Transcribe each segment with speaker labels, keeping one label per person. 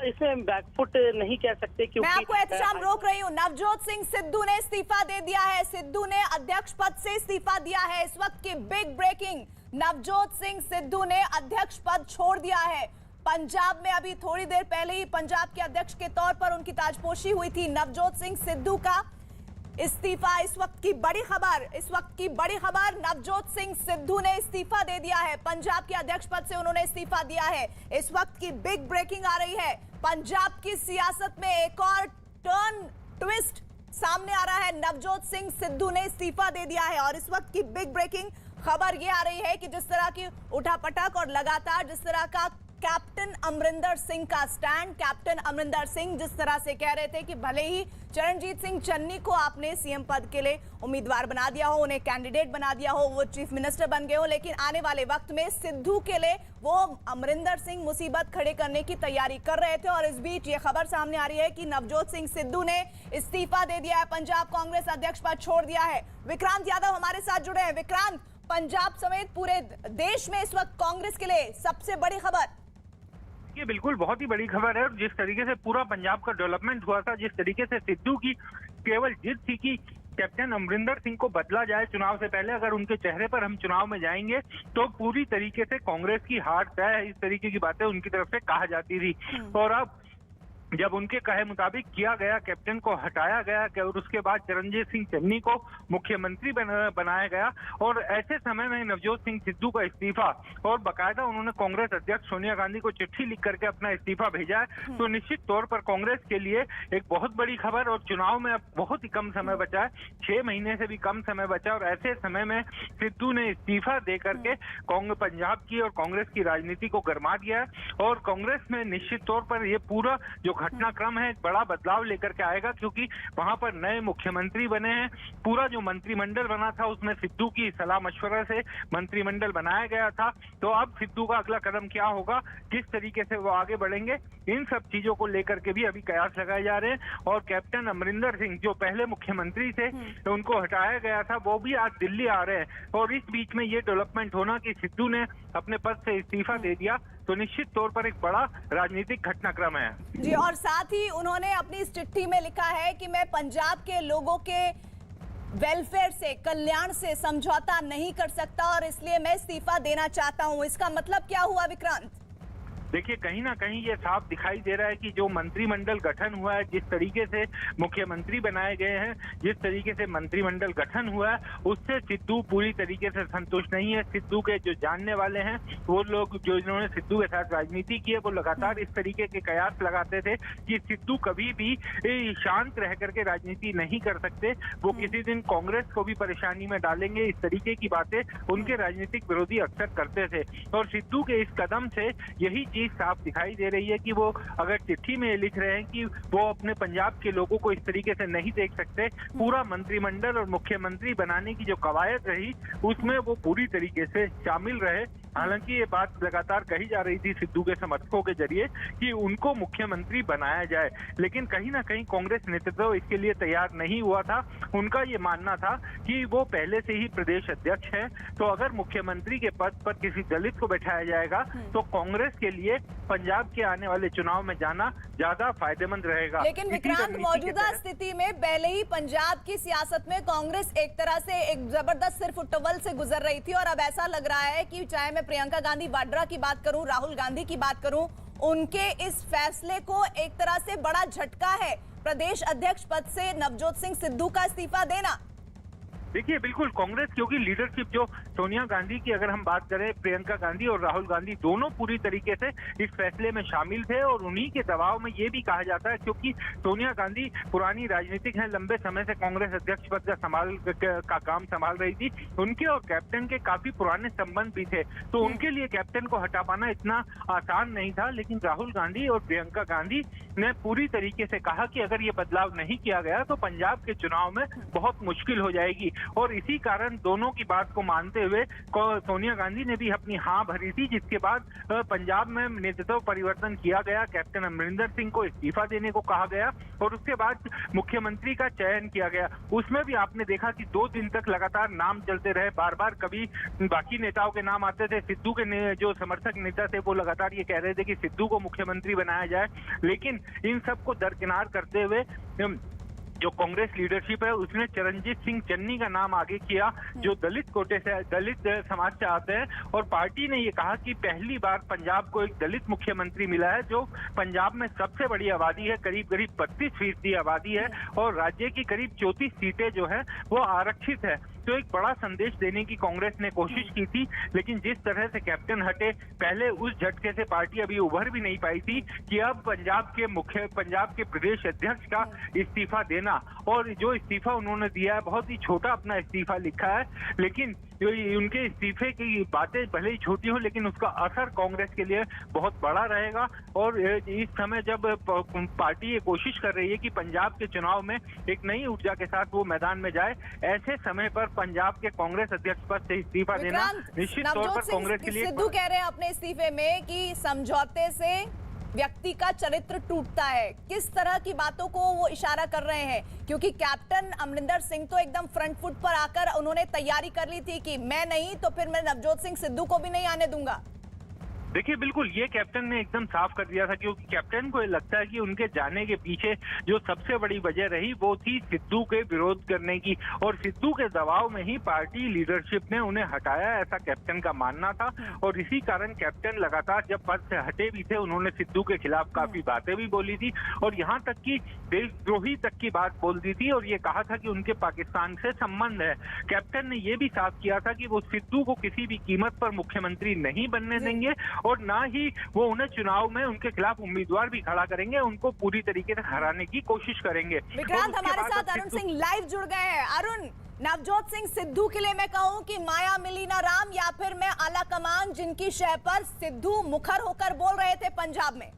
Speaker 1: इसमें बैकफुट नहीं कह सकते, क्योंकि
Speaker 2: मैं आपको एहतशाम रोक रही हूँ। नवजोत सिंह सिद्धू ने इस्तीफा दे दिया है। सिद्धू ने अध्यक्ष पद से इस्तीफा दिया है। इस वक्त की बिग ब्रेकिंग, नवजोत सिंह सिद्धू ने अध्यक्ष पद छोड़ दिया है। पंजाब में अभी थोड़ी देर पहले ही पंजाब के अध्यक्ष के तौर पर उनकी ताजपोशी हुई थी। नवजोत सिंह सिद्धू का इस्तीफा, इस वक्त की बड़ी खबर, नवजोत सिंह सिद्धू ने इस्तीफा दे दिया है। पंजाब के अध्यक्ष पद से उन्होंने इस्तीफा दिया है। इस वक्त की बिग ब्रेकिंग आ रही है। पंजाब की सियासत में एक और ट्विस्ट सामने आ रहा है। नवजोत सिंह सिद्धू ने इस्तीफा दे दिया है और इस वक्त की बिग ब्रेकिंग खबर यह आ रही है कि जिस तरह की उठापटक और लगातार जिस तरह का कैप्टन अमरिंदर सिंह का स्टैंड, कैप्टन अमरिंदर सिंह जिस तरह से कह रहे थे कि भले ही चरणजीत सिंह चन्नी को आपने सीएम पद के लिए उम्मीदवार बना दिया हो, उन्हें कैंडिडेट बना दिया हो, वो चीफ मिनिस्टर बन गए हो, लेकिन आने वाले वक्त में सिद्धू के लिए वो अमरिंदर सिंह मुसीबत खड़े करने की तैयारी कर रहे थे। और इस बीच ये खबर सामने आ रही है कि नवजोत सिंह सिद्धू ने इस्तीफा दे दिया है, पंजाब कांग्रेस अध्यक्ष पद छोड़ दिया है। विक्रांत यादव हमारे साथ जुड़े हैं। विक्रांत, पंजाब समेत पूरे देश में इस वक्त कांग्रेस के लिए सबसे बड़ी खबर।
Speaker 3: ये बिल्कुल बहुत ही बड़ी खबर है। और जिस तरीके से पूरा पंजाब का डेवलपमेंट हुआ था, जिस तरीके से सिद्धू की केवल जिद थी कि कैप्टन अमरिंदर सिंह को बदला जाए चुनाव से पहले, अगर उनके चेहरे पर हम चुनाव में जाएंगे तो पूरी तरीके से कांग्रेस की हार तय है, इस तरीके की बातें उनकी तरफ से कहा जाती थी। और अब जब उनके कहे मुताबिक किया गया, कैप्टन को हटाया गया और उसके बाद चरणजीत सिंह चन्नी को मुख्यमंत्री बनाया गया, और ऐसे समय में नवजोत सिंह सिद्धू का इस्तीफा, और बाकायदा उन्होंने कांग्रेस अध्यक्ष सोनिया गांधी को चिट्ठी लिख करके अपना इस्तीफा भेजा है। तो निश्चित तौर पर कांग्रेस के लिए एक बहुत बड़ी खबर। और चुनाव में अब बहुत ही कम समय बचा है, 6 महीने से भी कम समय बचा, और ऐसे समय में सिद्धू ने इस्तीफा दे करके पंजाब की और कांग्रेस की राजनीति को गरमा दिया है। और कांग्रेस में निश्चित तौर पर यह पूरा जो घटनाक्रम है एक बड़ा बदलाव लेकर के आएगा, क्योंकि वहां पर नए मुख्यमंत्री बने हैं। पूरा जो मंत्रिमंडल बना था उसमें सिद्धू की सलाह मशवरा से मंत्रिमंडल बनाया गया था। तो अब सिद्धू का अगला कदम क्या होगा, किस तरीके से वो आगे बढ़ेंगे, इन सब चीजों को लेकर के भी अभी कयास लगाए जा रहे हैं। और कैप्टन अमरिंदर सिंह जो पहले मुख्यमंत्री थे, उनको हटाया गया था, वो भी आज दिल्ली आ रहे हैं। और इस बीच में ये डेवलपमेंट होना कि सिद्धू ने अपने पद से इस्तीफा दे दिया, तो निश्चित तौर पर एक बड़ा राजनीतिक घटनाक्रम है
Speaker 2: जी। और साथ ही उन्होंने अपनी इस चिट्ठी में लिखा है कि मैं पंजाब के लोगों के वेलफेयर से, कल्याण से समझौता नहीं कर सकता और इसलिए मैं इस्तीफा देना चाहता हूं। इसका मतलब क्या हुआ विक्रांत?
Speaker 3: देखिए, कहीं ना कहीं ये साफ दिखाई दे रहा है कि जो मंत्रिमंडल गठन हुआ है, जिस तरीके से मुख्यमंत्री बनाए गए हैं, जिस तरीके से मंत्रिमंडल गठन हुआ है, उससे सिद्धू पूरी तरीके से संतुष्ट नहीं है। सिद्धू के जो जानने वाले हैं, वो लोग जो इन्होंने सिद्धू के साथ राजनीति की है, वो लगातार इस तरीके के कयास लगाते थे कि सिद्धू कभी भी शांत रह करके राजनीति नहीं कर सकते, वो किसी दिन कांग्रेस को भी परेशानी में डालेंगे, इस तरीके की बातें उनके राजनीतिक विरोधी अक्सर करते थे। और सिद्धू के इस कदम से यही साफ दिखाई दे रही है कि वो अगर चिट्ठी में लिख रहे हैं कि वो अपने पंजाब के लोगों को इस तरीके से नहीं देख सकते, पूरा मंत्रिमंडल और मुख्यमंत्री बनाने की जो कवायद रही उसमें वो पूरी तरीके से शामिल रहे। हालांकि ये बात लगातार कही जा रही थी सिद्धू के समर्थकों के जरिए कि उनको मुख्यमंत्री बनाया जाए, लेकिन कहीं ना कहीं कांग्रेस नेतृत्व इसके लिए तैयार नहीं हुआ था। उनका ये मानना था कि वो पहले से ही प्रदेश अध्यक्ष हैं, तो अगर मुख्यमंत्री के पद पर किसी दलित को बैठाया जाएगा तो कांग्रेस के लिए पंजाब के आने वाले चुनाव में जाना ज्यादा फायदेमंद रहेगा।
Speaker 2: लेकिन विक्रांत, मौजूदा स्थिति में पहले ही पंजाब की सियासत में कांग्रेस एक तरह से एक जबरदस्त सिर फुटबॉल से गुजर रही थी, और अब ऐसा लग रहा है कि चाहे मैं प्रियंका गांधी वाड्रा की बात करूं, राहुल गांधी की बात करूं, उनके इस फैसले को एक तरह से बड़ा झटका है प्रदेश अध्यक्ष पद से नवजोत सिंह सिद्धू का इस्तीफा देना।
Speaker 3: देखिए, बिल्कुल कांग्रेस, क्योंकि लीडरशिप जो सोनिया गांधी की अगर हम बात करें, प्रियंका गांधी और राहुल गांधी दोनों पूरी तरीके से इस फैसले में शामिल थे, और उन्हीं के दबाव में ये भी कहा जाता है, क्योंकि सोनिया गांधी पुरानी राजनीतिक हैं, लंबे समय से कांग्रेस अध्यक्ष पद का काम संभाल रही थी, उनके और कैप्टन के काफी पुराने संबंध भी थे, तो उनके लिए कैप्टन को हटा पाना इतना आसान नहीं था। लेकिन राहुल गांधी और प्रियंका गांधी ने पूरी तरीके से कहा कि अगर ये बदलाव नहीं किया गया तो पंजाब के चुनाव में बहुत मुश्किल हो जाएगी। और इसी कारण दोनों की बात को मानते हुए सोनिया गांधी ने भी अपनी हाँ भरी थी, जिसके बाद पंजाब में नेतृत्व परिवर्तन किया गया, कैप्टन अमरिंदर सिंह को इस्तीफा देने को कहा गया और उसके बाद मुख्यमंत्री का चयन किया गया। उसमें भी आपने देखा कि 2 दिन तक लगातार नाम चलते रहे, बार बार कभी बाकी नेताओं के नाम आते थे, सिद्धू के जो समर्थक नेता थे वो लगातार ये कह रहे थे कि सिद्धू को मुख्यमंत्री बनाया जाए, लेकिन इन सबको दरकिनार करते हुए जो कांग्रेस लीडरशिप है उसने चरणजीत सिंह चन्नी का नाम आगे किया, जो दलित कोटे से, दलित समाज से आते हैं, और पार्टी ने ये कहा कि पहली बार पंजाब को एक दलित मुख्यमंत्री मिला है, जो पंजाब में सबसे बड़ी आबादी है, करीब 32% आबादी है और राज्य की करीब 34 सीटें जो है वो आरक्षित है। तो एक बड़ा संदेश देने की कांग्रेस ने कोशिश की थी, लेकिन जिस तरह से कैप्टन हटे, पहले उस झटके से पार्टी अभी उभर भी नहीं पाई थी कि अब पंजाब के प्रदेश अध्यक्ष का इस्तीफा देना, और जो इस्तीफा उन्होंने दिया है बहुत ही छोटा अपना इस्तीफा लिखा है, लेकिन उनके इस्तीफे की बातें भले ही छोटी हो लेकिन उसका असर कांग्रेस के लिए बहुत बड़ा रहेगा। और इस समय जब पार्टी ये कोशिश कर रही है कि पंजाब के चुनाव में एक नई ऊर्जा के साथ वो मैदान में जाए, ऐसे समय पर पंजाब के कांग्रेस अध्यक्ष पद से इस्तीफा देना निश्चित तौर पर कांग्रेस के लिए।
Speaker 2: सिद्धू कह रहे हैं अपने इस्तीफे में कि समझौते से व्यक्ति का चरित्र टूटता है। किस तरह की बातों को वो इशारा कर रहे हैं? क्योंकि कैप्टन अमरिंदर सिंह तो एकदम फ्रंट फुट पर आकर उन्होंने तैयारी कर ली थी कि मैं नहीं तो फिर मैं नवजोत सिंह सिद्धू को भी नहीं आने दूंगा।
Speaker 3: देखिए, बिल्कुल ये कैप्टन ने एकदम साफ कर दिया था, क्योंकि कैप्टन को ये लगता है कि उनके जाने के पीछे जो सबसे बड़ी वजह रही वो थी सिद्धू के विरोध करने की, और सिद्धू के दबाव में ही पार्टी लीडरशिप ने उन्हें हटाया, ऐसा कैप्टन का मानना था। और इसी कारण कैप्टन लगातार जब पद से हटे भी थे, उन्होंने सिद्धू के खिलाफ काफी बातें भी बोली थी और यहाँ तक कि देशद्रोही तक की बात बोल दी थी, और ये कहा था कि उनके पाकिस्तान से संबंध है। कैप्टन ने ये भी साफ किया था कि वो सिद्धू को किसी भी कीमत पर मुख्यमंत्री नहीं बनने देंगे और ना ही वो उन्हें चुनाव में उनके खिलाफ उम्मीदवार भी खड़ा करेंगे, उनको पूरी तरीके से हराने की कोशिश करेंगे।
Speaker 2: विक्रांत, हमारे साथ अरुण सिंह लाइव जुड़ गए हैं। अरुण, नवजोत सिंह सिद्धू के लिए मैं कहूं कि माया मिली ना राम, या फिर मैं आला कमान जिनकी शह पर सिद्धू मुखर होकर बोल रहे थे पंजाब में?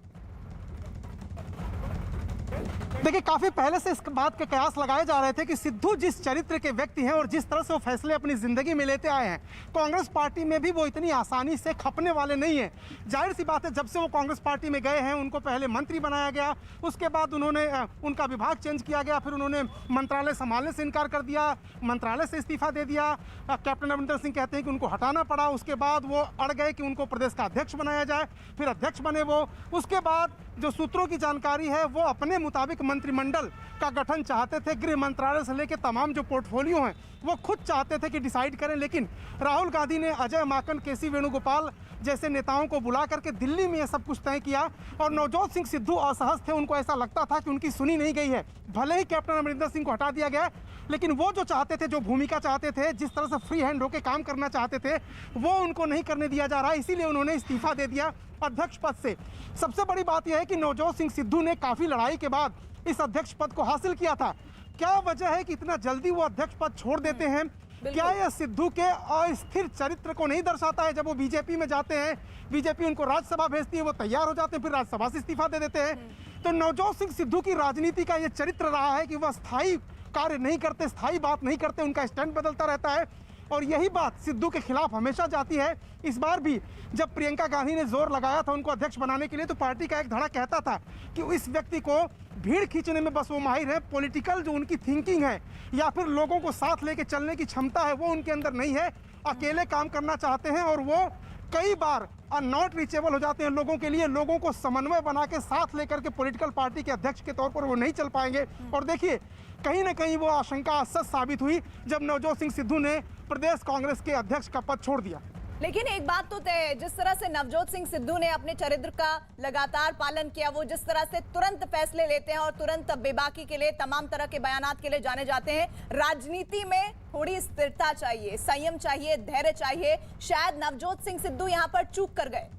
Speaker 4: देखिए, काफी पहले से इस बात के कयास लगाए जा रहे थे कि सिद्धू जिस चरित्र के व्यक्ति हैं और जिस तरह से वो फैसले अपनी जिंदगी में लेते आए हैं, कांग्रेस पार्टी में भी वो इतनी आसानी से खपने वाले नहीं है। जाहिर सी बात है, जब से वो कांग्रेस पार्टी में गए हैं उनको पहले मंत्री बनाया गया, उसके बाद उन्होंने उनका विभाग चेंज किया गया, फिर उन्होंने मंत्रालय संभालने से इनकार कर दिया, मंत्रालय से इस्तीफा दे दिया। कैप्टन अमरिंदर सिंह कहते हैं कि उनको हटाना पड़ा, उसके बाद वो अड़ गए कि उनको प्रदेश का अध्यक्ष बनाया जाए, फिर अध्यक्ष बने वो। उसके बाद जो सूत्रों की जानकारी है वो अपने मुताबिक मंत्रिमंडल का गठन चाहते थे, गृह मंत्रालय से लेकर तमाम जो पोर्टफोलियो हैं वो खुद चाहते थे कि डिसाइड करें, लेकिन राहुल गांधी ने अजय माकन, केसी वेणुगोपाल जैसे नेताओं को बुला करके दिल्ली में ये सब कुछ तय किया और नवजोत सिंह सिद्धू असहज थे। उनको ऐसा लगता था कि उनकी सुनी नहीं गई है। भले ही कैप्टन अमरिंदर सिंह को हटा दिया गया, लेकिन वो जो चाहते थे, जो भूमिका चाहते थे, जिस तरह से फ्री हैंड होकर काम करना चाहते थे, वो उनको नहीं करने दिया जा रहा है, इसीलिए उन्होंने इस्तीफा दे दिया अध्यक्ष पद से। सबसे बड़ी बात यह है कि नवजोत सिंह सिद्धू ने काफी लड़ाई के बाद इस अध्यक्ष पद को हासिल किया था। क्या वजह है कि इतना जल्दी वो अध्यक्ष पद छोड़ देते हैं? क्या यह सिद्धू के अस्थिर चरित्र को नहीं दर्शाता है? जब वो बीजेपी में जाते हैं, बीजेपी उनको राज्यसभा भेजती है, वो तैयार हो जाते हैं, फिर राज्यसभा से इस्तीफा दे देते हैं। तो नवजोत सिंह सिद्धू की राजनीति का ये चरित्र रहा है कि वह स्थायी कार्य नहीं करते, स्थायी बात नहीं करते, उनका स्टैंड बदलता रहता है और यही बात सिद्धू के खिलाफ हमेशा जाती है। इस बार भी जब प्रियंका गांधी ने जोर लगाया था उनको अध्यक्ष बनाने के लिए, तो पार्टी का एक धड़ा कहता था कि इस व्यक्ति को भीड़ खींचने में बस वो माहिर है, पॉलिटिकल जो उनकी थिंकिंग है या फिर लोगों को साथ लेके चलने की क्षमता है वो उनके अंदर नहीं है। अकेले काम करना चाहते हैं और वो कई बार नॉट रीचेबल हो जाते हैं लोगों के लिए। लोगों को समन्वय बना के साथ लेकर के पॉलिटिकल पार्टी के अध्यक्ष के तौर पर वो नहीं चल पाएंगे। और देखिए, कहीं ना कहीं वो आशंका सच साबित हुई जब नवजोत सिंह सिद्धू ने प्रदेश कांग्रेस के अध्यक्ष का पद छोड़ दिया।
Speaker 2: लेकिन एक बात तो तय है, जिस तरह से नवजोत सिंह सिद्धू ने अपने चरित्र का लगातार पालन किया, वो जिस तरह से तुरंत फैसले लेते हैं और तुरंत बेबाकी के लिए, तमाम तरह के बयानात के लिए जाने जाते हैं। राजनीति में थोड़ी स्थिरता चाहिए, संयम चाहिए, धैर्य चाहिए। शायद नवजोत सिंह सिद्धू यहाँ पर चूक कर गए।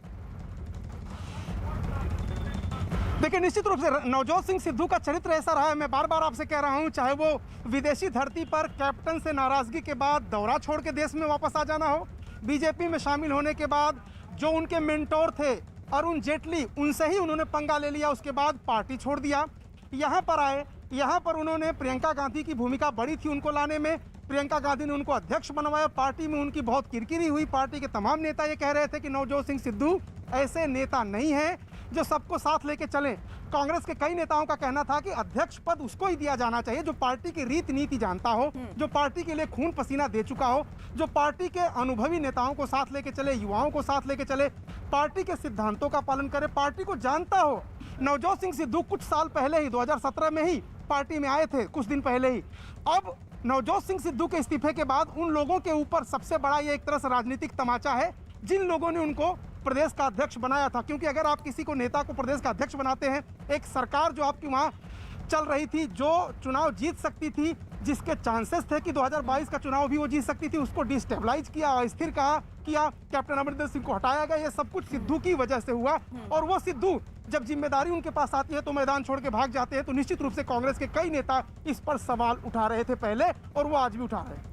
Speaker 4: देखिए, निश्चित रूप से नवजोत सिंह सिद्धू का चरित्र ऐसा रहा है, मैं बार बार आपसे कह रहा हूं, चाहे वो विदेशी धरती पर कैप्टन से नाराजगी के बाद दौरा छोड़ के देश में वापस आ जाना हो, बीजेपी में शामिल होने के बाद जो उनके मेंटोर थे अरुण जेटली, उनसे ही उन्होंने पंगा ले लिया, उसके बाद पार्टी छोड़ दिया, यहाँ पर आए, यहाँ पर उन्होंने प्रियंका गांधी की भूमिका बड़ी थी उनको लाने में, प्रियंका गांधी ने उनको अध्यक्ष बनवाया, पार्टी में उनकी बहुत किरकिरी हुई। पार्टी के तमाम नेता ये कह रहे थे कि नवजोत सिंह सिद्धू ऐसे नेता नहीं है जो सबको साथ लेके चलें। कांग्रेस के कई नेताओं का कहना था कि अध्यक्ष पद उसको ही दिया जाना चाहिए जो पार्टी की रीति नीति जानता हो, जो पार्टी के लिए खून पसीना दे चुका हो, जो पार्टी के अनुभवी नेताओं को साथ लेके चले, युवाओं को साथ लेके चले, पार्टी के सिद्धांतों का पालन करे, पार्टी को जानता हो। नवजोत सिंह सिद्धू कुछ साल पहले ही 2017 में ही पार्टी में आए थे, कुछ दिन पहले ही। अब नवजोत सिंह सिद्धू के इस्तीफे के बाद उन लोगों के ऊपर सबसे बड़ा ये एक तरह से राजनीतिक तमाचा है जिन लोगों ने उनको प्रदेश का अध्यक्ष बनाया था। क्योंकि अगर आप किसी को नेता को प्रदेश का अध्यक्ष बनाते हैं, एक सरकार जो आपकी वहाँ चल रही थी, जो चुनाव जीत सकती थी, जिसके चांसेस थे कि 2022 का चुनाव भी वो जीत सकती थी, उसको डिस्टेबलाइज किया, अस्थिर किया, कैप्टन अमरिंदर सिंह को हटाया गया। ये सब कुछ सिद्धू की वजह से हुआ। और वो सिद्धू जब जिम्मेदारी उनके पास आती है तो मैदान छोड़ के भाग जाते हैं। तो निश्चित रूप से कांग्रेस के कई नेता इस पर सवाल उठा रहे थे पहले, और वो आज भी उठा रहे हैं।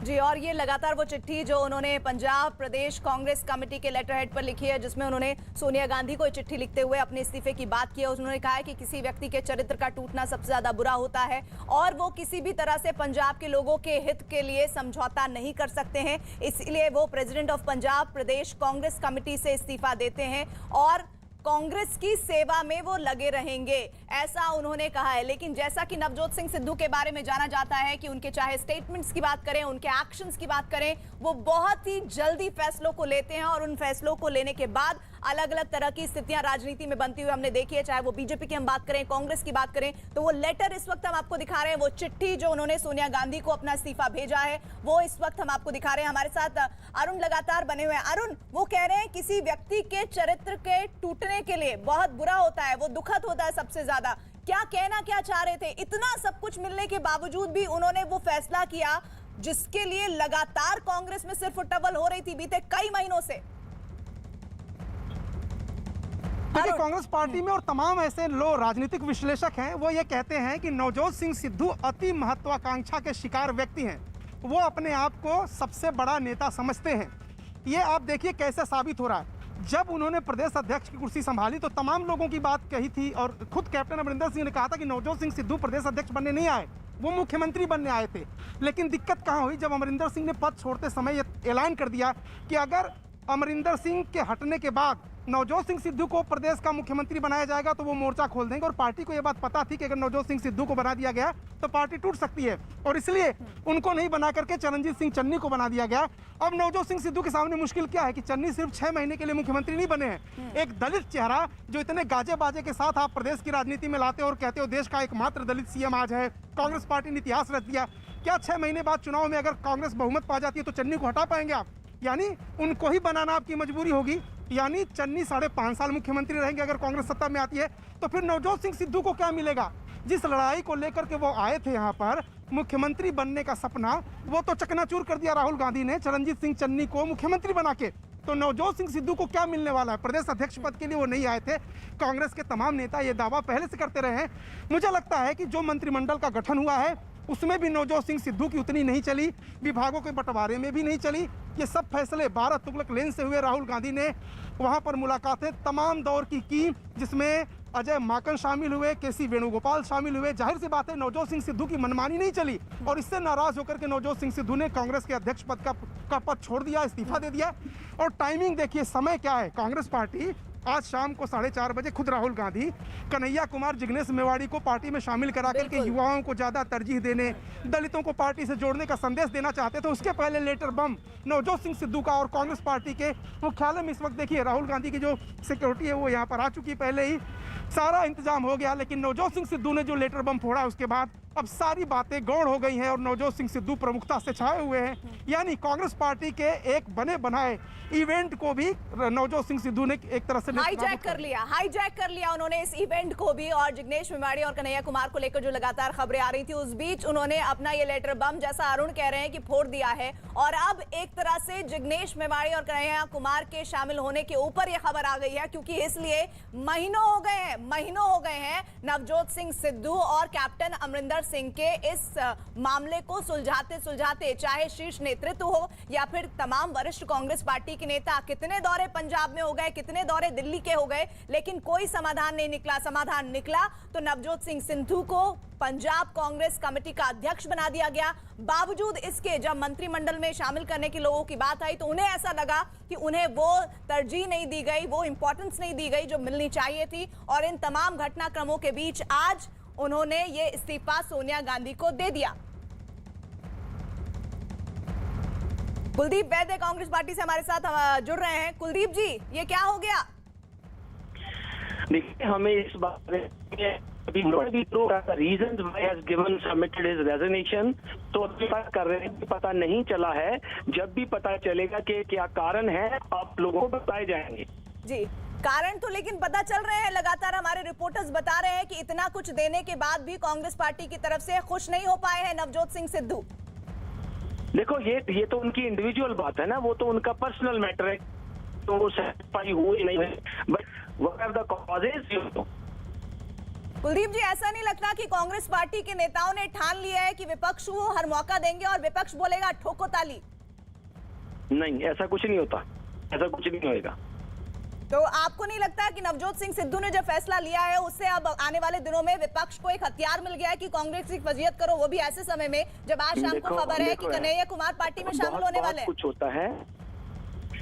Speaker 2: जी, और ये लगातार वो चिट्ठी जो उन्होंने पंजाब प्रदेश कांग्रेस कमेटी के लेटर हेड पर लिखी है, जिसमें उन्होंने सोनिया गांधी को चिट्ठी लिखते हुए अपने इस्तीफे की बात की है। उन्होंने कहा है कि किसी व्यक्ति के चरित्र का टूटना सबसे ज्यादा बुरा होता है और वो किसी भी तरह से पंजाब के लोगों के हित के लिए समझौता नहीं कर सकते हैं। इसलिए वो president of Punjab Pradesh Congress committee से इस्तीफा देते हैं और कांग्रेस की सेवा में वो लगे रहेंगे, ऐसा उन्होंने कहा है। लेकिन जैसा कि नवजोत सिंह सिद्धू के बारे में जाना जाता है कि उनके चाहे स्टेटमेंट्स की बात करें, उनके एक्शंस की बात करें, वो बहुत ही जल्दी फैसलों को लेते हैं और उन फैसलों को लेने के बाद अलग अलग तरह की स्थितियां राजनीति में बनती हुई हमने देखी है। चाहे वो बीजेपी की हम बात करें, कांग्रेस की बात करें, तो वो लेटर इस वक्त हम आपको दिखा रहे हैं, वो चिट्ठी जो उन्होंने सोनिया गांधी को अपना इस्तीफा भेजा है, वो इस वक्त हम आपको दिखा रहे हैं। हमारे साथ अरुण लगातार बने हुए हैं। अरुण, वो कह रहे हैं किसी व्यक्ति के चरित्र के टूटने के लिए बहुत बुरा होता है, वो दुखद होता है सबसे ज्यादा। क्या कहना क्या चाह रहे थे? इतना सब कुछ मिलने के बावजूद भी उन्होंने वो फैसला किया जिसके लिए लगातार कांग्रेस में सिर्फ टवल हो रही थी बीते कई महीनों से।
Speaker 4: देखिए, कांग्रेस पार्टी में और तमाम ऐसे लोग राजनीतिक विश्लेषक हैं, वो ये कहते हैं कि नवजोत सिंह सिद्धू अति महत्वाकांक्षा के शिकार व्यक्ति हैं। वो अपने आप को सबसे बड़ा नेता समझते हैं। ये आप देखिए कैसे साबित हो रहा है। जब उन्होंने प्रदेश अध्यक्ष की कुर्सी संभाली तो तमाम लोगों की बात कही थी और खुद कैप्टन अमरिंदर सिंह ने कहा था कि नवजोत सिंह सिद्धू प्रदेश अध्यक्ष बनने नहीं आए, वो मुख्यमंत्री बनने आए थे। लेकिन दिक्कत कहाँ हुई? जब अमरिंदर सिंह ने पद छोड़ते समय ये ऐलान कर दिया कि अगर अमरिंदर सिंह के हटने के बाद नवजोत सिंह सिद्धू को प्रदेश का मुख्यमंत्री बनाया जाएगा तो वो मोर्चा खोल देंगे। और पार्टी को ये बात पता थी कि अगर नवजोत सिंह सिद्धू को बना दिया गया तो पार्टी टूट सकती है, और इसलिए उनको नहीं बना करके चरणजीत सिंह चन्नी को बना दिया गया। अब नवजोत सिंह सिद्धू के सामने मुश्किल क्या है कि चन्नी सिर्फ 6 महीने के लिए मुख्यमंत्री नहीं बने हैं। एक दलित चेहरा जो इतने गाजे बाजे के साथ आप प्रदेश की राजनीति में लाते हो और कहते हो देश का एकमात्र दलित सीएम आज है, कांग्रेस पार्टी ने इतिहास रच दिया। क्या 6 महीने बाद चुनाव में अगर कांग्रेस बहुमत पा जाती है तो चन्नी को हटा पाएंगे आप? यानी उनको ही बनाना आपकी मजबूरी होगी। यानी चन्नी 5.5 साल मुख्यमंत्री रहेंगे अगर कांग्रेस सत्ता में आती है। तो फिर नवजोत सिंह सिद्धू को क्या मिलेगा? जिस लड़ाई को लेकर के वो आए थे यहाँ पर, मुख्यमंत्री बनने का सपना, वो तो चकनाचूर कर दिया राहुल गांधी ने चरणजीत सिंह चन्नी को मुख्यमंत्री बना के। तो नवजोत सिंह सिद्धू को क्या मिलने वाला है? प्रदेश अध्यक्ष पद के लिए वो नहीं आए थे। कांग्रेस के तमाम नेता ये दावा पहले से करते रहे हैं। मुझे लगता है कि जो मंत्रिमंडल का गठन हुआ है उसमें भी नवजोत सिंह सिद्धू की उतनी नहीं चली, विभागों के बंटवारे में भी नहीं चली। ये सब फैसले 12 तुगलक लेन से हुए। राहुल गांधी ने वहां पर मुलाकातें तमाम दौर की जिसमें अजय माकन शामिल हुए, केसी वेणुगोपाल शामिल हुए। जाहिर सी बात है नवजोत सिंह सिद्धू की मनमानी नहीं चली और इससे नाराज होकर के नवजोत सिंह सिद्धू ने कांग्रेस के अध्यक्ष पद का पद छोड़ दिया, इस्तीफा दे दिया। और टाइमिंग देखिए, समय क्या है। कांग्रेस पार्टी आज शाम को 4:30 बजे खुद राहुल गांधी कन्हैया कुमार जिग्नेश मेवाड़ी को पार्टी में शामिल करा करके युवाओं को ज्यादा तरजीह देने, दलितों को पार्टी से जोड़ने का संदेश देना चाहते थे। उसके पहले लेटर बम नवजोत सिंह सिद्धू का और कांग्रेस पार्टी के मुख्यालय में इस वक्त देखिए राहुल गांधी की जो सिक्योरिटी है वो यहाँ पर आ चुकी है। पहले ही सारा इंतजाम हो गया, लेकिन नवजोत सिंह सिद्धू ने जो लेटर बम फोड़ा उसके बाद अब सारी बातें गौड़ हो गई हैं और नवजोत सिंह सिद्धू प्रमुखता से छाए हुए हैं। यानी कांग्रेस पार्टी के एक बने बनाए इवेंट को भी नवजोत सिंह सिद्धू ने एक तरह से हाईजैक
Speaker 2: कर लिया उन्होंने इस इवेंट को भी। और जिग्नेश मेवाड़ी और कन्हैया कुमार को लेकर जो लगातार खबरें आ रही थी, उस बीच उन्होंने अपना ये लेटर बम, जैसा अरुण कह रहे हैं कि फोड़ दिया है। और अब एक तरह से जिग्नेश मेवाड़ी और कन्हैया कुमार के शामिल होने के ऊपर यह खबर आ गई है, क्योंकि इसलिए महीनों हो गए हैं नवजोत सिंह सिद्धू और कैप्टन अमरिंदर सिंह के इस मामले को सुलझाते सुलझाते, चाहे शीर्ष नेतृत्व हो या फिर तमाम वरिष्ठ कांग्रेस पार्टी के नेता, कितने दौरे पंजाब में हो गए, कितने दौरे दिल्ली के हो गए, लेकिन कोई समाधान नहीं निकला। समाधान निकला तो नवजोत सिंह सिद्धू को पंजाब कांग्रेस कमेटी का अध्यक्ष बना दिया गया। बावजूद इसके जब मंत्रिमंडल में शामिल करने के लोगों की बात आई तो उन्हें ऐसा लगा कि उन्हें वो तरजीह नहीं दी गई, वो इंपॉर्टेंस नहीं दी गई जो मिलनी चाहिए थी। और इन तमाम घटनाक्रमों के बीच आज उन्होंने ये इस्तीफा सोनिया गांधी को दे दिया। कुलदीप वैद्य कांग्रेस पार्टी से हमारे साथ जुड़ रहे हैं। कुलदीप जी, ये क्या हो गया?
Speaker 5: देखिए, हमें इस बारे में reason given submitted his resignation तो बात कर रहे हैं कि पता नहीं चला है। जब भी पता चलेगा कि क्या कारण है आप लोगों को बताए जाएंगे।
Speaker 2: जी, कारण तो लेकिन पता चल रहे हैं, लगातार हमारे रिपोर्टर्स बता रहे हैं कि इतना कुछ देने के बाद भी कांग्रेस पार्टी की तरफ से खुश नहीं हो पाए हैं नवजोत सिंह सिद्धू।
Speaker 5: देखो, ये तो उनकी इंडिविजुअल बात है ना, वो तो उनका पर्सनल मैटर है, तो वो सेटिस्फाई हुए नहीं है, but what are the causes.
Speaker 2: Kuldeep ji, ऐसा नहीं लगता कि कांग्रेस पार्टी के नेताओं ने ठान लिया है कि विपक्ष को हर मौका देंगे और विपक्ष बोलेगा ठोको ताली?
Speaker 5: नहीं, ऐसा कुछ नहीं होता, ऐसा कुछ नहीं होएगा।
Speaker 2: तो आपको नहीं लगता कि नवजोत सिंह सिद्धू ने जो फैसला लिया है उससे अब आने वाले दिनों में विपक्ष को एक हथियार मिल गया है कि कांग्रेस की वजीयत करो, वो भी ऐसे समय में जब आज शाम को खबर है कि कन्हैया कुमार पार्टी में शामिल होने वाले हैं?
Speaker 5: कुछ होता है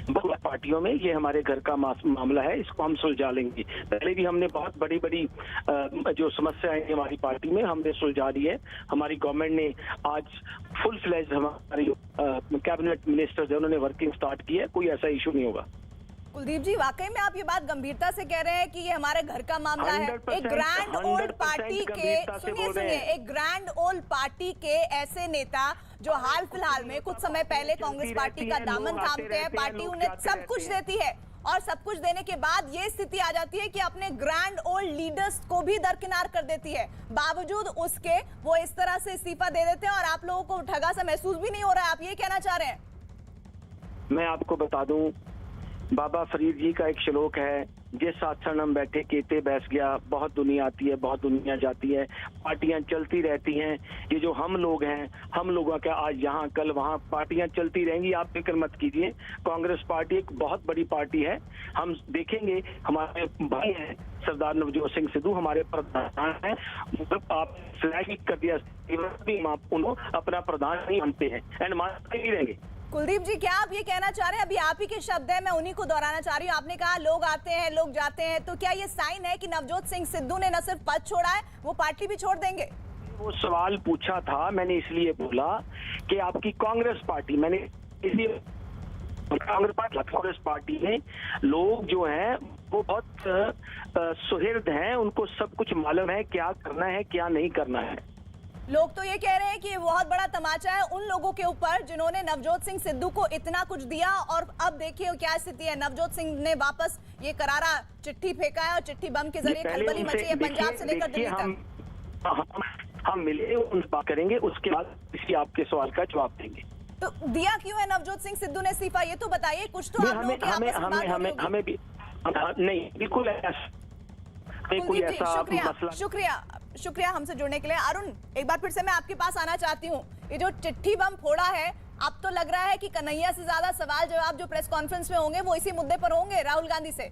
Speaker 5: बहुत पार्टियों में, ये हमारे घर का मामला है, इसको हम सुलझा लेंगे। पहले भी हमने बहुत बड़ी बड़ी जो समस्याएं हमारी पार्टी में हमने सुलझा दी है। हमारी गवर्नमेंट ने आज फुल फ्लेज हमारी कैबिनेट मिनिस्टर्स है उन्होंने वर्किंग स्टार्ट की है, कोई ऐसा इशू नहीं होगा।
Speaker 2: कुलदीप जी, वाकई में आप ये बात गंभीरता से कह रहे हैं कि ये हमारे घर का मामला है? एक ग्रैंड ओल्ड पार्टी के, सुनिए, एक ग्रैंड ओल्ड पार्टी के ऐसे नेता जो हाल फिलहाल में कुछ समय पहले कांग्रेस पार्टी का दामन थामते हैं, पार्टी उन्हें सब कुछ देती है और सब कुछ देने के बाद ये स्थिति आ जाती है कि अपने ग्रैंड ओल्ड लीडर्स को भी दरकिनार कर देती है। बावजूद उसके वो इस तरह से इस्तीफा दे देते हैं और आप लोगों को ठगा सा महसूस भी नहीं हो रहा है। आप ये कहना चाह रहे हैं?
Speaker 5: मैं आपको बता दूं, बाबा फरीद जी का एक श्लोक है, जिस आसन हम बैठे केते बैस गया। बहुत दुनिया आती है, बहुत दुनिया जाती है, पार्टियां चलती रहती हैं। ये जो हम लोग हैं, हम लोगों का आज यहाँ कल वहाँ, पार्टियां चलती रहेंगी, आप फिक्र मत कीजिए। कांग्रेस पार्टी एक बहुत बड़ी पार्टी है, हम देखेंगे। हमारे भाई हैं सरदार नवजोत सिंह सिद्धू, हमारे प्रधान हैं, आप फ्लैग कर दिया, उन्होंने अपना प्रधान नहीं मानते हैं एंड मानते ही रहेंगे।
Speaker 2: कुलदीप जी, क्या आप ये कहना चाह रहे हैं, अभी आप ही के शब्द हैं, मैं उन्हीं को दोहराना चाह रही हूँ, आपने कहा लोग आते हैं लोग जाते हैं, तो क्या ये साइन है कि नवजोत सिंह सिद्धू ने न सिर्फ पद छोड़ा है, वो पार्टी भी छोड़ देंगे?
Speaker 5: वो सवाल पूछा था, मैंने इसलिए बोला कि आपकी कांग्रेस पार्टी, मैंने इसलिए कांग्रेस पार्टी में लोग जो हैं वो बहुत सुहृद हैं, उनको सब कुछ मालूम है क्या करना है क्या नहीं करना है।
Speaker 2: लोग तो ये कह रहे हैं कि ये बहुत बड़ा तमाचा है उन लोगों के ऊपर जिन्होंने नवजोत सिंह सिद्धू को इतना कुछ दिया और अब देखिए क्या स्थिति है। नवजोत सिंह ने वापस ये करारा चिट्ठी फेंका है और चिट्ठी बम के जरिए खलबली मची है पंजाब से लेकर दिल्ली तक।
Speaker 5: हम मिले उन बात करेंगे, उसके बाद किसी आपके सवाल का जवाब देंगे।
Speaker 2: तो दिया क्यों है नवजोत सिंह सिद्धू ने इस्तीफा, ये तो बताइए। कुछ तो आप लोगों की आपस में बात हो रही होगी।
Speaker 5: हमें भी नहीं, बिल्कुल कोई ऐसा मसला।
Speaker 2: शुक्रिया हमसे जुड़ने के लिए। अरुण, एक बार फिर से मैं आपके पास आना चाहती हूँ। ये जो चिट्ठी बम फोड़ा है, अब तो लग रहा है कि कन्हैया से ज्यादा सवाल जवाब जो प्रेस कॉन्फ्रेंस में होंगे वो इसी मुद्दे पर होंगे, राहुल गांधी से।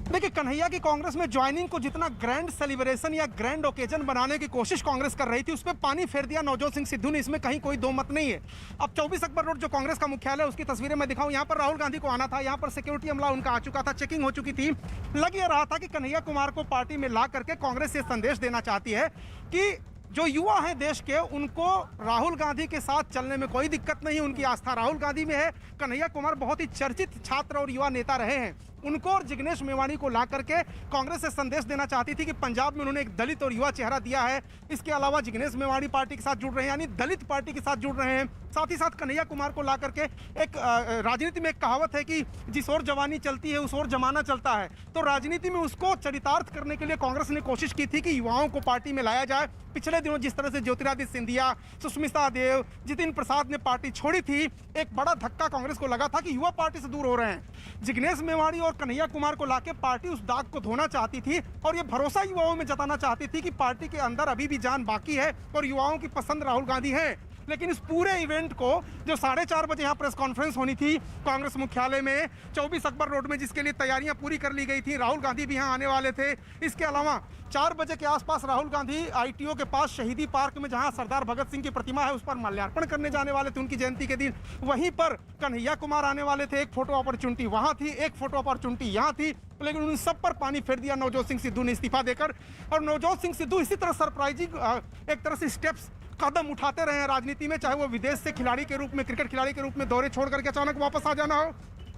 Speaker 4: देखिए, कन्हैया की कांग्रेस में ज्वाइनिंग को जितना ग्रैंड सेलिब्रेशन या ग्रैंड ओकेजन बनाने की कोशिश कांग्रेस कर रही थी, उस पर पानी फेर दिया नवजोत सिंह सिद्धू ने, इसमें कहीं कोई दो मत नहीं है। अब 24 अकबर रोड जो कांग्रेस का मुख्यालय है उसकी तस्वीरें मैं दिखाऊं, यहाँ पर राहुल गांधी को आना था, यहाँ पर सिक्योरिटी अमला उनका आ चुका था, चेकिंग हो चुकी थी। लग ये रहा था कि कन्हैया कुमार को पार्टी में ला करके कांग्रेस ये संदेश देना चाहती है कि जो युवा हैं देश के, उनको राहुल गांधी के साथ चलने में कोई दिक्कत नहीं, उनकी आस्था राहुल गांधी में है। कन्हैया कुमार बहुत ही चर्चित छात्र और युवा नेता रहे हैं, उनको और जिग्नेश मेवाणी को ला करके कांग्रेस से संदेश देना चाहती थी कि पंजाब में उन्होंने एक दलित और युवा चेहरा दिया है। इसके अलावा जिग्नेश मेवाणी पार्टी के साथ जुड़ रहे हैं, यानी दलित पार्टी के साथ जुड़ रहे हैं। साथ ही साथ कन्हैया कुमार को ला करके एक राजनीति में एक कहावत है कि जिस ओर जवानी चलती है उस ओर जमाना चलता है, तो राजनीति में उसको चरितार्थ करने के लिए कांग्रेस ने कोशिश की थी कि युवाओं को पार्टी में लाया जाए। पिछले दिनों जिस तरह से ज्योतिरादित्य सिंधिया, सुष्मिता देव, जितिन प्रसाद ने पार्टी छोड़ी थी, एक बड़ा धक्का कांग्रेस को लगा था कि युवा पार्टी से दूर हो रहे हैं। जिग्नेश मेवाणी और कन्हैया कुमार को लाके पार्टी उस दाग को धोना चाहती थी और ये भरोसा युवाओं में जताना चाहती थी कि पार्टी के अंदर अभी भी जान बाकी है और युवाओं की पसंद राहुल गांधी है। लेकिन इस पूरे इवेंट को जो 4:30 बजे यहाँ प्रेस कॉन्फ्रेंस होनी थी कांग्रेस मुख्यालय में 24 अकबर रोड में, जिसके लिए तैयारियां पूरी कर ली गई थी, राहुल गांधी भी यहाँ आने वाले थे। इसके अलावा 4 बजे के आसपास राहुल गांधी ITO के पास शहीदी पार्क में जहां सरदार भगत सिंह की प्रतिमा है उस पर माल्यार्पण करने जाने वाले थे उनकी जयंती के दिन। वहीं पर कन्हैया कुमार आने वाले थे, एक फोटो अपॉर्चुनिटी वहां थी, एक फोटो अपॉर्चुनिटी यहाँ थी, लेकिन उन सब पर पानी फेर दिया नवजोत सिंह सिद्धू ने इस्तीफा देकर। और नवजोत सिंह सिद्धू इसी तरह सरप्राइजिंग एक तरह से स्टेप्स कदम उठाते रहे हैं राजनीति में, चाहे वो विदेश से खिलाड़ी के रूप में, क्रिकेट खिलाड़ी के रूप में दौरे छोड़ करके अचानक वापस आ जाना हो,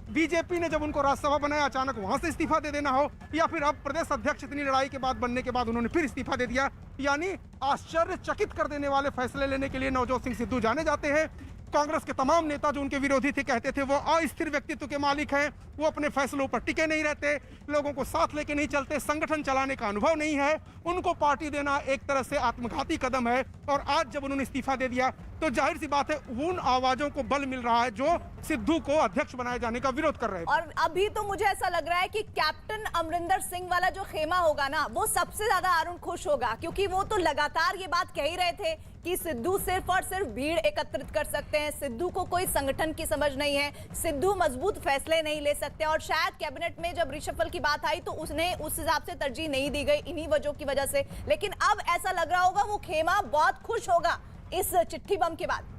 Speaker 4: बीजेपी ने जब उनको राज्यसभा बनाया अचानक वहां से इस्तीफा दे देना हो, या फिर अब प्रदेश अध्यक्ष इतनी लड़ाई के बाद बनने के बाद उन्होंने फिर इस्तीफा दे दिया। यानी आश्चर्यचकित कर देने वाले फैसले लेने के लिए नवजोत सिंह सिद्धू जाने जाते हैं। कांग्रेस के तमाम नेता जो उनके विरोधी थे कहते थे वो अस्थिर व्यक्तित्व के मालिक हैं, वो अपने फैसलों पर टिके नहीं रहते, लोगों को साथ लेके नहीं चलते, संगठन चलाने का अनुभव नहीं है, उनको पार्टी देना एक तरह से आत्मघाती कदम है। और आज जब उन्होंने इस्तीफा दे दिया तो जाहिर सी बात है उन आवाजों को बल मिल रहा है जो सिद्धू को अध्यक्ष बनाए जाने का विरोध कर रहे थे।
Speaker 2: और अभी तो मुझे ऐसा लग रहा है कि कैप्टन अमरिंदर सिंह वाला जो खेमा होगा ना, वो सबसे ज्यादा अरुण खुश होगा, क्योंकि वो तो लगातार ये बात कह ही रहे थे कि सिद्धू सिर्फ और सिर्फ भीड़ एकत्रित कर सकते हैं, सिद्धू को कोई संगठन की समझ नहीं है, सिद्धू मजबूत फैसले नहीं ले सकते। और शायद कैबिनेट में जब रिशफल की बात आई तो उसने उस हिसाब से तरजीह नहीं दी गई इन्हीं वजहों की वजह से। लेकिन अब ऐसा लग रहा होगा वो खेमा बहुत खुश होगा इस चिट्ठी बम के बाद।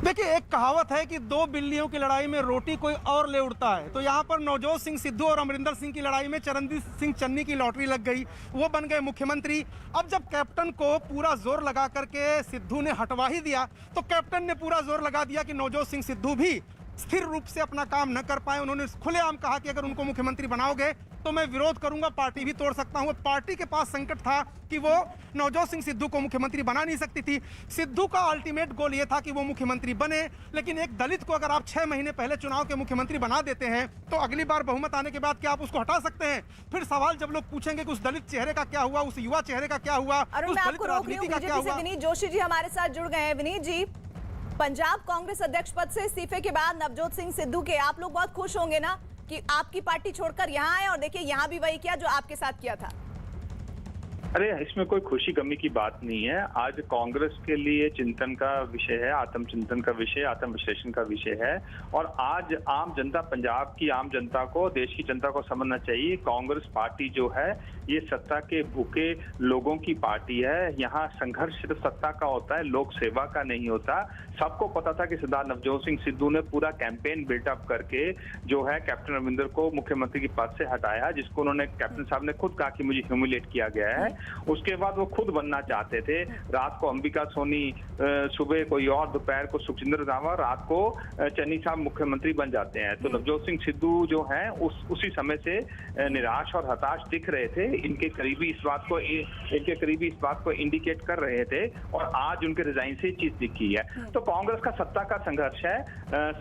Speaker 4: देखिए, एक कहावत है कि 2 बिल्लियों की लड़ाई में रोटी कोई और ले उड़ता है, तो यहाँ पर नवजोत सिंह सिद्धू और अमरिंदर सिंह की लड़ाई में चरणजीत सिंह चन्नी की लॉटरी लग गई, वो बन गए मुख्यमंत्री। अब जब कैप्टन को पूरा जोर लगा करके सिद्धू ने हटवा ही दिया तो कैप्टन ने पूरा जोर लगा दिया कि नवजोत सिंह सिद्धू भी स्थिर रूप से अपना काम न कर पाए। उन्होंने खुलेआम कहा कि अगर उनको मुख्यमंत्री बनाओगे तो मैं विरोध करूंगा, पार्टी भी तोड़ सकता हूं। पार्टी के पास संकट था कि वो नवजोत सिंह सिद्धू को मुख्यमंत्री बना नहीं सकती थी। सिद्धू का अल्टीमेट गोल ये था कि वो मुख्यमंत्री बने, लेकिन एक दलित को अगर आप 6 महीने पहले चुनाव के मुख्यमंत्री बना देते हैं तो अगली बार बहुमत आने के बाद क्या आप उसको हटा सकते हैं? फिर सवाल जब लोग पूछेंगे कि उस दलित चेहरे का क्या हुआ, उस युवा चेहरे का क्या हुआ, उस दलित राजनीति का क्या हुआ।
Speaker 2: विनीत जोशी जी हमारे साथ जुड़ गए हैं। विनीत जी, पंजाब कांग्रेस अध्यक्ष पद से इस्तीफे के बाद नवजोत सिंह सिद्धू के आप लोग बहुत खुश होंगे ना कि आपकी पार्टी छोड़कर यहाँ आए और देखिए यहाँ भी वही किया जो आपके साथ किया था।
Speaker 6: अरे इसमें कोई खुशी गमी की बात नहीं है। आज कांग्रेस के लिए चिंतन का विषय है, आत्मचिंतन का विषय, आत्म विश्लेषण का विषय है। और आज आम जनता, पंजाब की आम जनता को, देश की जनता को समझना चाहिए कांग्रेस पार्टी जो है ये सत्ता के भूखे लोगों की पार्टी है। यहाँ संघर्ष सिर्फ सत्ता का होता है, लोक सेवा का नहीं होता। सबको पता था कि सरदार नवजोत सिंह सिद्धू ने पूरा कैंपेन बिल्डअप करके जो है कैप्टन अमरिंदर को मुख्यमंत्री के पद से हटाया, जिसको उन्होंने, कैप्टन साहब ने खुद कहा कि मुझे ह्यूमिलेट किया गया है। उसके बाद वो खुद बनना चाहते थे। रात को अंबिका सोनी, सुबह कोई और, दोपहर को सुखजिंदर रंधावा, रात को चन्नी साहब मुख्यमंत्री बन जाते हैं। तो नवजोत सिंह सिद्धू जो हैं उसी समय से निराश और हताश दिख रहे थे। इनके करीबी इस बात को इंडिकेट कर रहे थे और आज उनके रिजाइन से चीज दिखी है। तो कांग्रेस का सत्ता का संघर्ष है,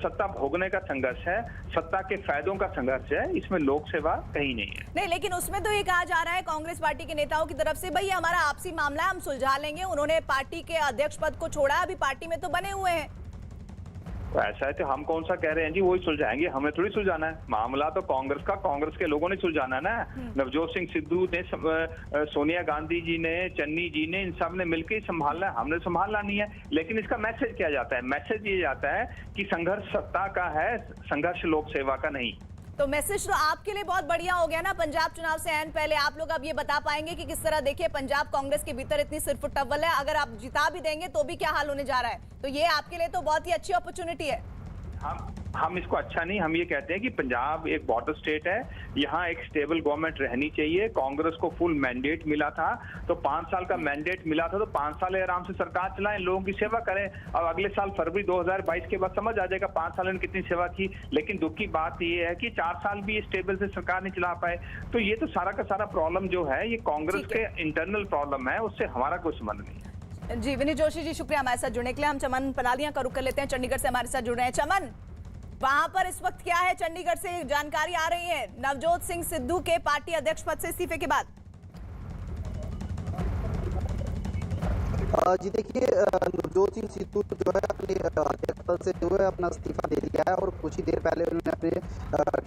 Speaker 6: सत्ता भोगने का संघर्ष है, सत्ता के फायदों का संघर्ष है, इसमें लोक सेवा कहीं नहीं है।
Speaker 2: नहीं, लेकिन उसमें तो ये कहा जा रहा है कांग्रेस पार्टी के नेताओं की तरफ से, भाई हमारा आपसी मामला है, हम सुलझा लेंगे। उन्होंने पार्टी के अध्यक्ष पद को छोड़ा, अभी पार्टी में तो बने हुए हैं।
Speaker 6: तो ऐसा है तो हम कौन सा कह रहे हैं जी वही सुलझाएंगे, हमें थोड़ी सुलझाना है मामला। तो कांग्रेस का, कांग्रेस के लोगों ने सुलझाना है ना। नवजोत सिंह सिद्धू ने, सोनिया गांधी जी ने, चन्नी जी ने, इन सब ने मिलकर ही संभालना है, हमने संभालना नहीं है। लेकिन इसका मैसेज क्या जाता है? मैसेज ये जाता है कि संघर्ष सत्ता का है, संघर्ष लोक सेवा का नहीं।
Speaker 2: तो मैसेज तो आपके लिए बहुत बढ़िया हो गया ना। पंजाब चुनाव से ऐन पहले आप लोग अब ये बता पाएंगे कि किस तरह, देखिए पंजाब कांग्रेस के भीतर इतनी सिरफुट अव्वल है, अगर आप जिता भी देंगे तो भी क्या हाल होने जा रहा है। तो ये आपके लिए तो बहुत ही अच्छी अपॉर्चुनिटी है।
Speaker 6: हम इसको अच्छा नहीं, हम ये कहते हैं कि पंजाब एक बॉर्डर स्टेट है, यहाँ एक स्टेबल गवर्नमेंट रहनी चाहिए। कांग्रेस को फुल मैंडेट मिला था, तो 5 साल का मैंडेट मिला था, तो 5 साल आराम से सरकार चलाएं, लोगों की सेवा करें। और अगले साल फरवरी 2022 के बाद समझ आ जाएगा 5 साल ने कितनी सेवा की। लेकिन दुख की बात ये है कि 4 साल भी ये स्टेबल से सरकार नहीं चला पाए। तो ये तो सारा का सारा प्रॉब्लम जो है ये कांग्रेस के इंटरनल प्रॉब्लम है, उससे हमारा कोई संबंध नहीं है।
Speaker 2: जी विनीत जोशी जी, शुक्रिया हमारे साथ जुड़ने के लिए। हम चमन पनालिया का रुख कर लेते हैं, चंडीगढ़ से हमारे साथ जुड़ रहे हैं। चमन, वहां पर इस वक्त क्या है? चंडीगढ़ से जानकारी आ रही है नवजोत सिंह सिद्धू के पार्टी अध्यक्ष पद से इस्तीफे के बाद।
Speaker 7: जी देखिए, नवजोत सिंह सिद्धू जो है अपने अध्यक्ष पद से जो है अपना इस्तीफा दे दिया है और कुछ ही देर पहले उन्होंने अपने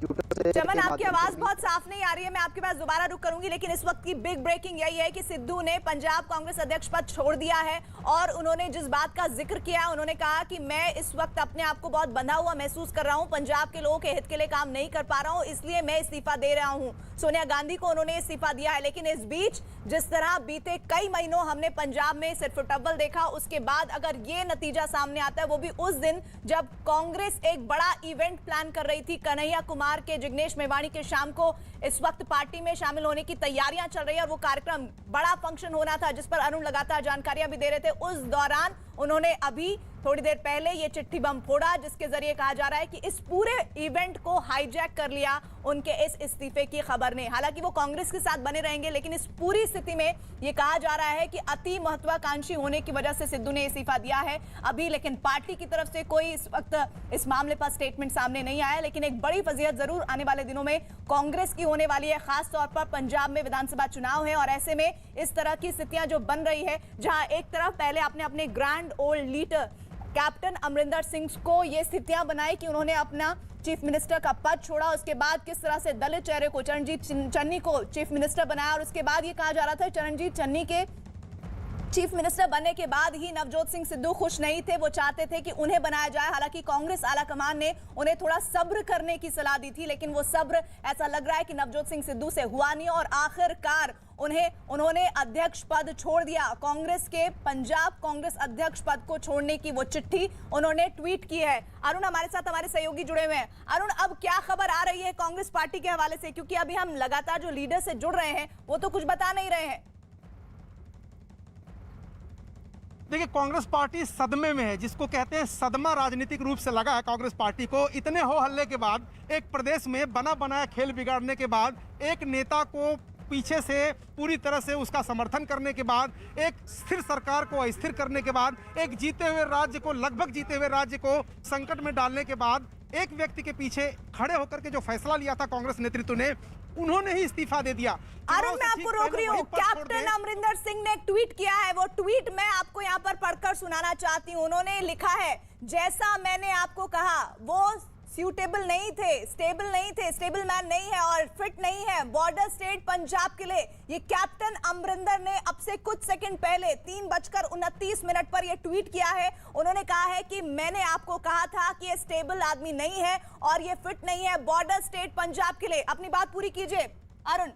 Speaker 7: ट्विटर से।
Speaker 2: चमन, आपकी आवाज बहुत साफ नहीं आ रही है, मैं आपके पास दोबारा रुक करूंगी, लेकिन इस वक्त की बिग ब्रेकिंग यही है कि सिद्धू ने पंजाब कांग्रेस अध्यक्ष पद छोड़ दिया है और उन्होंने जिस बात का जिक्र किया, उन्होंने कहा कि मैं इस वक्त अपने आप को बहुत बंधा हुआ महसूस कर रहा हूं, पंजाब के लोगों के हित के लिए काम नहीं कर पा रहा हूं, इसलिए मैं इस्तीफा दे रहा हूं। सोनिया गांधी को उन्होंने इस्तीफा दिया है, लेकिन इस बीच जिस तरह बीते कई महीनों हमने पंजाब में सिर्फ टब्बल देखा, उसके बाद अगर ये नतीजा सामने आता है, वो भी उस दिन जब कांग्रेस एक बड़ा इवेंट प्लान कर रही थी, कन्हैया कुमार के, जिग्नेश मेवाणी के शाम को इस वक्त पार्टी में शामिल होने की तैयारियां चल रही है और वो कार्यक्रम बड़ा फंक्शन होना था जिस पर अरुण लगातार जानकारियां भी दे रहे थे। उस दौरान उन्होंने अभी थोड़ी देर पहले ये चिट्ठी बम फोड़ा जिसके जरिए कहा जा रहा है कि इस पूरे इवेंट को हाईजैक कर लिया उनके इस इस्तीफे की खबर ने। हालांकि वो कांग्रेस के साथ बने रहेंगे, लेकिन इस पूरी स्थिति में ये कहा जा रहा है कि अति महत्वाकांक्षी होने की वजह से सिद्धू ने इस्तीफा दिया है अभी, लेकिन पार्टी की तरफ से कोई इस वक्त इस मामले पर स्टेटमेंट सामने नहीं आया। लेकिन एक बड़ी फजीहत जरूर आने वाले दिनों में कांग्रेस की होने वाली है, खासतौर पर पंजाब में विधानसभा चुनाव है और ऐसे में इस तरह की स्थितियां जो बन रही है, जहां एक तरफ पहले आपने अपने grand old leader captain Amarinder Singh को ये स्थितियां बनाई कि उन्होंने अपना चीफ मिनिस्टर का पद छोड़ा, उसके बाद किस तरह से दलित चेहरे को चरणजीत चन्नी को चीफ मिनिस्टर बनाया और उसके बाद ये कहा जा रहा था चरणजीत चन्नी के चीफ मिनिस्टर बनने के बाद ही नवजोत सिंह सिद्धू खुश नहीं थे, वो चाहते थे कि उन्हें बनाया जाए। हालांकि कांग्रेस आलाकमान ने उन्हें थोड़ा सब्र करने की सलाह दी थी, लेकिन वो सब्र ऐसा लग रहा है कि नवजोत सिंह सिद्धू से हुआ नहीं और आखिरकार उन्होंने अध्यक्ष पद छोड़ दिया। कांग्रेस के पंजाब कांग्रेस अध्यक्ष पद को छोड़ने की वो चिट्ठी उन्होंने ट्वीट की है। अरुण हमारे साथ, हमारे सहयोगी जुड़े हुए हैं। अरुण, अब क्या खबर आ रही है कांग्रेस पार्टी के हवाले से, क्योंकि अभी हम लगातार जो लीडर से जुड़ रहे हैं वो तो कुछ बता नहीं रहे हैं।
Speaker 4: देखिए, कांग्रेस पार्टी सदमे में है, जिसको कहते हैं सदमा राजनीतिक रूप से लगा है कांग्रेस पार्टी को। इतने हो हल्ले के बाद, एक प्रदेश में बना बनाया खेल बिगाड़ने के बाद, एक नेता को पीछे से पूरी तरह से उसका समर्थन करने के बाद, एक स्थिर सरकार को अस्थिर करने के बाद, एक जीते हुए राज्य को, लगभग जीते हुए राज्य को संकट में डालने के बाद, एक व्यक्ति के पीछे खड़े होकर के जो फैसला लिया था कांग्रेस नेतृत्व ने, उन्होंने ही इस्तीफा दे दिया।
Speaker 2: अरुण, मैं आपको रोक रही हूँ। कैप्टन अमरिंदर सिंह ने एक ट्वीट किया है, वो ट्वीट मैं आपको यहाँ पर पढ़कर सुनाना चाहती हूँ। उन्होंने लिखा है, जैसा मैंने आपको कहा वो सूटेबल नहीं थे, स्टेबल नहीं थे, स्टेबल मैन नहीं है और फिट नहीं है बॉर्डर स्टेट पंजाब के लिए। ये कैप्टन अमरिंदर ने अब से कुछ सेकंड पहले 3:29 पर ये ट्वीट किया है। उन्होंने कहा है कि मैंने आपको कहा था कि ये स्टेबल आदमी नहीं है और ये फिट नहीं है बॉर्डर स्टेट पंजाब के लिए। अपनी बात पूरी कीजिए अरुण।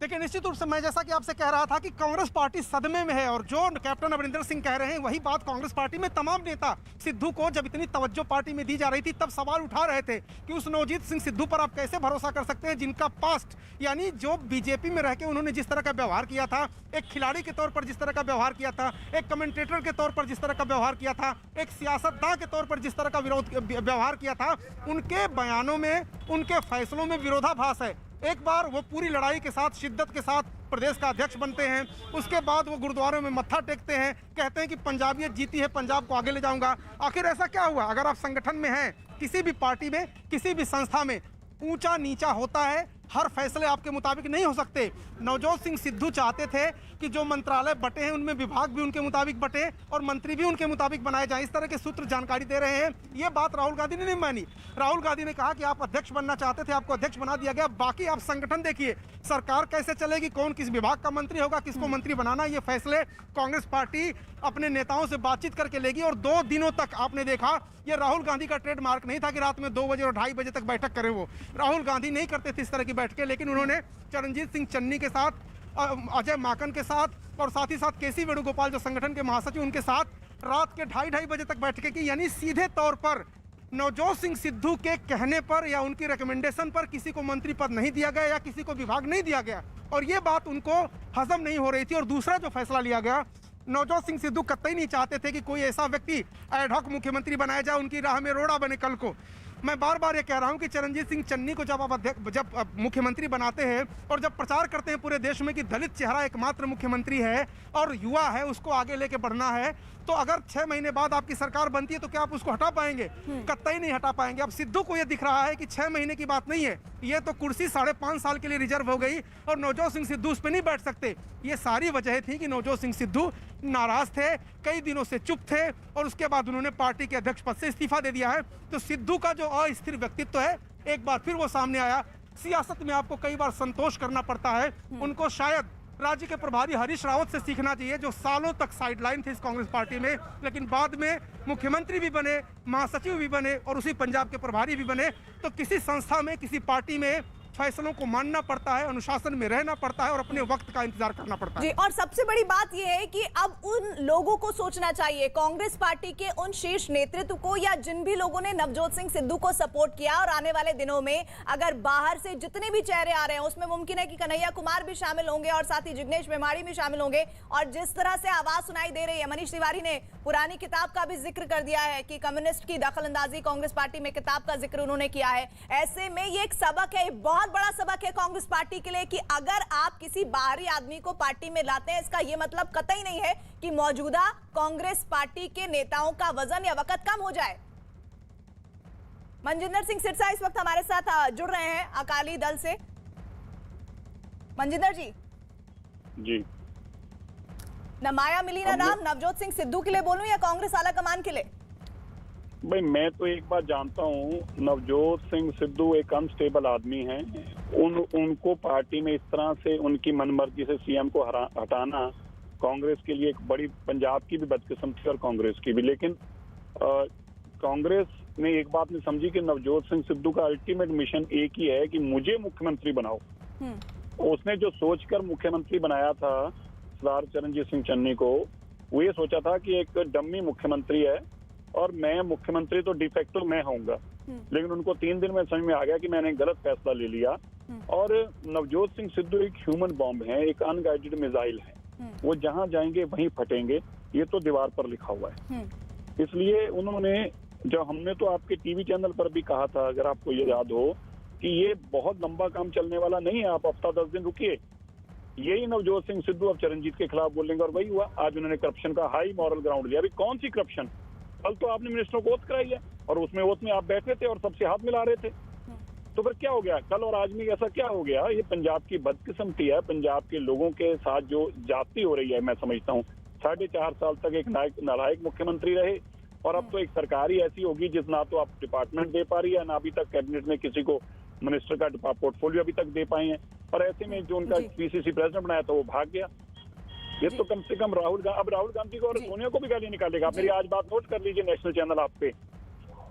Speaker 4: देखिए, निश्चित रूप से मैं जैसा कि आपसे कह रहा था कि कांग्रेस पार्टी सदमे में है और जो कैप्टन अमरिंदर सिंह कह रहे हैं वही बात कांग्रेस पार्टी में तमाम नेता सिद्धू को जब इतनी तवज्जो पार्टी में दी जा रही थी तब सवाल उठा रहे थे कि उस नवजोत सिंह सिद्धू पर आप कैसे भरोसा कर सकते हैं, जिनका पास्ट, यानी जो बीजेपी में रह के उन्होंने जिस तरह का व्यवहार किया था, एक खिलाड़ी के तौर पर जिस तरह का व्यवहार किया था, एक कमेंटेटर के तौर पर जिस तरह का व्यवहार किया था, एक सियासतदान के तौर पर जिस तरह का व्यवहार किया था, उनके बयानों में, उनके फैसलों में विरोधाभास है। एक बार वो पूरी लड़ाई के साथ, शिद्दत के साथ प्रदेश का अध्यक्ष बनते हैं, उसके बाद वो गुरुद्वारों में मत्था टेकते हैं, कहते हैं कि पंजाबियत जीती है, पंजाब को आगे ले जाऊंगा। आखिर ऐसा क्या हुआ? अगर आप संगठन में हैं, किसी भी पार्टी में, किसी भी संस्था में, ऊंचा नीचा होता है, हर फैसले आपके मुताबिक नहीं हो सकते। नवजोत सिंह सिद्धू चाहते थे कि जो मंत्रालय बटे हैं उनमें विभाग भी उनके मुताबिक बटे और मंत्री भी उनके मुताबिक बनाए जाएं। इस तरह के सूत्र जानकारी दे रहे हैं। ये बात राहुल गांधी ने नहीं मानी। राहुल गांधी ने कहा कि आप अध्यक्ष बनना चाहते थे, आपको अध्यक्ष बना दिया गया, बाकी आप संगठन देखिए, सरकार कैसे चलेगी, कौन किस विभाग का मंत्री होगा, किसको मंत्री बनाना, ये फैसले कांग्रेस पार्टी अपने नेताओं से बातचीत करके लेगी। और 2 दिनों तक आपने देखा, ये राहुल गांधी का ट्रेडमार्क नहीं था कि रात में 2 बजे और 2:30 बजे तक बैठक करें। वो राहुल गांधी नहीं करते थे इस तरह की बैठकें, लेकिन उन्होंने चरणजीत सिंह चन्नी के साथ, अजय माकन के साथ और साथ ही साथ केसी वेणुगोपाल जो संगठन के महासचिव, उनके साथ रात के 2:30 बजे तक बैठकें की। यानी सीधे तौर पर नवजोत सिंह सिद्धू के कहने पर या उनकी रिकमेंडेशन पर किसी को मंत्री पद नहीं दिया गया या किसी को विभाग नहीं दिया गया और ये बात उनको हजम नहीं हो रही थी। और दूसरा जो फैसला लिया गया, नवजोत सिंह सिद्धू कतई नहीं चाहते थे कि कोई ऐसा व्यक्ति एड हॉक मुख्यमंत्री बनाया जाए, उनकी राह में रोड़ा बने कल को। मैं बार बार ये कह रहा हूं कि चरणजीत सिंह चन्नी को जब मुख्यमंत्री बनाते हैं और जब प्रचार करते हैं पूरे देश में कि दलित चेहरा एकमात्र मुख्यमंत्री है और युवा है, उसको आगे लेके बढ़ना है, तो अगर 6 महीने बाद आपकी सरकार बनती है तो क्या आप उसको हटा पाएंगे? कतई नहीं हटा पाएंगे। अब सिद्धू को ये दिख रहा है कि 6 महीने की बात नहीं है, ये तो कुर्सी 5.5 साल के लिए रिजर्व हो गई और नवजोत सिंह सिद्धू उस पर नहीं बैठ सकते। ये सारी वजह थी कि नवजोत सिंह सिद्धू नाराज थे, कई दिनों से चुप थे और उसके बाद उन्होंने पार्टी के अध्यक्ष पद से इस्तीफा दे दिया है। तो सिद्धू का जो अस्थिर व्यक्तित्व है एक बार फिर वो सामने आया। सियासत में आपको कई बार संतोष करना पड़ता है। उनको शायद राज्य के प्रभारी हरीश रावत से सीखना चाहिए, जो सालों तक साइडलाइन थे इस कांग्रेस पार्टी में, लेकिन बाद में मुख्यमंत्री भी बने, महासचिव भी बने और उसी पंजाब के प्रभारी भी बने। तो किसी संस्था में, किसी पार्टी में फैसलों को मानना पड़ता है, अनुशासन में रहना पड़ता है और अपने वक्त का इंतजार करना पड़ता है।
Speaker 2: जी, और सबसे बड़ी बात यह है कि अब उन लोगों को सोचना चाहिए, कांग्रेस पार्टी के उन शीर्ष नेतृत्व को या जिन भी लोगों ने नवजोत सिंह सिद्धू को सपोर्ट किया, और आने वाले दिनों में अगर बाहर से जितने भी चेहरे आ रहे हैं उसमें मुमकिन है कि कन्हैया कुमार भी शामिल होंगे और साथ ही जिग्नेश मेवाड़ी भी शामिल होंगे। और जिस तरह से आवाज सुनाई दे रही है, मनीष तिवारी ने पुरानी किताब का भी जिक्र कर दिया है कि कम्युनिस्ट की दखलंदाजी कांग्रेस पार्टी में, किताब का जिक्र उन्होंने किया है। ऐसे में ये एक सबक है, बहुत बड़ा सबक है कांग्रेस पार्टी के लिए कि अगर आप किसी बाहरी आदमी को पार्टी में लाते हैं, इसका यह मतलब कतई नहीं है कि मौजूदा कांग्रेस पार्टी के नेताओं का वजन या वक्त कम हो जाए। मनजिंदर सिंह सिरसा इस वक्त हमारे साथ जुड़ रहे हैं अकाली दल से। मनजिंदर जी न माया मिली ना नाम, नवजोत सिंह सिद्धू के लिए बोलूं या कांग्रेस आला कमान के लिए?
Speaker 8: भाई मैं तो एक बात जानता हूँ, नवजोत सिंह सिद्धू एक अनस्टेबल आदमी हैं। उनको पार्टी में इस तरह से उनकी मनमर्जी से सीएम को हटाना कांग्रेस के लिए एक बड़ी, पंजाब की भी बदकिस्मती और कांग्रेस की भी। लेकिन कांग्रेस ने एक बात नहीं समझी कि नवजोत सिंह सिद्धू का अल्टीमेट मिशन एक ही है कि मुझे मुख्यमंत्री बनाओ। उसने जो सोचकर मुख्यमंत्री बनाया था सरदार चरणजीत सिंह चन्नी को, वो ये सोचा था कि एक डम्मी मुख्यमंत्री है और मैं मुख्यमंत्री तो डिफेक्टो मैं होऊंगा। लेकिन उनको 3 दिन में समझ में आ गया कि मैंने गलत फैसला ले लिया। और नवजोत सिंह सिद्धू एक ह्यूमन बॉम्ब है, एक अनगाइडेड मिसाइल है, वो जहां जाएंगे वहीं फटेंगे, ये तो दीवार पर लिखा हुआ है। इसलिए उन्होंने, जो हमने तो आपके टीवी चैनल पर भी कहा था, अगर आपको ये याद हो, कि ये बहुत लंबा काम चलने वाला नहीं है, आप हफ्ता 10 दिन रुकिए। यही नवजोत सिंह सिद्धू अब चरणजीत के खिलाफ बोलेंगे और वही हुआ। आज उन्होंने करप्शन का हाई मॉरल ग्राउंड लिया। अभी कौन सी करप्शन? कल तो आपने मिनिस्टरों को ओथ कराई है और उसमें ओथ में आप बैठे थे और सबसे हाथ मिला रहे थे। तो फिर क्या हो गया? कल और आज में ऐसा क्या हो गया? ये पंजाब की बदकिस्मती है। पंजाब के लोगों के साथ जो जाती हो रही है, मैं समझता हूँ 4.5 साल तक एक नालायक मुख्यमंत्री रहे और अब तो एक सरकार ही ऐसी होगी जिस ना तो आप डिपार्टमेंट दे पा रही है, ना अभी तक कैबिनेट में किसी को मिनिस्टर का पोर्टफोलियो अभी तक दे पाए हैं। और ऐसे में जो उनका पीसीसी प्रेसिडेंट बनाया था वो भाग गया। ये तो कम से कम राहुल गांधी को और सोनिया को भी गाली निकालेगा। मेरी आज बात नोट कर लीजिए नेशनल चैनल आप पे।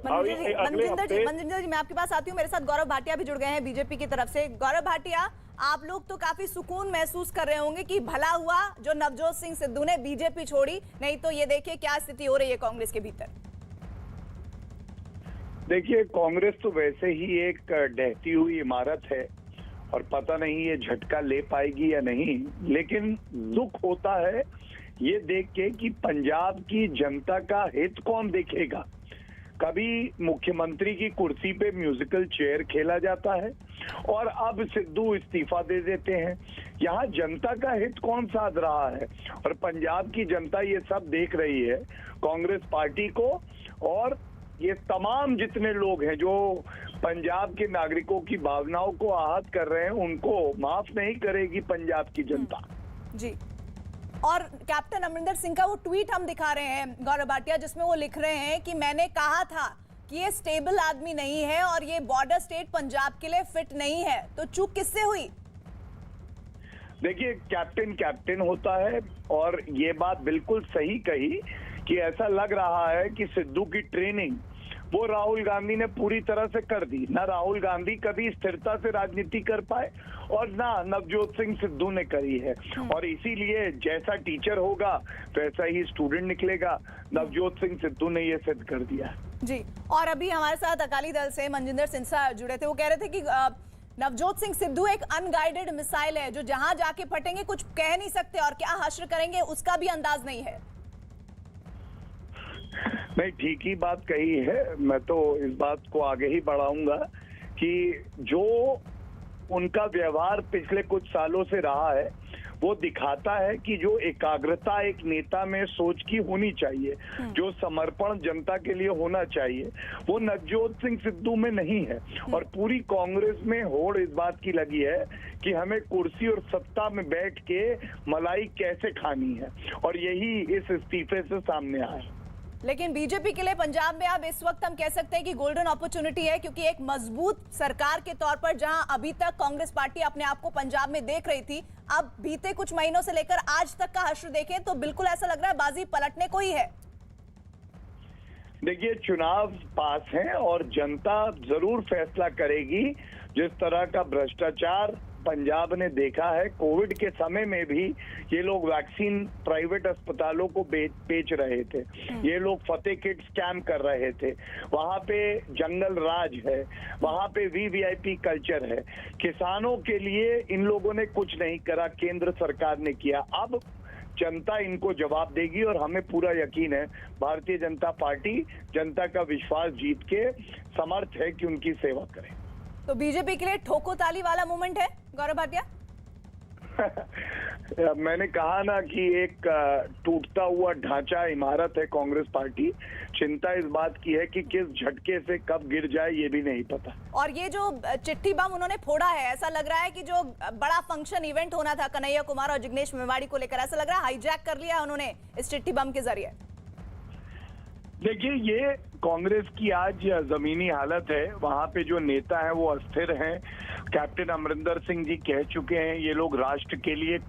Speaker 2: मनजिंदर जी मैं आपके पास आती हूँ। मेरे साथ गौरव भाटिया भी जुड़ गए हैं बीजेपी की तरफ से। गौरव भाटिया, आप लोग तो काफी सुकून महसूस कर रहे होंगे कि भला हुआ जो नवजोत सिंह सिद्धू ने बीजेपी छोड़ी, नहीं तो ये देखिए क्या स्थिति हो रही है कांग्रेस के भीतर।
Speaker 9: देखिए, कांग्रेस तो वैसे ही एक ढहती हुई इमारत है और पता नहीं ये झटका ले पाएगी या नहीं। लेकिन दुख होता है ये देख के कि पंजाब की जनता का हित कौन देखेगा। कभी मुख्यमंत्री की कुर्सी पे म्यूजिकल चेयर खेला जाता है और अब सिद्धू इस्तीफा दे देते हैं। यहाँ जनता का हित कौन साध रहा है? और पंजाब की जनता ये सब देख रही है कांग्रेस पार्टी को, और ये तमाम जितने लोग हैं जो पंजाब के नागरिकों की भावनाओं को आहत कर रहे हैं, उनको माफ नहीं करेगी पंजाब की जनता।
Speaker 2: जी, और कैप्टन अमरिंदर सिंह का वो ट्वीट हम दिखा रहे हैं गौरव भाटिया, जिसमें वो लिख रहे हैं कि मैंने कहा था कि ये स्टेबल आदमी नहीं है और ये बॉर्डर स्टेट पंजाब के लिए फिट नहीं है। तो चूक किससे हुई?
Speaker 9: देखिए, कैप्टन होता है और ये बात बिल्कुल सही कही कि ऐसा लग रहा है कि सिद्धू की ट्रेनिंग वो राहुल गांधी ने पूरी तरह से कर दी। ना राहुल गांधी कभी स्थिरता से राजनीति कर पाए और ना नवजोत सिंह सिद्धू ने करी है। और इसीलिए जैसा टीचर होगा वैसा ही स्टूडेंट निकलेगा। नवजोत सिंह सिद्धू ने ये सिद्ध कर दिया
Speaker 2: जी। और अभी हमारे साथ अकाली दल से मनजिंदर सिंह जुड़े थे। वो कह रहे थे कि नवजोत सिंह सिद्धू एक अनगाइडेड मिसाइल है जो जहां जाके फटेंगे कुछ कह नहीं सकते और क्या हश्र करेंगे उसका भी अंदाज नहीं है।
Speaker 9: नहीं, ठीक ही बात कही है। मैं तो इस बात को आगे ही बढ़ाऊंगा कि जो उनका व्यवहार पिछले कुछ सालों से रहा है वो दिखाता है कि जो एकाग्रता एक नेता में सोच की होनी चाहिए, जो समर्पण जनता के लिए होना चाहिए, वो नवजोत सिंह सिद्धू में नहीं है। और पूरी कांग्रेस में होड़ इस बात की लगी है कि हमें कुर्सी और सत्ता में बैठ के मलाई कैसे खानी है, और यही इस इस्तीफे से सामने आया।
Speaker 2: लेकिन बीजेपी के लिए पंजाब में अब इस वक्त हम कह सकते हैं कि गोल्डन अपॉर्चुनिटी है, क्योंकि एक मजबूत सरकार के तौर पर जहां अभी तक कांग्रेस पार्टी अपने आप को पंजाब में देख रही थी, अब बीते कुछ महीनों से लेकर आज तक का हश्र देखें तो बिल्कुल ऐसा लग रहा है बाजी पलटने को ही है।
Speaker 9: देखिए, चुनाव पास है और जनता जरूर फैसला करेगी। जिस तरह का भ्रष्टाचार पंजाब ने देखा है, कोविड के समय में भी ये लोग वैक्सीन प्राइवेट अस्पतालों को बेच रहे थे, ये लोग फतेह किट स्कैम कर रहे थे, वहां पे जंगल राज है, वहां पे वीवीआईपी कल्चर है। किसानों के लिए इन लोगों ने कुछ नहीं करा, केंद्र सरकार ने किया। अब जनता इनको जवाब देगी और हमें पूरा यकीन है भारतीय जनता पार्टी जनता का विश्वास जीत के समर्थ है कि उनकी सेवा करे।
Speaker 2: तो बीजेपी के लिए ठोको ताली वाला मूवमेंट है गौरव भाटिया?
Speaker 9: मैंने कहा ना कि एक टूटता हुआ ढांचा इमारत है कांग्रेस पार्टी। चिंता इस बात की है कि किस झटके से कब गिर जाए ये भी नहीं पता।
Speaker 2: और ये जो चिट्ठी बम उन्होंने फोड़ा है, ऐसा लग रहा है कि जो बड़ा फंक्शन इवेंट होना था कन्हैया कुमार और जिग्नेश मेवाड़ी को लेकर, ऐसा लग रहा है हाईजैक कर लिया उन्होंने इस चिट्ठी बम के जरिए।
Speaker 9: देखिए, ये कांग्रेस की आज जमीनी हालत है। वहां पे जो नेता हैं वो अस्थिर हैं। कैप्टन अमरिंदर सिंह जी कह चुके हैं ये लोग राष्ट्र के लिए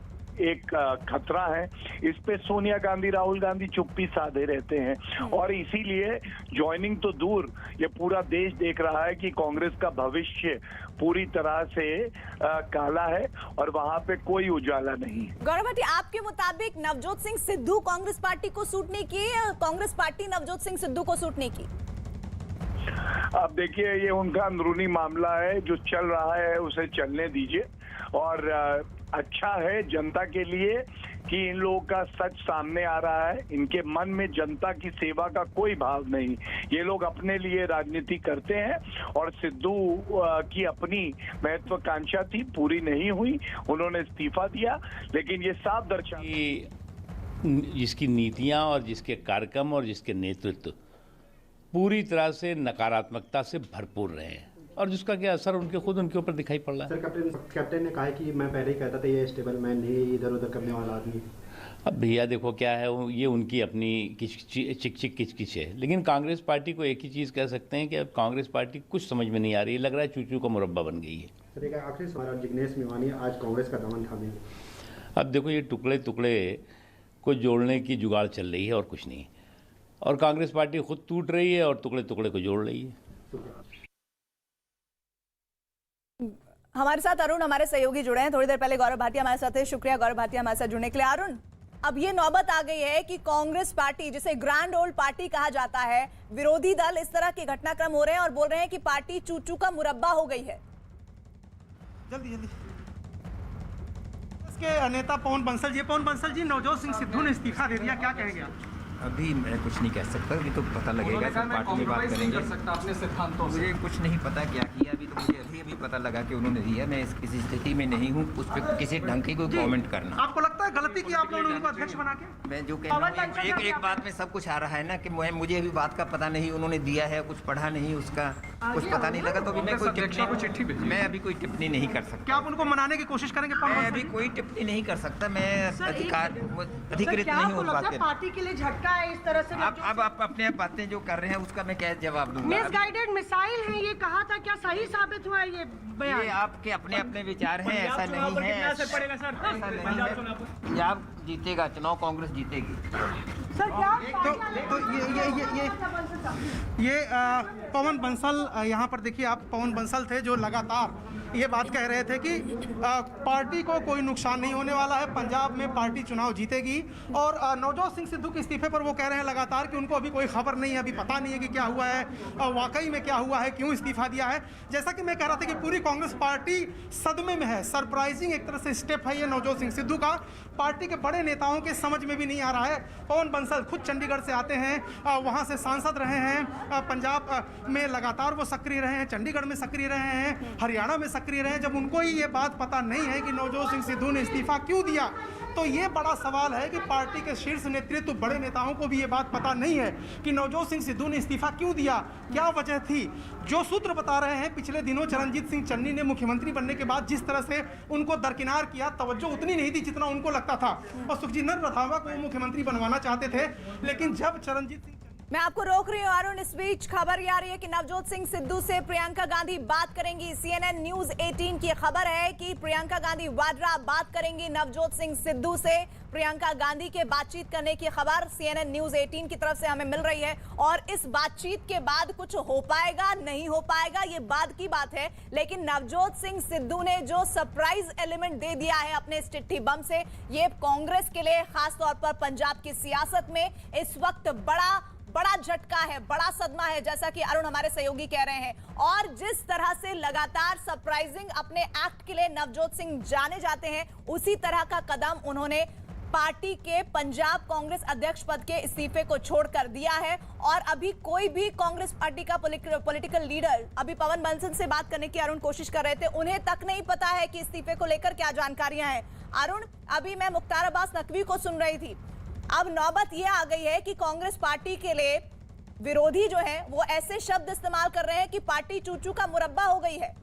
Speaker 9: एक खतरा है। इस पे सोनिया गांधी, राहुल गांधी चुप्पी साधे रहते हैं और इसीलिए ज्वाइनिंग तो दूर, ये पूरा देश देख रहा है कि कांग्रेस का भविष्य पूरी तरह से काला है और वहां पे कोई उजाला नहीं है।
Speaker 2: गौरव भाटिया, आपके मुताबिक नवजोत सिंह सिद्धू कांग्रेस पार्टी को सूट नहीं की या कांग्रेस पार्टी नवजोत सिंह सिद्धू को सूट नहीं की?
Speaker 9: अब देखिए, ये उनका अंदरूनी मामला है, जो चल रहा है उसे चलने दीजिए। और अच्छा है जनता के लिए कि इन लोगों का सच सामने आ रहा है। इनके मन में जनता की सेवा का कोई भाव नहीं, ये लोग अपने लिए राजनीति करते हैं। और सिद्धू की अपनी महत्वाकांक्षा थी, पूरी नहीं हुई, उन्होंने इस्तीफा दिया। लेकिन ये साफ दर्शा
Speaker 10: जिसकी नीतियां और जिसके कार्यक्रम और जिसके नेतृत्व पूरी तरह से नकारात्मकता से भरपूर रहे हैं और जिसका क्या असर उनके ऊपर दिखाई पड़ रहा है।
Speaker 7: सर, कैप्टन ने कहा है कि मैं पहले ही कहता था ये स्टेबल मैन नहीं, इधर उधर करने वाला आदमी।
Speaker 10: अब भैया देखो क्या है, ये उनकी अपनी चिक किच है। लेकिन कांग्रेस पार्टी को एक ही चीज़ कह सकते हैं कि अब कांग्रेस पार्टी कुछ समझ में नहीं आ रही है, लग रहा है चूचू का मुरब्बा बन गई है।
Speaker 7: सर, आखिरी सवाल, जिग्नेश मेवानी आज कांग्रेस का दामन थामेंगे।
Speaker 10: अब देखो, ये टुकड़े टुकड़े को जोड़ने की जुगाड़ चल रही है और कुछ नहीं। और कांग्रेस पार्टी खुद टूट रही है और टुकड़े टुकड़े को जोड़ रही है।
Speaker 2: हमारे साथ अरुण, हमारे सहयोगी जुड़े हैं थोड़ी देर पहले। गौरव भाटिया हमारे साथ है, शुक्रिया गौरव भाटिया हमारे साथ जुड़ने के लिए। अरुण, अब ये नौबत आ गई है कि कांग्रेस पार्टी, जिसे ग्रैंड ओल्ड पार्टी कहा जाता है, विरोधी दल इस तरह के घटनाक्रम हो रहे हैं और बोल रहे हैं कि पार्टी चूचू का मुरब्बा हो गई है।
Speaker 4: जल्दी जल्दी इसके नेता पवन बंसल जी, नवजोत सिंह सिद्धू ने इस्तीफा दे दिया, क्या कहेंगे आप?
Speaker 11: अभी मैं कुछ नहीं कह सकता, अभी तो पता लगेगा जब पार्टी में बात करेंगे।
Speaker 12: अपने सिद्धांतों से
Speaker 11: मुझे कुछ नहीं पता क्या किया, अभी तो मुझे अभी पता लगा कि उन्होंने दिया। मैं इस किसी स्थिति में नहीं हूँ उस पर किसी ढंग की कोई कमेंट करना।
Speaker 4: आपको लगता है गलती की आप लोगों ने उनको अध्यक्ष बना के?
Speaker 11: मैं जो कह रहा हूँ, एक बात में सब कुछ आ रहा है ना कि मुझे अभी बात का पता नहीं, उन्होंने दिया है, कुछ पढ़ा नहीं, उसका कुछ पता नहीं लगा, तो अभी मैं अभी कोई टिप्पणी नहीं कर सकता।
Speaker 4: क्या आप उनको मनाने की कोशिश करेंगे?
Speaker 11: मैं अभी कोई टिप्पणी नहीं कर सकता, मैं अधिकृत नहीं हूँ बात।
Speaker 13: पार्टी के लिए झटका है इस तरह से?
Speaker 11: अब आप अपने बातें जो कर रहे हैं उसका मैं क्या जवाब दूंगा?
Speaker 13: मिसगाइडेड मिसाइल है ये कहा था, क्या सही साबित हुआ है ये बयान?
Speaker 11: ये आपके अपने अपने विचार हैं, ऐसा नहीं है। पंजाब जीतेगा चुनाव, कांग्रेस जीतेगी।
Speaker 13: सर क्या
Speaker 4: ये पवन बंसल, यहाँ पर देखिए आप, पवन बंसल थे जो लगातार ये बात कह रहे थे कि पार्टी को कोई नुकसान नहीं होने वाला है, पंजाब में पार्टी चुनाव जीतेगी। और नवजोत सिंह सिद्धू के इस्तीफे पर वो कह रहे हैं लगातार कि उनको अभी कोई खबर नहीं है, अभी पता नहीं है कि क्या हुआ है, वाकई में क्या हुआ है, क्यों इस्तीफा दिया है। जैसा कि मैं कह रहा था कि पूरी कांग्रेस पार्टी सदमे में है। सरप्राइजिंग एक तरह से स्टेप है ये नवजोत सिंह सिद्धू का, पार्टी के बड़े नेताओं के समझ में भी नहीं आ रहा है। पवन बंसल खुद चंडीगढ़ से आते हैं, वहाँ से सांसद रहे हैं, पंजाब में लगातार वो सक्रिय रहे हैं, चंडीगढ़ में सक्रिय रहे हैं, हरियाणा में सक्रिय रहे हैं। जब उनको ही ये बात पता नहीं है कि नवजोत सिंह सिद्धू ने इस्तीफा क्यों दिया, तो ये बड़ा सवाल है कि पार्टी के शीर्ष नेतृत्व, बड़े नेताओं को भी ये बात पता नहीं है कि नवजोत सिंह सिद्धू ने इस्तीफा क्यों दिया, क्या वजह थी। जो सूत्र बता रहे हैं, पिछले दिनों चरणजीत सिंह चन्नी ने मुख्यमंत्री बनने के बाद जिस तरह से उनको दरकिनार किया, तवज्जो उतनी नहीं थी जितना उनको लगता था, और सुखजिंदर रंधावा को मुख्यमंत्री बनवाना चाहते थे। लेकिन जब चरणजीत सिंह,
Speaker 2: मैं आपको रोक रही हूँ अरुण, इस बीच खबर आ रही है कि नवजोत सिंह सिद्धू से प्रियंका गांधी बात करेंगी। CNN न्यूज 18 की खबर है कि प्रियंका गांधी वाड्रा बात करेंगी नवजोत सिंह सिद्धू से। प्रियंका गांधी के बातचीत करने की खबर CNN न्यूज 18 की तरफ से हमें मिल रही है, और इस बातचीत के बाद कुछ हो पाएगा नहीं हो पाएगा ये बाद की बात है, लेकिन नवजोत सिंह सिद्धू ने जो सरप्राइज एलिमेंट दे दिया है अपने इस चिट्ठी बम से, ये कांग्रेस के लिए, खासतौर पर पंजाब की सियासत में इस वक्त बड़ा झटका है, बड़ा सदमा है, जैसा कि अरुण हमारे सहयोगी कह रहे हैं। और जिस तरह से लगातार सरप्राइजिंग अपने एक्ट के लिए नवजोत सिंह जाने जाते हैं, उसी तरह का कदम उन्होंने पार्टी के पंजाब कांग्रेस अध्यक्ष पद के इस्तीफे को छोड़कर दिया है। और अभी कोई भी कांग्रेस पार्टी का पॉलिटिकल लीडर, अभी पवन बंसल से बात करने की अरुण कोशिश कर रहे थे, उन्हें तक नहीं पता है कि इस्तीफे को लेकर क्या जानकारियां हैं। अरुण, अभी मैं मुख्तार अब्बास नकवी को सुन रही थी, अब नौबत यह आ गई है कि कांग्रेस पार्टी के लिए विरोधी जो है वो ऐसे शब्द इस्तेमाल कर रहे हैं कि पार्टी चूचू का मुरब्बा हो गई है।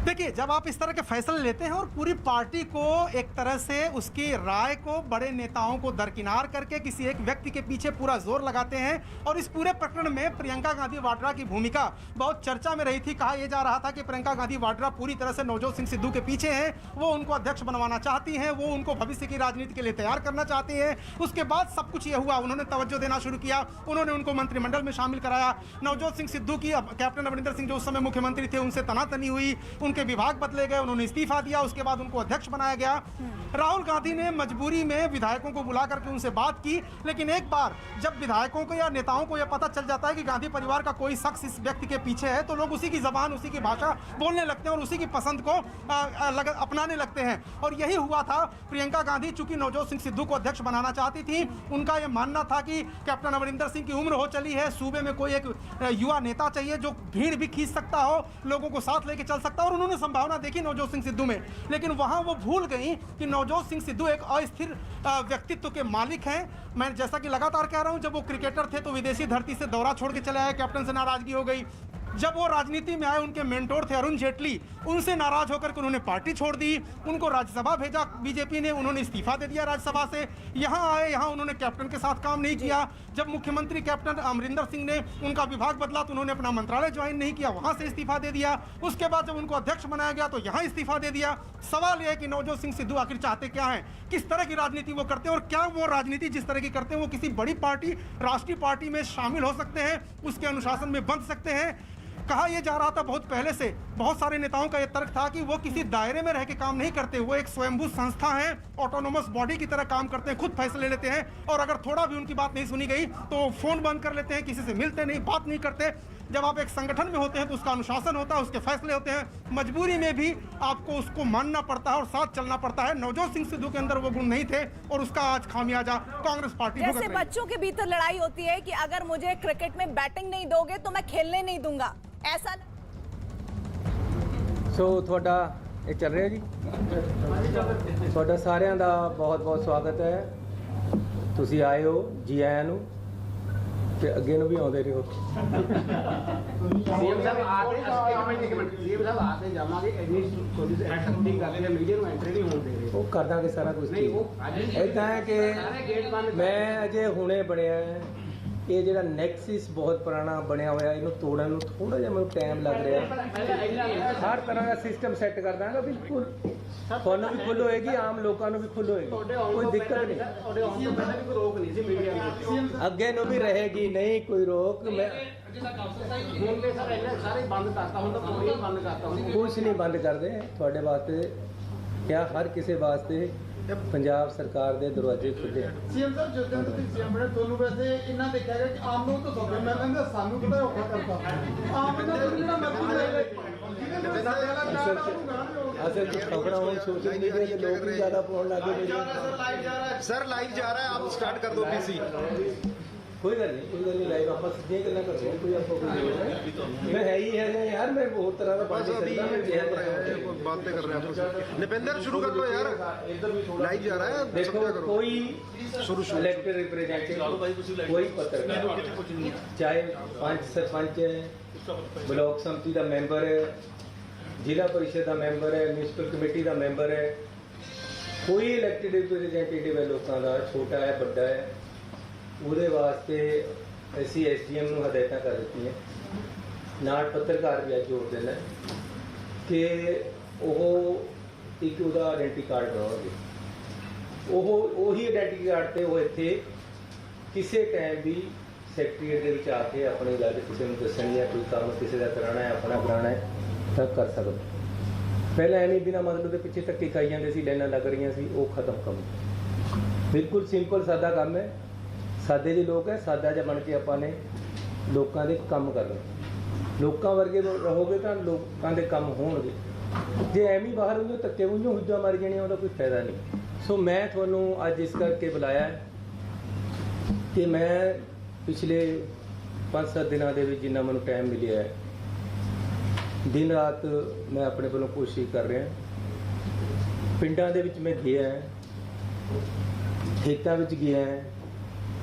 Speaker 4: देखिए, जब आप इस तरह के फैसले लेते हैं और पूरी पार्टी को एक तरह से उसकी राय को, बड़े नेताओं को दरकिनार करके किसी एक व्यक्ति के पीछे पूरा जोर लगाते हैं, और इस पूरे प्रकरण में प्रियंका गांधी वाड्रा की भूमिका बहुत चर्चा में रही थी। कहा यह जा रहा था कि प्रियंका गांधी वाड्रा पूरी तरह से नवजोत सिंह सिद्धू के पीछे हैं, वो उनको अध्यक्ष बनवाना चाहती हैं, वो उनको भविष्य की राजनीति के लिए तैयार करना चाहती हैं। उसके बाद सब कुछ ये हुआ, उन्होंने तवज्जो देना शुरू किया, उन्होंने उनको मंत्रिमंडल में शामिल कराया। नवजोत सिंह सिद्धू की, कैप्टन अमरिंदर सिंह जो उस समय मुख्यमंत्री थे, उनसे तनातनी हुई, उनके विभाग बदले गए, उन्होंने इस्तीफा दिया, उसके बाद उनको अध्यक्ष बनाया गया। राहुल गांधी ने मजबूरी में विधायकों को बुला करके उनसे बात की, लेकिन एक बार जब विधायकों को या नेताओं को यह पता चल जाता है कि गांधी परिवार का कोई शख्स इस व्यक्ति के पीछे है, तो लोग उसी की जबान, उसी की भाषा बोलने लगते हैं और उसी की पसंद को अपनाने लगते हैं। और यही हुआ था। प्रियंका गांधी चूंकि नवजोत सिंह सिद्धू को अध्यक्ष बनाना चाहती थी, उनका यह मानना था कि कैप्टन अमरिंदर सिंह की उम्र हो चली है, सूबे में कोई एक युवा नेता चाहिए जो भीड़ भी खींच सकता हो, लोगों को साथ लेके चल सकता हो, और उन्होंने संभावना देखी नवजोत सिंह सिद्धू में। लेकिन वहां वो भूल गई कि नवजोत सिंह सिद्धू एक अस्थिर व्यक्तित्व के मालिक हैं। मैं जैसा कि लगातार कह रहा हूं, जब वो क्रिकेटर थे तो विदेशी धरती से दौरा छोड़ के चले आए, कैप्टन से नाराजगी हो गई। जब वो राजनीति में आए, उनके मेंटोर थे अरुण जेटली, उनसे नाराज होकर के उन्होंने पार्टी छोड़ दी, उनको राज्यसभा भेजा बीजेपी ने, उन्होंने इस्तीफा दे दिया राज्यसभा से। यहाँ आए, यहाँ उन्होंने कैप्टन के साथ काम नहीं किया। जब मुख्यमंत्री कैप्टन अमरिंदर सिंह ने उनका विभाग बदला तो उन्होंने अपना मंत्रालय ज्वाइन नहीं किया, वहां से इस्तीफा दे दिया। उसके बाद जब उनको अध्यक्ष बनाया गया तो यहाँ इस्तीफा दे दिया। सवाल यह है कि नवजोत सिंह सिद्धू आखिर चाहते क्या है, किस तरह की राजनीति वो करते हैं, और क्या वो राजनीति जिस तरह की करते हैं वो किसी बड़ी पार्टी, राष्ट्रीय पार्टी में शामिल हो सकते हैं, उसके अनुशासन में बंध सकते हैं। कहा यह जा रहा था बहुत पहले से, बहुत सारे नेताओं का यह तर्क था कि वो किसी दायरे में रह के काम नहीं करते, वो एक स्वयंभू संस्था है, ऑटोनोमस बॉडी की तरह काम करते हैं, खुद फैसले लेते हैं, और अगर थोड़ा भी उनकी बात नहीं सुनी गई तो फोन बंद कर लेते हैं, किसी से मिलते नहीं, बात नहीं करते। जब आप एक संगठन में होते हैं तो उसका अनुशासन होता है, उसके फैसले होते हैं, मजबूरी में भी आपको उसको मानना पड़ता है और साथ चलना पड़ता है। नवजोत सिंह सिद्धू के अंदर वो गुण नहीं थे और उसका आज खामियाजा कांग्रेस पार्टी
Speaker 2: जैसे बच्चों के भीतर लड़ाई होती है कि अगर मुझे क्रिकेट में बैटिंग नहीं दोगे तो मैं खेलने नहीं दूंगा, ऐसा।
Speaker 12: सो ਤੁਹਾਡਾ ਇਹ ਚੱਲ ਰਿਹਾ ਜੀ, ਤੁਹਾਡਾ ਸਾਰਿਆਂ ਦਾ ਬਹੁਤ ਬਹੁਤ ਸਵਾਗਤ ਹੈ। ਤੁਸੀਂ ਆਏ ਹੋ, ਜੀ ਆਇਆਂ ਨੂੰ, ਤੇ ਅੱਗੇ ਨੂੰ ਵੀ ਆਉਂਦੇ ਰਹੋ।
Speaker 14: ਸੀਐਮ ਸਾਹਿਬ ਆਤੇ ਜਾਵਾਂਗੇ, ਇੰਨੀ ਕੋਈ ਐਕਟਿਵਿਟੀ ਕਰਦੇ ਨੇ, ਮੀਡੀਆ ਨੂੰ ਐਂਟਰੀ ਨਹੀਂ ਹੋਣ ਦੇ ਰਹੇ।
Speaker 12: ਉਹ ਕਰ ਦਾਂਗੇ ਸਾਰਾ ਕੁਝ।
Speaker 14: ਨਹੀਂ, ਉਹ
Speaker 12: ਇਦਾਂ ਹੈ ਕਿ ਮੈਂ ਅਜੇ ਹੁਣੇ ਬਣਿਆ ਹੈ, ਇਹ ਜਿਹੜਾ ਨੈਕਸਿਸ ਬਹੁਤ ਪੁਰਾਣਾ ਬਣਿਆ ਹੋਇਆ, ਇਹਨੂੰ ਤੋੜਨ ਨੂੰ ਥੋੜਾ ਜਿਹਾ ਮੈਨੂੰ ਟਾਈਮ ਲੱਗ ਰਿਹਾ। ਹਰ ਤਰ੍ਹਾਂ ਦਾ ਸਿਸਟਮ ਸੈੱਟ ਕਰ ਦਾਂਗਾ, ਬਿਲਕੁਲ ਤੁਹਾਨੂੰ ਵੀ ਖੁੱਲ੍ਹ ਹੋਏਗੀ, ਆਮ ਲੋਕਾਂ ਨੂੰ ਵੀ ਖੁੱਲ੍ਹ ਹੋਏਗੀ, ਕੋਈ ਦਿੱਕਤ ਨਹੀਂ।
Speaker 14: ਤੁਹਾਡੇ ਆਉਣ ਤੋਂ ਪਹਿਲਾਂ ਵੀ ਕੋਈ ਰੋਕ ਨਹੀਂ ਸੀ ਮੀਡੀਆ ਦੀ,
Speaker 12: ਅੱਗੇ ਨੂੰ ਵੀ ਰਹੇਗੀ, ਨਹੀਂ ਕੋਈ ਰੋਕ। ਮੈਂ
Speaker 14: ਹੁਣ ਤੇ ਸਰ ਇਹਨਾਂ ਸਾਰੇ ਬੰਦ ਕਰਤਾ ਹੁੰਦਾ, ਕੋਈ ਬੰਦ ਕਰਤਾ ਹੁੰਦਾ,
Speaker 12: ਕੁਛ ਨਹੀਂ ਬੰਦ ਕਰਦੇ। ਤੁਹਾਡੇ ਵਾਸਤੇ ਕਿਆ ਹਰ ਕਿਸੇ ਵਾਸਤੇ ਪੰਜਾਬ ਸਰਕਾਰ ਦੇ ਦਰਵਾਜ਼ੇ ਖੁੱਲੇ ਆ।
Speaker 15: ਸੀਐਮ ਸਾਹਿਬ, ਜਦੋਂ ਤੁਸੀਂ ਸੀਐਮ ਬਣੇ ਤੁਹਾਨੂੰ ਵੈਸੇ ਇੰਨਾ ਦੇਖਿਆ ਗਿਆ ਕਿ ਆਮ ਲੋਕ ਤਾਂ ਸੌਦੇ, ਮੈਂ ਕਹਿੰਦਾ ਸਾਨੂੰ ਕਿਹੜਾ ਔਖਾ ਕਰਤਾ, ਆਮ ਲੋਕ ਜਿਹੜਾ ਮਰਜ਼ੀ ਲੈ ਲੈ, ਜਿਹਨੇ
Speaker 12: असल खबर हम सोशल मीडिया के लोग भी ज़्यादा पहुँच लगे
Speaker 15: सर लाइव जा रहा है, आप स्टार्ट कर दो पीसी।
Speaker 12: कोई गल नहीं लाइव आप सीधे गल्ला कर दो, कोई आपको कोई जरूरत नहीं। मैं है ही है ना यार, मैं बहुत तरह का
Speaker 15: बस अभी बातें कर रहे हैं। निपेंद्र शुरू कर लो यार, लाइव जा रहा है।
Speaker 12: देखो कोई इलेक्टेड रिप्रेजेंटेटिव, कोई पत्रकार, चाहे 5 सरपंच है, ब्लॉक समिति का मैंबर है, जिला परिषद का मैंबर है, म्यूनसिपल कमेटी का मैंबर है, कोई इलेक्टेड रिप्रेजेंटेटिव है लोगों का, छोटा है बड़ा है, ਉਹਦੇ ਵਾਸਤੇ ਅਸੀਂ SDM ਨੂੰ ਹਦਾਇਤਾਂ ਕਰ ਦਿੱਤੀਆਂ, ਨਾਲ ਪੱਤਰਕਾਰ ਵੀ ਅੱਜ ਜੋੜ ਦੇਣਾ ਕਿ ਉਹ ਇੱਕ ਉਹਦਾ ਆਇਡੈਂਟੀ ਕਾਰਡ ਬਣਾਉਣਗੇ। ਉਹੀ ਆਇਡੈਂਟੀ ਕਾਰਡ ਤੇ ਉਹ ਇੱਥੇ ਕਿਸੇ ਟਾਈਮ ਵੀ ਸੈਕਟਰੀਏਟ ਦੇ ਵਿੱਚ ਆ ਕੇ ਆਪਣੀ ਗੱਲ ਕਿਸੇ ਨੂੰ ਦੱਸਣੀ ਹੈ, ਕੋਈ ਕੰਮ ਕਿਸੇ ਦਾ ਕਰਾਉਣਾ ਹੈ, ਆਪਣਾ ਕਰਾਉਣਾ ਹੈ ਤਾਂ ਕਰ ਸਕਦਾ। ਪਹਿਲਾਂ ਐਵੇਂ ਬਿਨਾਂ ਮਤਲਬ ਦੇ ਪਿੱਛੇ ਧੱਕੇ ਖਾਈ ਜਾਂਦੇ ਸੀ, ਲਾਈਨਾਂ ਲੱਗ ਰਹੀਆਂ ਸੀ, ਉਹ ਖਤਮ ਕੰਮ। ਬਿਲਕੁਲ ਸਿੰਪਲ ਸਾਦਾ ਕੰਮ ਹੈ। ਸਾਦੇ ਦੇ ਲੋਕ ਹੈ, ਸਾਦਾ ਜਿਹਾ ਬਣ ਕੇ ਆਪਾਂ ਨੇ ਲੋਕਾਂ ਦੇ ਕੰਮ ਕਰਨੇ। ਲੋਕਾਂ ਵਰਗੇ ਰਹੋਗੇ ਤਾਂ ਲੋਕਾਂ ਦੇ ਕੰਮ ਹੋਣਗੇ। ਜੇ ਐਵੇਂ ਬਾਹਰ ਉਹਨੂੰ ਧੱਕੇ ਉਹਨੂੰ ਹੁੱਜਾ ਮਾਰੀ ਜਾਣੀਆਂ, ਉਹਦਾ ਕੋਈ ਫਾਇਦਾ ਨਹੀਂ। ਸੋ ਮੈਂ ਤੁਹਾਨੂੰ ਅੱਜ ਇਸ ਕਰਕੇ ਬੁਲਾਇਆ ਕਿ ਮੈਂ ਪਿਛਲੇ 5-7 ਦਿਨਾਂ ਦੇ ਵਿੱਚ ਜਿੰਨਾ ਮੈਨੂੰ ਟਾਈਮ ਮਿਲਿਆ ਹੈ, ਦਿਨ ਰਾਤ ਮੈਂ ਆਪਣੇ ਵੱਲੋਂ ਕੋਸ਼ਿਸ਼ ਕਰ ਰਿਹਾ। ਪਿੰਡਾਂ ਦੇ ਵਿੱਚ ਮੈਂ ਗਿਆ, ਖੇਤਾਂ ਵਿੱਚ ਗਿਆ,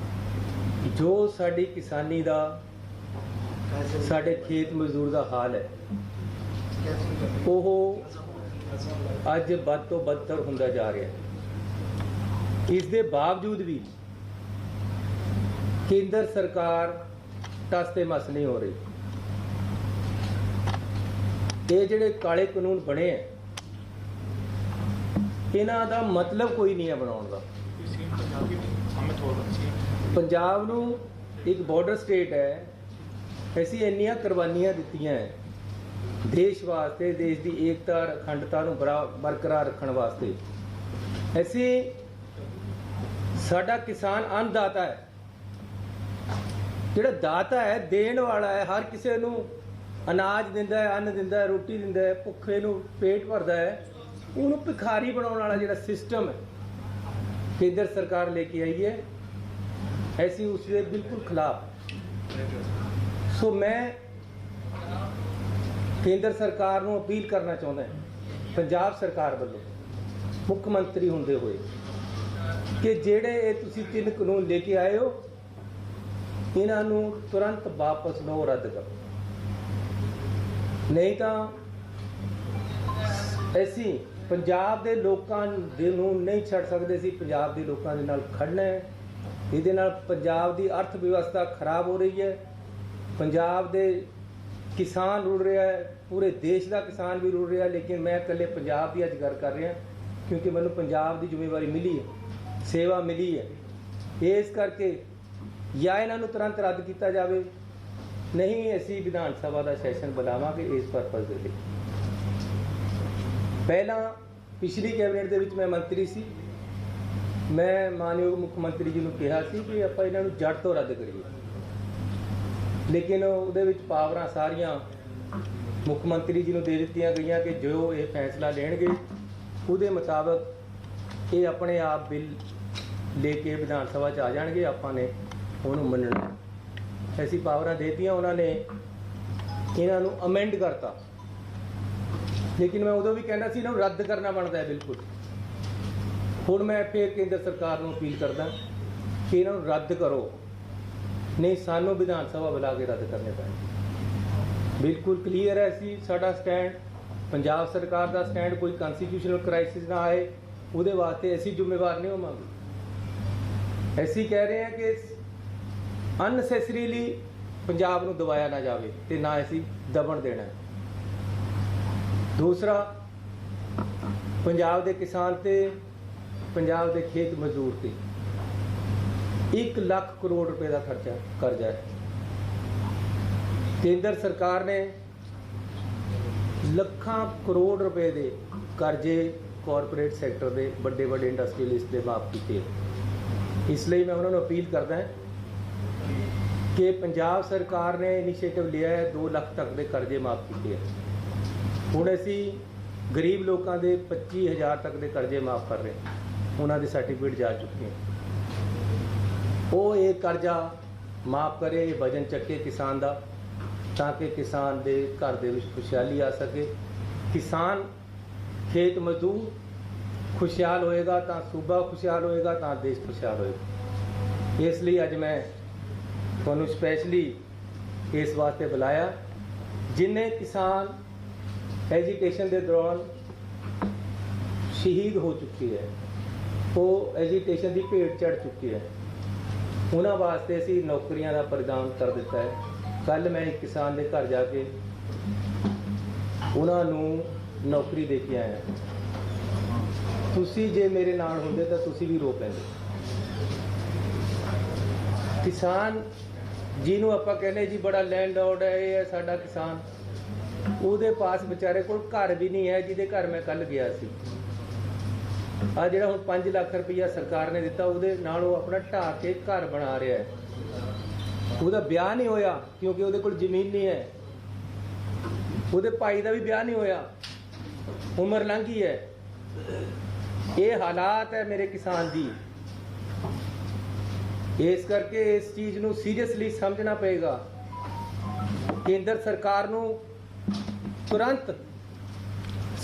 Speaker 12: ਜੋ ਸਾਡੀ ਕਿਸਾਨੀ ਦਾ, ਸਾਡੇ ਖੇਤ ਮਜ਼ਦੂਰ ਦਾ ਹਾਲ ਹੈ, ਉਹ ਅੱਜ ਵੱਧ ਤੋਂ ਬਦਤਰ ਹੁੰਦਾ ਜਾ ਰਿਹਾ। ਇਸ ਦੇ ਬਾਵਜੂਦ ਵੀ ਕੇਂਦਰ ਸਰਕਾਰ ਟਸ ਤੇ ਮਸ ਨਹੀਂ ਹੋ ਰਹੀ। ਇਹ ਜਿਹੜੇ ਕਾਲੇ ਕਾਨੂੰਨ ਬਣੇ ਹੈ, ਇਹਨਾਂ ਦਾ ਮਤਲਬ ਕੋਈ ਨਹੀਂ ਹੈ ਬਣਾਉਣ ਦਾ। ਪੰਜਾਬ ਨੂੰ ਇੱਕ ਬਾਰਡਰ ਸਟੇਟ ਹੈ, ਅਸੀਂ ਇੰਨੀਆਂ ਕੁਰਬਾਨੀਆਂ ਦਿੱਤੀਆਂ ਹੈ ਦੇਸ਼ ਵਾਸਤੇ, ਦੇਸ਼ ਦੀ ਏਕਤਾ ਅਖੰਡਤਾ ਨੂੰ ਬਰਕਰਾਰ ਰੱਖਣ ਵਾਸਤੇ। ਅਸੀਂ, ਸਾਡਾ ਕਿਸਾਨ ਅੰਨਦਾਤਾ ਹੈ, ਜਿਹੜਾ ਦਾਤਾ ਹੈ, ਦੇਣ ਵਾਲਾ ਹੈ, ਹਰ ਕਿਸੇ ਨੂੰ ਅਨਾਜ ਦਿੰਦਾ ਹੈ, ਅੰਨ ਦਿੰਦਾ ਹੈ, ਰੋਟੀ ਦਿੰਦਾ ਹੈ, ਭੁੱਖੇ ਨੂੰ ਪੇਟ ਭਰਦਾ ਹੈ। ਉਹਨੂੰ ਭਿਖਾਰੀ ਬਣਾਉਣ ਵਾਲਾ ਜਿਹੜਾ ਸਿਸਟਮ ਹੈ ਕੇਂਦਰ ਸਰਕਾਰ ਲੈ ਕੇ ਆਈ ਹੈ, ऐसी उसके बिल्कुल खिलाफ। सो मैं केंद्र सरकार ਨੂੰ अपील करना चाहता है, पंजाब सरकार ਵੱਲੋਂ मुख्य मंत्री ਹੁੰਦੇ ਹੋਏ, कि ਜਿਹੜੇ ਇਹ ਤੁਸੀਂ 3 ਕਾਨੂੰਨ ਲੈ ਕੇ ਆਏ ਹੋ, ਇਹਨਾਂ ਨੂੰ ਤੁਰੰਤ ਵਾਪਸ ਲਓ, ਰੱਦ ਕਰੋ। ਨਹੀਂ ਤਾਂ ਅਸੀਂ ਪੰਜਾਬ ਦੇ ਲੋਕਾਂ ਨੂੰ ਨਹੀਂ ਛੱਡ ਸਕਦੇ ਸੀ, ਪੰਜਾਬ ਦੇ ਲੋਕਾਂ ਦੇ ਨਾਲ ਖੜਨਾ ਹੈ। ਇਹਦੇ ਨਾਲ ਪੰਜਾਬ ਦੀ ਅਰਥ ਵਿਵਸਥਾ ਖਰਾਬ ਹੋ ਰਹੀ ਹੈ, ਪੰਜਾਬ ਦੇ ਕਿਸਾਨ ਰੁੜ ਰਿਹਾ ਹੈ, ਪੂਰੇ ਦੇਸ਼ ਦਾ ਕਿਸਾਨ ਵੀ ਰੁੜ ਰਿਹਾ। ਲੇਕਿਨ ਮੈਂ ਇਕੱਲੇ ਪੰਜਾਬ ਦੀ ਅੱਜ ਗੱਲ ਕਰ ਰਿਹਾ, ਕਿਉਂਕਿ ਮੈਨੂੰ ਪੰਜਾਬ ਦੀ ਜ਼ਿੰਮੇਵਾਰੀ ਮਿਲੀ ਹੈ, ਸੇਵਾ ਮਿਲੀ ਹੈ। ਇਸ ਕਰਕੇ ਜਾਂ ਇਹਨਾਂ ਨੂੰ ਤੁਰੰਤ ਰੱਦ ਕੀਤਾ ਜਾਵੇ, ਨਹੀਂ ਅਸੀਂ ਵਿਧਾਨ ਸਭਾ ਦਾ ਸੈਸ਼ਨ ਬੁਲਾਵਾਂਗੇ ਇਸ ਪਰਪਸ ਦੇ ਲਈ। ਪਹਿਲਾਂ ਪਿਛਲੀ ਕੈਬਨਿਟ ਦੇ ਵਿੱਚ ਮੈਂ ਮੰਤਰੀ ਸੀ, ਮੈਂ ਮਾਨਯੋਗ ਮੁੱਖ ਮੰਤਰੀ ਜੀ ਨੂੰ ਕਿਹਾ ਸੀ ਕਿ ਆਪਾਂ ਇਹਨਾਂ ਨੂੰ ਜੜ ਤੋਂ ਰੱਦ ਕਰੀਏ, ਲੇਕਿਨ ਉਹਦੇ ਵਿੱਚ ਪਾਵਰਾਂ ਸਾਰੀਆਂ ਮੁੱਖ ਮੰਤਰੀ ਜੀ ਨੂੰ ਦੇ ਦਿੱਤੀਆਂ ਗਈਆਂ ਕਿ ਜੋ ਇਹ ਫੈਸਲਾ ਲੈਣਗੇ ਉਹਦੇ ਮੁਤਾਬਕ ਇਹ ਆਪਣੇ ਆਪ ਬਿੱਲ ਲੈ ਕੇ ਵਿਧਾਨ ਸਭਾ 'ਚ ਆ ਜਾਣਗੇ, ਆਪਾਂ ਨੇ ਉਹਨੂੰ ਮੰਨਣਾ। ਐਸੀ ਪਾਵਰਾਂ ਦੇਤੀਆਂ ਉਹਨਾਂ ਨੇ, ਇਹਨਾਂ ਨੂੰ ਅਮੈਂਡ ਕਰਤਾ। ਲੇਕਿਨ ਮੈਂ ਉਦੋਂ ਵੀ ਕਹਿੰਦਾ ਸੀ ਇਹਨਾਂ ਨੂੰ ਰੱਦ ਕਰਨਾ ਬਣਦਾ ਹੈ ਬਿਲਕੁਲ। ਹੁਣ ਮੈਂ ਫਿਰ ਕੇਂਦਰ ਸਰਕਾਰ ਨੂੰ ਅਪੀਲ ਕਰਦਾ ਕਿ ਇਹਨਾਂ ਨੂੰ ਰੱਦ ਕਰੋ, ਨਹੀਂ ਸਾਨੂੰ ਵਿਧਾਨ ਸਭਾ ਬੁਲਾ ਕੇ ਰੱਦ ਕਰਨੇ ਪੈਣ। ਬਿਲਕੁਲ ਕਲੀਅਰ ਹੈ ਸੀ ਸਾਡਾ ਸਟੈਂਡ, ਪੰਜਾਬ ਸਰਕਾਰ ਦਾ ਸਟੈਂਡ। ਕੋਈ ਕਨਸਟੀਟਿਊਸ਼ਨਲ ਕ੍ਰਾਈਸਿਸ ਨਾ ਆਏ ਉਹਦੇ ਵਾਸਤੇ ਅਸੀਂ ਜ਼ਿੰਮੇਵਾਰ ਨਹੀਂ ਹੋਵਾਂਗੇ। ਅਸੀਂ ਕਹਿ ਰਹੇ ਹਾਂ ਕਿ ਅਨਨੈਸੈਸਰੀਲੀ ਪੰਜਾਬ ਨੂੰ ਦਬਾਇਆ ਨਾ ਜਾਵੇ ਤੇ ਨਾ ਅਸੀਂ ਦਬਣ ਦੇਣਾ। ਦੂਸਰਾ, ਪੰਜਾਬ ਦੇ ਕਿਸਾਨ ਤੇ ਪੰਜਾਬ ਦੇ ਖੇਤ ਮਜ਼ਦੂਰ ਤੇ 1 ਲੱਖ ਕਰੋੜ ਰੁਪਏ ਦਾ ਕਰਜ਼ਾ ਹੈ। ਕੇਂਦਰ ਸਰਕਾਰ ਨੇ ਲੱਖਾਂ ਕਰੋੜ ਰੁਪਏ ਦੇ ਕਰਜ਼ੇ ਕਾਰਪੋਰੇਟ ਸੈਕਟਰ ਦੇ ਵੱਡੇ ਵੱਡੇ ਇੰਡਸਟਰੀਅਲਿਸਟ ਦੇ ਮਾਫ ਕੀਤੇ। ਇਸ ਲਈ ਮੈਂ ਉਹਨਾਂ ਨੂੰ ਅਪੀਲ ਕਰਦਾ ਕਿ ਪੰਜਾਬ ਸਰਕਾਰ ਨੇ ਇਨੀਸ਼ੀਏਟਿਵ ਲਿਆ ਹੈ, 2 ਲੱਖ ਤੱਕ ਦੇ ਕਰਜ਼ੇ ਮਾਫ ਕੀਤੇ ਹੈ। ਹੁਣ ਅਸੀਂ ਗਰੀਬ ਲੋਕਾਂ ਦੇ 25,000 ਤੱਕ ਦੇ ਕਰਜ਼ੇ ਮਾਫ ਕਰ ਰਹੇ ਹਾਂ, ਉਹਨਾਂ ਦੇ ਸਰਟੀਫਿਕੇਟ ਜਾ ਚੁੱਕੇ ਹਨ। ਉਹ ਇਹ ਕਰਜ਼ਾ ਮਾਫ ਕਰੇ, ਇਹ ਵਜਨ ਚੱਕੇ ਕਿਸਾਨ ਦਾ, ਤਾਂ ਕਿ ਕਿਸਾਨ ਦੇ ਘਰ ਦੇ ਵਿੱਚ ਖੁਸ਼ਹਾਲੀ ਆ ਸਕੇ। ਕਿਸਾਨ ਖੇਤ ਮਜ਼ਦੂਰ खुशहाल होएगा तो सूबा खुशहाल होएगा तो देश खुशहाल होएगा। इसलिए अज मैं तुहानू स्पैशली इस वास्ते बुलाया, जिन्हें किसान एजीटेशन के दौरान शहीद हो चुकी है, वो एजीटेशन की भेट चढ़ चुकी है, उन्होंने वास्ते असी नौकरियां का प्रदान कर दिता है। कल मैं एक किसान के घर जाके उन्होंने नौकरी दे के आया। तुसी जे मेरे नाल होंदे तो तुसी भी रो पैंदे। किसान जिन्हों आपां कहने जी बड़ा लैंड लॉर्ड है, ये है साडा किसान, उहदे पास बेचारे कोल घर भी नहीं है, जिहदे घर मैं कल गया सी। आ जिहड़ा हुण 5 लाख रुपया सरकार ने दिता, उहदे नाल ओह अपना ढाह के घर बना रहा है। उहदा ब्याह नहीं होया क्योंकि उहदे कोल जमीन नहीं है, उहदे भाई दा भी ब्याह नहीं होया, उम्र लंघ गई है। ये हालात है मेरे किसान दी। इस करके इस चीज़ नू सीरियसली समझना पएगा। केंद्र सरकार नू तुरंत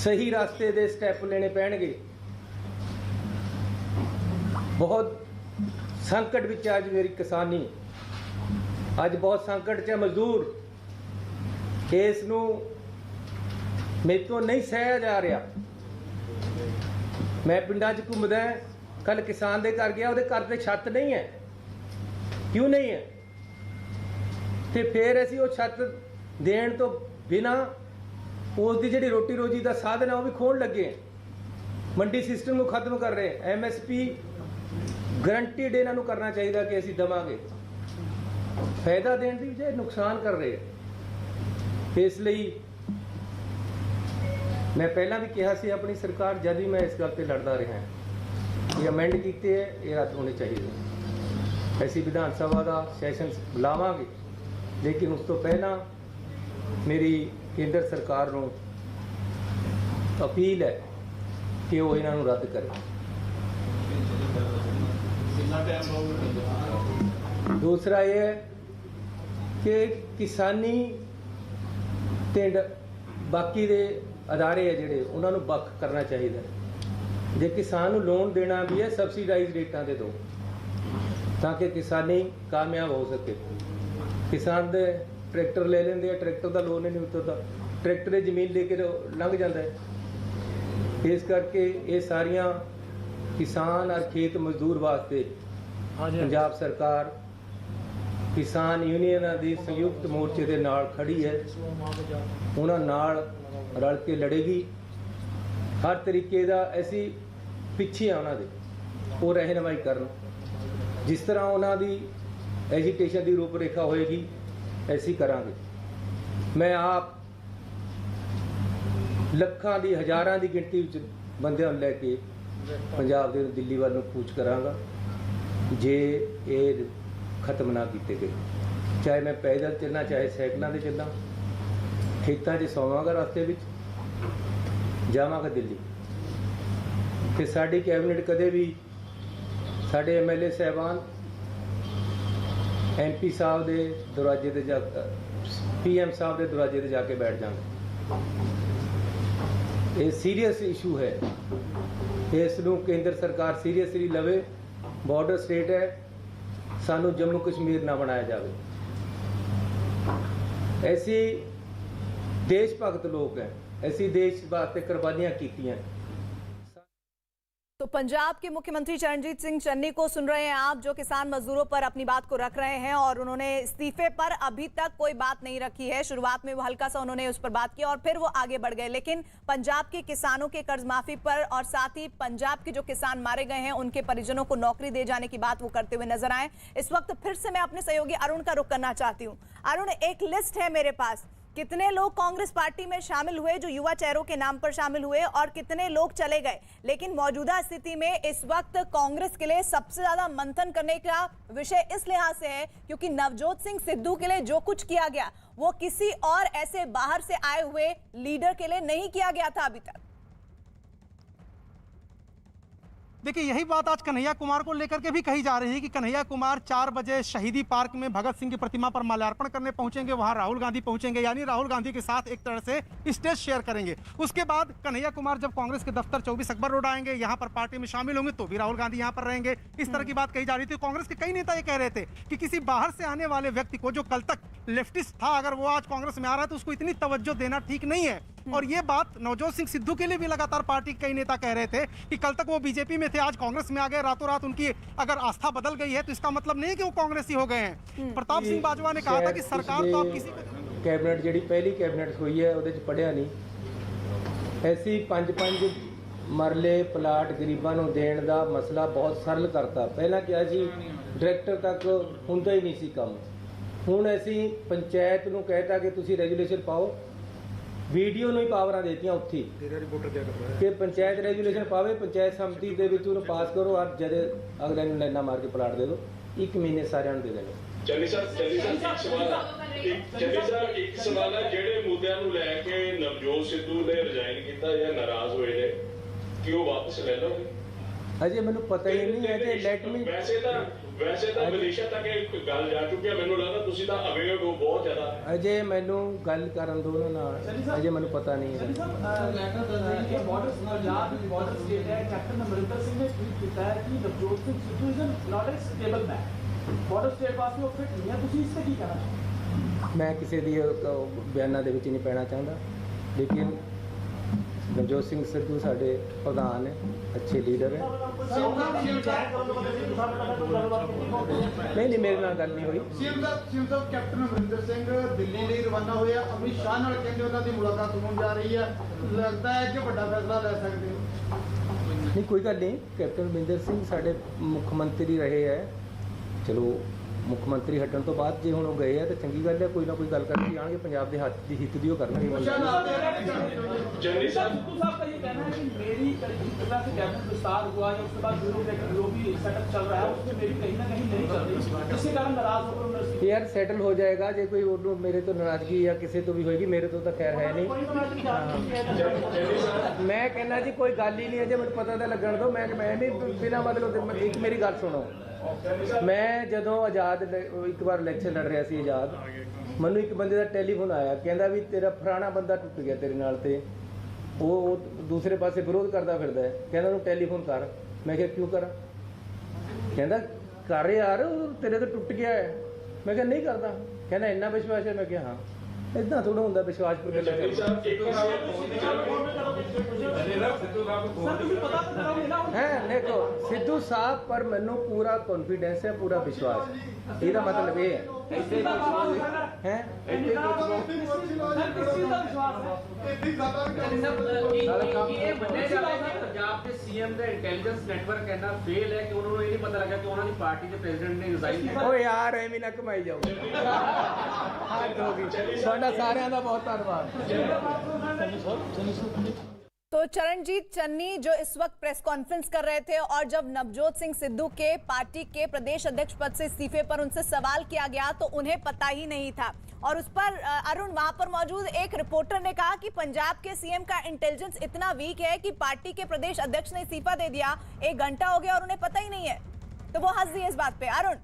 Speaker 12: सही रास्ते दे स्टैप लेने पैणगे। बहुत संकट विच अज मेरी किसानी, अज बहुत संकट च मजदूर। इस नू मेरे तो नहीं सहया जा रहा। मैं पिंडा च घूमदा, कल किसान दे घर गया, उहदे घर ते छत नहीं है। क्यों नहीं है? तो फिर असीं वो छत देण तो बिना उसकी जिहड़ी रोटी रोजी का साधन है वह भी खोण लगे। मंडी सिस्टम को खत्म कर रहे हैं। MSP गारंटीड इन्हां नूं करना चाहिए कि असीं देवांगे, फायदा देण दी बजाय नुकसान कर रहे हैं। इसलिए मैं पहला भी कहा सी अपनी सरकार, जब भी मैं इस गल पर लड़ता रहा, ये अमेंड किए है, ये रद्द होने चाहिए। ऐसी विधान सभा का सैशन बुलावांगे, लेकिन उस तो पहला मेरी केंद्र सरकार को अपील है कि वो इन्हों रद्द करे। दूसरा ये है कि किसानी ते बाकी दे अदारे है जिहड़े उन्होंने बख करना चाहिए। जे किसान लोन देना भी है, सबसिडाइज रेटां दे दो, ताकि किसानी कामयाब हो सके। किसान दे ट्रैक्टर ले लेंदे आ, ट्रैक्टर का लोन ही नहीं उतरता, ट्रैक्टर की जमीन लेके लंघ जाता है। इस करके ये सारियां किसान और खेत मजदूर वास्ते पंजाब सरकार किसान यूनियन की संयुक्त मोर्चे के नाल खड़ी है। उन्हां नाल रल के लड़ेगी हर तरीके का। ऐसी पिछे आ उन्होंने वो रहनुमाई करन, जिस तरह उन्होंने एजीटेशन की रूपरेखा होएगी ऐसी करांगे। मैं आप लखां दी हज़ारां की गिनती बंदियां लैके पंजाब दे दिल्ली वाल कूच करांगा जे ये खत्म ना किए गए। चाहे मैं पैदल चलना, चाहे साइकिलों से चलना, खेतों से सोवांगा, रास्ते में जावांगा दिल्ली। तो साड़ी कैबिनेट कदे भी साढ़े MLA साहबान MP साहब के दरवाजे ते जा PM साहब के दरवाजे ते जाके बैठ जाएंगे। ये सीरियस इशू है, इसनूं केंद्र सरकार सीरियसली लवे। बॉर्डर स्टेट है, सानू जम्मू कश्मीर ना बनाया जाए। ऐसी देशभक्त लोग हैं, ऐसी देश वास्ते कुर्बानियां की हैं।
Speaker 2: तो पंजाब के मुख्यमंत्री चरणजीत सिंह चन्नी को सुन रहे हैं आप, जो किसान मजदूरों पर अपनी बात को रख रहे हैं, और उन्होंने इस्तीफे पर अभी तक कोई बात नहीं रखी है। शुरुआत में वो हल्का सा उन्होंने उस पर बात की और फिर वो आगे बढ़ गए, लेकिन पंजाब के किसानों के कर्ज माफी पर और साथ ही पंजाब के जो किसान मारे गए हैं उनके परिजनों को नौकरी दे जाने की बात वो करते हुए नजर आए। इस वक्त फिर से मैं अपने सहयोगी अरुण का रुख करना चाहती हूँ। अरुण, एक लिस्ट है मेरे पास कितने लोग कांग्रेस पार्टी में शामिल हुए जो युवा चेहरों के नाम पर शामिल हुए और कितने लोग चले गए। लेकिन मौजूदा स्थिति में इस वक्त कांग्रेस के लिए सबसे ज्यादा मंथन करने का विषय इस लिहाज से है क्योंकि नवजोत सिंह सिद्धू के लिए जो कुछ किया गया वो किसी और ऐसे बाहर से आए हुए लीडर के लिए नहीं किया गया था अभी तक।
Speaker 4: देखिए, यही बात आज कन्हैया कुमार को लेकर के भी कही जा रही है कि कन्हैया कुमार 4 बजे शहीदी पार्क में भगत सिंह की प्रतिमा पर माल्यार्पण करने पहुंचेंगे, वहां राहुल गांधी पहुंचेंगे, यानी राहुल गांधी के साथ एक तरह से स्टेज शेयर करेंगे। उसके बाद कन्हैया कुमार जब कांग्रेस के दफ्तर 24 अकबर रोड आएंगे, यहां पर पार्टी में शामिल होंगे तो भी राहुल गांधी यहां पर रहेंगे। इस तरह की बात कही जा रही थी। कांग्रेस के कई नेता ये कह रहे थे कि किसी बाहर से आने वाले व्यक्ति को, जो कल तक लेफ्टिस्ट था, अगर वो आज कांग्रेस में आ रहा है तो उसको इतनी तवज्जो देना ठीक नहीं है। और ये बात नवजोत सिंह सिद्धू के लिए भी लगातार पार्टी के कई नेता कह रहे थे कि कल तक वो बीजेपी में थे, आज कांग्रेस में आ गए, रातों रात उनकी अगर आस्था बदल गई है तो इसका मतलब नहीं है कि वो कांग्रेसी हो गए हैं। प्रताप सिंह बाजवा ने कहा था कि सरकार तो आप किसी
Speaker 12: कैबिनेट जी पहली कैबिनेट हुई है वो पढ़िया नहीं, ऐसी 5-5 मरले प्लाट गरीबों को देने का मसला बहुत सरल करता। पहला क्या जी, डायरैक्टर तक होंदा ही नहीं सी काम। हुण असीं पंचायत नूं कहता कि तुसीं रेगूलेशन पाओ, वीडियो ਨੂੰ ਹੀ ਪਾਵਰਾਂ ਦੇਤੀਆਂ ਉੱਥੇ ਕਿ ਪੰਚਾਇਤ ਰੈਗੂਲੇਸ਼ਨ ਪਾਵੇ, ਪੰਚਾਇਤ ਸਮਿਤੀ ਦੇ ਵਿੱਚ ਉਹਨੂੰ ਪਾਸ ਕਰੋ, ਔਰ ਜਦ ਅਗਲੇ ਨੂੰ ਲਾਈਨਾਂ ਮਾਰ ਕੇ ਪਲਾਟ ਦੇ ਦਿਓ। 1 ਮਹੀਨੇ ਸਾਰਿਆਂ ਨੂੰ ਦੇ ਦੇਣੇ।
Speaker 16: ਚੰਨੀ ਸਾਹਿਬ ਇੱਕ ਸਵਾਲ ਹੈ, ਜਿਹੜੇ ਮੁੱਦਿਆਂ ਨੂੰ ਲੈ ਕੇ ਨਵਜੋਤ ਸਿੱਧੂ ਨੇ ਰਿਜ਼ਾਈਨ ਕੀਤਾ ਜਾਂ ਨਾਰਾਜ਼ ਹੋਏ ਨੇ, ਕਿ ਉਹ ਵਾਪਸ ਲੈ ਲਓਗੇ?
Speaker 12: ਅਜੇ ਮੈਨੂੰ ਪਤਾ ਹੀ ਨਹੀਂ ਹੈ ਕਿ ਲੈਟ ਮੀ
Speaker 16: ਵੈਸੇ ਤਾਂ ਮਲੇਸ਼ੀਆ ਤੱਕ ਇੱਕ ਗੱਲ ਜਾ ਚੁੱਕੀ ਹੈ, ਮੈਨੂੰ ਲੱਗਦਾ ਤੁਸੀਂ ਤਾਂ ਅਵੇਅਰ ਹੋ ਬਹੁਤ ਜ਼ਿਆਦਾ।
Speaker 12: ਅਜੇ ਮੈਨੂੰ ਗੱਲ ਕਰਨ ਦੋ ਉਹਨਾਂ ਨਾਲ, ਅਜੇ ਮੈਨੂੰ ਪਤਾ ਨਹੀਂ ਹੈ।
Speaker 14: ਲੈਟਰ ਦੱਸਦਾ ਹੈ ਕਿ ਬਾਰਡਰ ਪੰਜਾਬ ਬਾਰਡਰ ਸਟੇਟ ਹੈ, ਕੈਪਟਨ ਅਮਰਿੰਦਰ ਸਿੰਘ ਨੇ ਟਵੀਟ ਕੀਤਾ ਹੈ ਕਿ Navjot Singh Sidhu is not a stable man, border state ਵਾਸਤੇ ਉਹ ਫਿਟ ਨਹੀਂ ਹੈ। ਤੁਸੀਂ ਇਸ ਤੇ ਕੀ ਕਹਿਣਾ?
Speaker 12: ਮੈਂ ਕਿਸੇ ਦੀ ਬਿਆਨਾਂ ਦੇ ਵਿੱਚ ਨਹੀਂ ਪੈਣਾ ਚਾਹੁੰਦਾ, ਲੇਕਿਨ नवजोत सिंह सिद्धू साढ़े प्रधान है, अच्छे लीडर है। नहीं मेरे नाल गल नहीं हुई।
Speaker 15: सीएम साहब कैप्टन अमरिंदर सिंह दिल्ली ਲਈ ਰਵਾਨਾ ਹੋਏ ਆ, ਅਮਿਤ ਸ਼ਾਹ ਨਾਲ ਕਹਿੰਦੇ ਉਹਨਾਂ ਦੀ ਮੁਲਾਕਾਤ ਹੋਣ ਜਾ ਰਹੀ ਹੈ, ਲੱਗਦਾ ਹੈ ਕਿ ਵੱਡਾ ਫੈਸਲਾ ਲੈ ਸਕਦੇ ਹੋ?
Speaker 12: नहीं कोई गल नहीं, कैप्टन अमरिंदर सिंह साढ़े मुख्यमंत्री रहे है, चलो मुख्यमंत्री हटन तो बाद जे हुण गए हैं तो चंगी गल है, कोई ना कोई गल करके आएंगे, पंजाब के हथ की हित दी करनगे।
Speaker 14: जर्नलिस्ट साहब का ये कहना है कि मेरी तरह से कैबिनेट विस्तार हुआ या उसके बाद जो भी सेटअप चल रहा है उसमें मेरी कहीं ना कहीं नहीं चल रही, इसके कारण नाराज होकर
Speaker 12: यार सेटल हो जाएगा। जो कोई मेरे तो नाराजगी या किसी तो भी होगी, मेरे तो खैर है नहीं। मैं कहना जी कोई गल ही नहीं है, जो मैं पता तो लगन दो। मैं भी बिना मतलब एक मेरी गल सुनो, मैं जदों आज़ाद एक बार इलैक्शन लड़ रहा सी आज़ाद, मैनू एक बंदे का टैलीफोन आया, कहता भी तेरा फलाना बंदा टुट गया तेरे नाल, ते वो दूसरे पासे विरोध करता फिरदा है, कहता उन्होंने टैलीफोन कर। मैं क्या क्यों करा? कहता कर यार, तेरे तो टुट गया है। मैं क्या नहीं करता, कहना इन्ना विश्वास है। मैं क्या हाँ, इतना थोड़ा होंगे विश्वास पर। है देखो सिद्धू साहब पर मैनू पूरा कॉन्फिडेंस है, पूरा विश्वास। ਇਹਦਾ मतलब ये है
Speaker 14: ਪੰਜਾਬ ਦੇ ਸੀਐਮ ਦਾ ਇੰਟੈਲੀਜੈਂਸ ਨੈਟਵਰਕ ਇੰਨਾ ਫੇਲ ਹੈ ਕਿ ਉਹਨਾਂ ਨੂੰ ਇਹ ਨਹੀਂ ਪਤਾ ਲੱਗਾ ਕਿ ਉਹਨਾਂ ਦੀ ਪਾਰਟੀ ਦੇ ਪ੍ਰੈਜ਼ੀਡੈਂਟ ਨੇ ਰਿਜ਼ਾਈਨ ਕੀਤਾ।
Speaker 12: ਓ ਯਾਰ ਐਵੇਂ ਨਾ ਕਮਾਈ ਜਾਓ। ਹੱਦ ਹੋ ਗਈ। ਤੁਹਾਡਾ ਸਾਰਿਆਂ ਦਾ ਬਹੁਤ ਧੰਨਵਾਦ।
Speaker 2: तो चरणजीत चन्नी जो इस वक्त प्रेस कॉन्फ्रेंस कर रहे थे और जब नवजोत सिंह सिद्धू के पार्टी के प्रदेश अध्यक्ष पद से इस्तीफे पर उनसे सवाल किया गया तो उन्हें पता ही नहीं था। और उस पर अरुण, वहां पर मौजूद एक रिपोर्टर ने कहा कि पंजाब के सीएम का इंटेलिजेंस इतना वीक है कि पार्टी के प्रदेश अध्यक्ष ने इस्तीफा दे दिया, 1 घंटा हो गया और उन्हें पता ही नहीं है। तो वो हंस दिए इस बात पे। अरुण,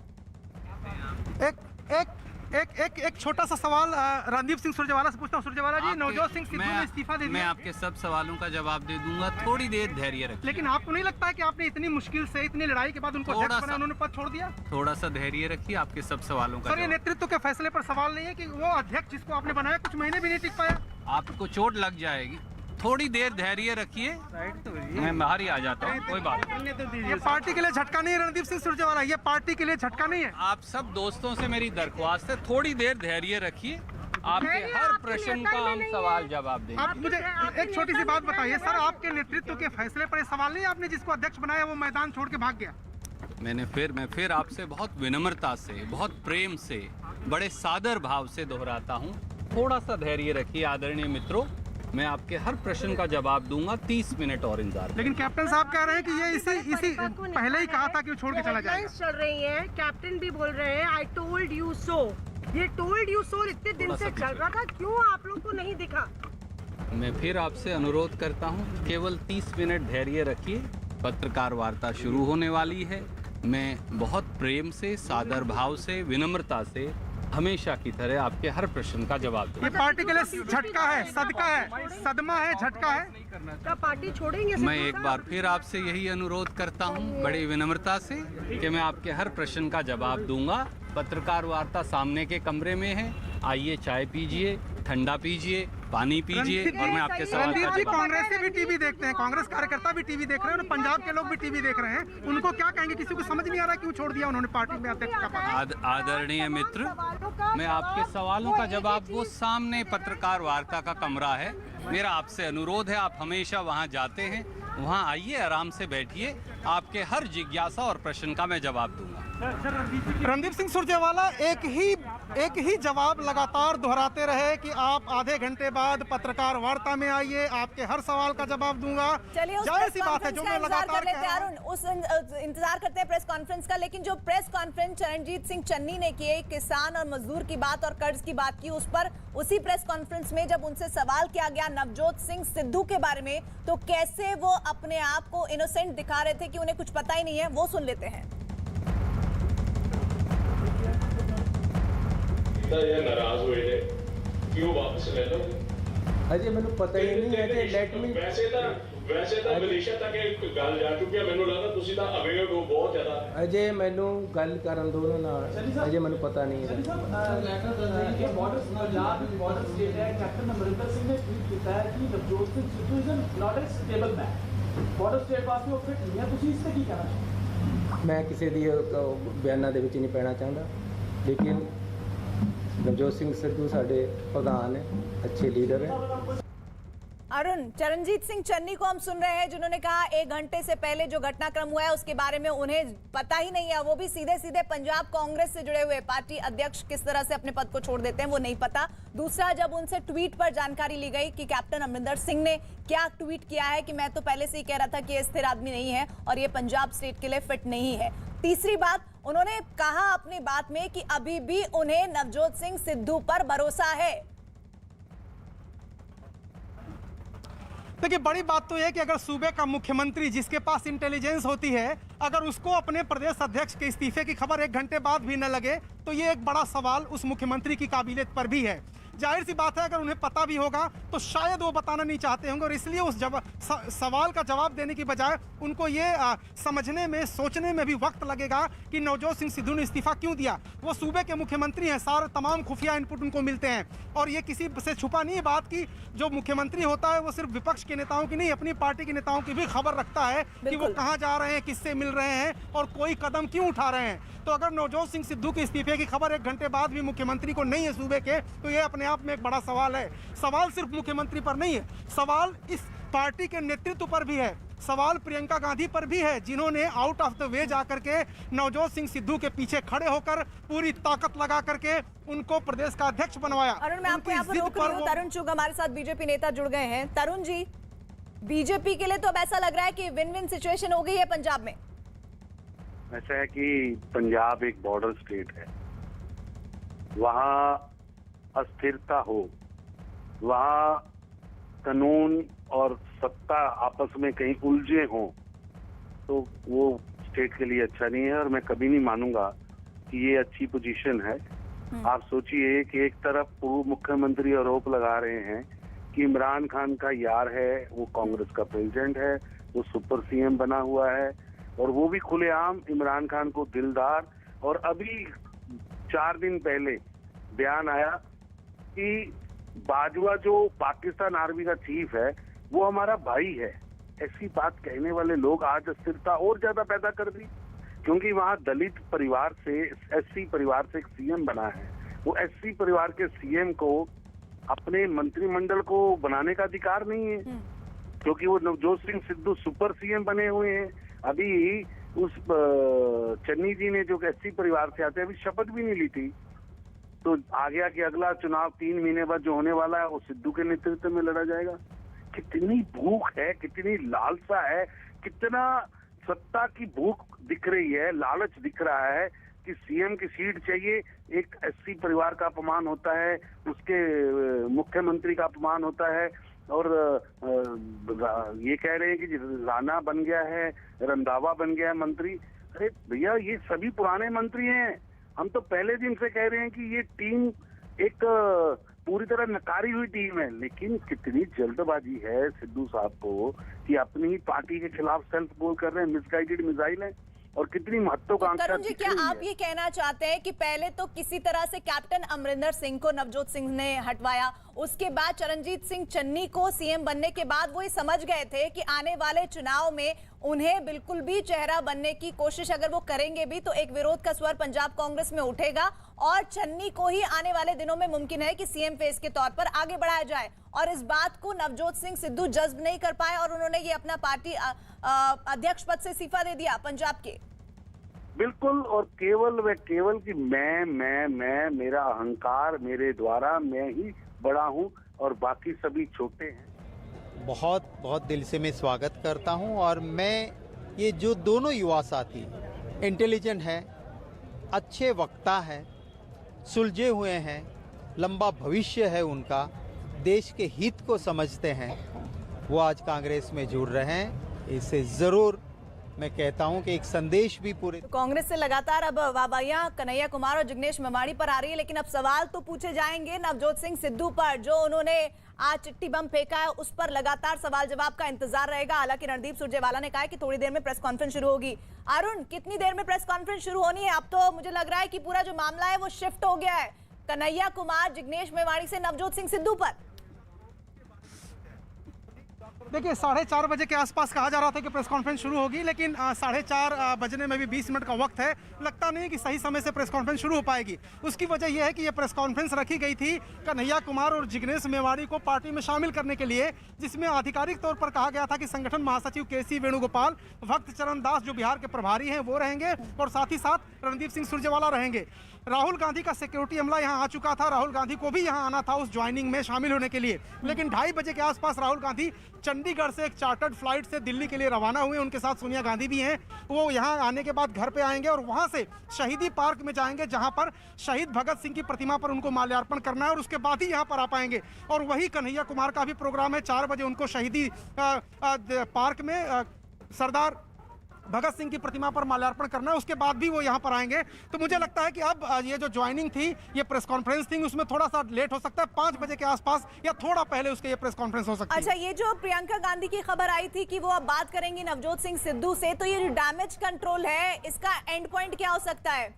Speaker 4: एक छोटा सा सवाल रणदीप सिंह सुरजेवाला से पूछता हूँ। सुरजेवाला जी, नवजोत सिंह सिद्धू ने इस्तीफा दे दिया।
Speaker 17: मैं आपके सब सवालों का जवाब दे दूंगा, थोड़ी देर धैर्य रखिए।
Speaker 4: लेकिन आपको नहीं लगता है कि आपने इतनी मुश्किल से, इतनी लड़ाई के बाद उनको अध्यक्ष बनाया, उन्होंने पद छोड़ दिया?
Speaker 17: थोड़ा सा धैर्य रखिए, आपके सब सवालों का।
Speaker 4: सर, ये नेतृत्व के फैसले पर सवाल नहीं है कि वो अध्यक्ष जिसको आपने बनाया कुछ महीने भी नहीं टिक पाया?
Speaker 17: आपको चोट लग जाएगी, थोड़ी देर धैर्य रखिए, मैं बाहर ही आ जाता हूँ, कोई बात नहीं।
Speaker 4: ये पार्टी के लिए झटका नहीं है रणदीप सिंह सुरजेवाला, ये पार्टी के लिए झटका नहीं है।
Speaker 17: आप सब दोस्तों से मेरी दरख्वास्त है, थोड़ी देर धैर्य रखिए, आपके हर प्रश्न का हम सवाल जवाब देंगे।
Speaker 4: आप मुझे एक छोटी सी बात बताइए सर, आपके नेतृत्व के फैसले पर सवाल नहीं, आपने जिसको अध्यक्ष बनाया वो मैदान छोड़ के भाग गया?
Speaker 17: मैं फिर आपसे बहुत विनम्रता से, बहुत प्रेम से, बड़े सादर भाव से दोहराता हूँ, थोड़ा सा धैर्य रखिए आदरणीय मित्रों, मैं आपके हर प्रश्न का जवाब दूंगा। 30 मिनट और इंतजार।
Speaker 4: लेकिन कैप्टन साहब कह रहे हैं कि ये इसी पहले ही कहा था कि वो छोड़ के चला जाएगा।
Speaker 13: चल रही है, कैप्टन भी बोल रहे हैं आई टोल्ड यू सो। ये टोल्ड यू सो इतने दिन से चल रहा था, क्यों आप लोग को नहीं दिखा?
Speaker 17: मैं फिर आपसे अनुरोध करता हूं, केवल 30 मिनट धैर्य रखिए। पत्रकार वार्ता शुरू होने वाली है। मैं बहुत प्रेम से, सादर भाव से, विनम्रता से हमेशा की तरह आपके हर प्रश्न का जवाब दूंगा।
Speaker 4: ये पार्टी के लिए झटका है, सदका है, सदमा है, झटका है।
Speaker 13: क्या पार्टी छोड़ेंगे?
Speaker 17: मैं एक बार फिर आपसे यही अनुरोध करता हूं, बड़ी विनम्रता से, कि मैं आपके हर प्रश्न का जवाब दूंगा। पत्रकार वार्ता सामने के कमरे में है, आइए चाय पीजिए, ठंडा पीजिए, पानी पीजिए और मैं आपके सवाल का
Speaker 4: रणदीप जी,
Speaker 17: जवाब।
Speaker 4: कांग्रेस से भी टीवी देखते हैं, कांग्रेस कार्यकर्ता भी टीवी देख रहे हैं और पंजाब के लोग भी टीवी देख रहे हैं। उनको क्या कहेंगे? किसी को समझ नहीं आ रहा क्यों छोड़ दिया उन्होंने पार्टी में अध्यक्ष का पद।
Speaker 17: आदरणीय मित्र, मैं आपके सवालों का जवाब, वो सामने पत्रकार वार्ता का कमरा है, मेरा आपसे अनुरोध है, आप हमेशा वहां जाते हैं, वहां आइए, आराम से बैठिए, आपके हर जिज्ञासा और प्रश्न का मैं जवाब दूंगा।
Speaker 4: रणदीप सिंह सुरजेवाला एक ही जवाब लगातार दोहराते रहे कि आप आधे घंटे बाद पत्रकार वार्ता में आइए, आपके हर सवाल का जवाब दूंगा। जाहिर सी बात है, जो मैं लगातार
Speaker 2: इंतजार करते हैं प्रेस कॉन्फ्रेंस का। लेकिन जो प्रेस कॉन्फ्रेंस चरणजीत सिंह चन्नी ने की, किसान और मजदूर की बात और कर्ज की बात की, उस पर उसी प्रेस कॉन्फ्रेंस में जब उनसे सवाल किया गया नवजोत सिंह सिद्धू के बारे में, तो कैसे वो अपने आप को इनोसेंट दिखा रहे थे कि उन्हें कुछ पता ही नहीं है, वो सुन लेते हैं।
Speaker 16: नाराज हुए ने क्यों वापस ले लो?
Speaker 12: अजय मैंने पता ही नहीं है कि लेट मी
Speaker 16: वैसे तो मलेशिया तक एक गल जा चुकी है, मैंने लगदा ਤੁਸੀਂ ਤਾਂ ਅਵੇਅਰ ਹੋ ਬਹੁਤ ਜ਼ਿਆਦਾ।
Speaker 12: अजय मैनू गल करन दो ना, अजय मैनू पता नहीं है।
Speaker 14: ये बॉर्डर पंजाब बॉर्डर स्टेट है, कैप्टन अमरिंदर सिंह ने ट्वीट किया है कि Navjot Singh Sidhu is not a stable man. Border state वासी वो फिट नहीं है, ਤੁਸੀਂ ਇਸ ਤੇ ਕੀ ਕਹਿਣਾ ਚਾਹੁੰਦੇ?
Speaker 12: मैं किसी दी बयाना दे विच नहीं पैना चाहता, लेकिन नवजोत सिंह सिद्धू साडे प्रधान है, अच्छे लीडर है।
Speaker 2: अरुण, चरणजीत सिंह चन्नी को हम सुन रहे हैं, जिन्होंने कहा 1 घंटे से पहले जो घटनाक्रम हुआ है उसके बारे में उन्हें पता ही नहीं है। वो भी सीधे सीधे पंजाब कांग्रेस से जुड़े हुए पार्टी अध्यक्ष किस तरह से अपने पद को छोड़ देते हैं वो नहीं पता। दूसरा, जब उनसे ट्वीट पर जानकारी ली गई कि कैप्टन अमरिंदर सिंह ने क्या ट्वीट किया है कि मैं तो पहले से ही कह रहा था कि ये स्थिर आदमी नहीं है और ये पंजाब स्टेट के लिए फिट नहीं है। तीसरी बात, उन्होंने कहा अपनी बात में कि अभी भी उन्हें नवजोत सिंह सिद्धू पर भरोसा है।
Speaker 4: देखिए, बड़ी बात तो यह कि अगर सूबे का मुख्यमंत्री, जिसके पास इंटेलिजेंस होती है, अगर उसको अपने प्रदेश अध्यक्ष के इस्तीफे की खबर 1 घंटे बाद भी न लगे, तो ये एक बड़ा सवाल उस मुख्यमंत्री की काबिलियत पर भी है। जाहिर सी बात है, अगर उन्हें पता भी होगा तो शायद वो बताना नहीं चाहते होंगे और इसलिए उस सवाल का जवाब देने की बजाय उनको ये समझने में, सोचने में भी वक्त लगेगा कि नवजोत सिंह सिद्धू ने इस्तीफा क्यों दिया। वो सूबे के मुख्यमंत्री हैं, सारे तमाम खुफिया इनपुट उनको मिलते हैं और ये किसी से छुपा नहीं है बात की जो मुख्यमंत्री होता है वो सिर्फ विपक्ष के नेताओं की नहीं, अपनी पार्टी के नेताओं की भी खबर रखता है कि वो कहाँ जा रहे हैं, किससे मिल रहे हैं और कोई कदम क्यों उठा रहे हैं। तो अगर नवजोत सिंह सिद्धू के इस्तीफे की खबर 1 घंटे बाद भी मुख्यमंत्री को नहीं है सूबे के, तो ये अपने आप में एक बड़ा सवाल है। सवाल सिर्फ मुख्यमंत्री पर नहीं है, सवाल इस पार्टी के नेतृत्व पर भी है, सवाल प्रियंका गांधी पर भी है, जिन्होंने आउट ऑफ द वे जाकर के नवजोत सिंह सिद्धू के पीछे खड़े होकर पूरी ताकत लगा करके उनको प्रदेश का अध्यक्ष बनवाया।
Speaker 2: अरुण, मैं आपको यहाँ पर रोक रही हूँ। तरुण चुग हमारे साथ बीजेपी नेता जुड़ गए हैं। तरुण जी, बीजेपी के लिए तो अब ऐसा लग रहा है कि विन विन सिचुएशन हो गई है पंजाब में।
Speaker 18: ऐसा है कि पंजाब एक बॉर्डर स्टेट है, वहाँ अस्थिरता हो, वहाँ कानून और सत्ता आपस में कहीं उलझे हों, तो वो स्टेट के लिए अच्छा नहीं है और मैं कभी नहीं मानूंगा कि ये अच्छी पोजीशन है। आप सोचिए कि एक तरफ पूर्व मुख्यमंत्री आरोप लगा रहे हैं कि इमरान खान का यार है, वो कांग्रेस का प्रेसिडेंट है, वो सुपर सीएम बना हुआ है और वो भी खुलेआम इमरान खान को दिलदार, और अभी 4 दिन पहले बयान आया कि बाजवा जो पाकिस्तान आर्मी का चीफ है वो हमारा भाई है। ऐसी बात कहने वाले लोग आज अस्थिरता और ज्यादा पैदा कर दी, क्योंकि वहाँ दलित परिवार से, एससी परिवार से एक सीएम बना है। वो एससी परिवार के सीएम को अपने मंत्रिमंडल को बनाने का अधिकार नहीं है, क्योंकि वो नवजोत सिंह सिद्धू सुपर सीएम बने हुए हैं। अभी उस चन्नी जी ने, जो एससी परिवार से आते हैं, अभी शपथ भी नहीं ली थी। तो आगे के अगला चुनाव 3 महीने बाद जो होने वाला है वो सिद्धू के नेतृत्व में लड़ा जाएगा। कितनी भूख है, कितनी लालसा है, कितना सत्ता की भूख दिख रही है, लालच दिख रहा है कि सीएम की सीट चाहिए। एक एससी परिवार का अपमान होता है, उसके मुख्यमंत्री का अपमान होता है, और ये कह रहे हैं कि राणा बन गया है, रंधावा बन गया है मंत्री। अरे भैया, ये सभी पुराने मंत्री हैं। हम तो पहले दिन से कह रहे हैं कि ये टीम एक पूरी तरह नकारी हुई टीम है। लेकिन कितनी जल्दबाजी है सिद्धू साहब को कि अपनी ही पार्टी के खिलाफ सेल्फ गोल कर रहे हैं, मिसगाइडेड मिसाइल है, और कितनी महत्वाकांक्षा।
Speaker 2: तरुण जी, क्या आप ये कहना चाहते हैं कि पहले तो किसी तरह से कैप्टन अमरिंदर सिंह को नवजोत सिंह ने हटवाया, उसके बाद चरणजीत सिंह चन्नी को सीएम बनने के बाद वो ये समझ गए थे कि आने वाले चुनाव में उन्हें बिल्कुल भी चेहरा बनने की कोशिश अगर वो करेंगे भी तो एक विरोध का स्वर पंजाब कांग्रेस में उठेगा, और चन्नी को ही आने वाले दिनों में मुमकिन है कि सीएम फेस के तौर पर आगे बढ़ाया जाए। और इस बात को नवजोत सिंह सिद्धू जज्ब नहीं कर पाए और उन्होंने ये अपना पार्टी अध्यक्ष पद से इस्तीफा दे दिया पंजाब के।
Speaker 18: बिल्कुल, और केवल कि मैं मेरा अहंकार, मेरे द्वारा मैं ही बड़ा हूं और बाकी सभी छोटे हैं।
Speaker 19: बहुत बहुत दिल से मैं स्वागत करता हूं, और मैं ये जो दोनों युवा साथी इंटेलिजेंट हैं, अच्छे वक्ता हैं, सुलझे हुए हैं, लंबा भविष्य है उनका, देश के हित को समझते हैं, वो आज कांग्रेस में जुड़ रहे हैं। इससे ज़रूर मैं कहता हूं कि एक संदेश भी पूरे
Speaker 2: कांग्रेस से लगातार अब वाहवाहियां कन्हैया कुमार और जिग्नेश मेवाड़ी पर आ रही है, लेकिन अब सवाल तो पूछे जाएंगे नवजोत सिंह सिद्धू पर, जो उन्होंने आज चिट्ठी बम फेंका है उस पर लगातार सवाल जवाब का इंतजार रहेगा। हालांकि रणदीप सुरजेवाला ने कहा है कि थोड़ी देर में प्रेस कॉन्फ्रेंस शुरू होगी। अरुण, कितनी देर में प्रेस कॉन्फ्रेंस शुरू होनी है? अब तो मुझे लग रहा है कि पूरा जो मामला है वो शिफ्ट हो गया है कन्हैया कुमार, जिग्नेश मेवाड़ी से नवजोत सिंह सिद्धू पर।
Speaker 4: देखिए 4:30 बजे के आसपास कहा जा रहा था कि प्रेस कॉन्फ्रेंस शुरू होगी, लेकिन 4:30 बजने में भी 20 मिनट का वक्त है। लगता नहीं कि सही समय से प्रेस कॉन्फ्रेंस शुरू हो पाएगी। उसकी वजह यह है कि ये प्रेस कॉन्फ्रेंस रखी गई थी कन्हैया कुमार और जिग्नेश मेवाड़ी को पार्टी में शामिल करने के लिए, जिसमें आधिकारिक तौर पर कहा गया था कि संगठन महासचिव केसी वेणुगोपाल, भक्त चरण दास जो बिहार के प्रभारी हैं वो रहेंगे, और साथ ही साथ रणदीप सिंह सुरजेवाला रहेंगे। राहुल गांधी का सिक्योरिटी अमला यहां आ चुका था, राहुल गांधी को भी यहां आना था उस ज्वाइनिंग में शामिल होने के लिए, लेकिन 2:30 बजे के आसपास राहुल गांधी चंडीगढ़ से एक चार्टर्ड फ्लाइट से दिल्ली के लिए रवाना हुए। उनके साथ सोनिया गांधी भी हैं। वो यहां आने के बाद घर पे आएंगे और वहां से शहीदी पार्क में जाएंगे, जहां पर शहीद भगत सिंह की प्रतिमा पर उनको माल्यार्पण करना है, और उसके बाद ही यहां पर आ पाएंगे। और वही कन्हैया कुमार का भी प्रोग्राम है, 4 बजे उनको शहीदी पार्क में सरदार भगत सिंह की प्रतिमा पर माल्यार्पण करना है, उसके बाद भी वो यहाँ पर आएंगे। तो मुझे लगता है कि अब ये जो ज्वाइनिंग थी, ये प्रेस कॉन्फ्रेंस थी, उसमें थोड़ा सा लेट हो सकता है, 5 बजे के आसपास या थोड़ा पहले उसके ये प्रेस कॉन्फ्रेंस हो सकती है।
Speaker 2: अच्छा, ये जो प्रियंका गांधी की खबर आई थी कि वो अब बात करेंगी नवजोत सिंह सिद्धू से, तो ये जो डैमेज कंट्रोल है इसका एंड पॉइंट क्या हो सकता है?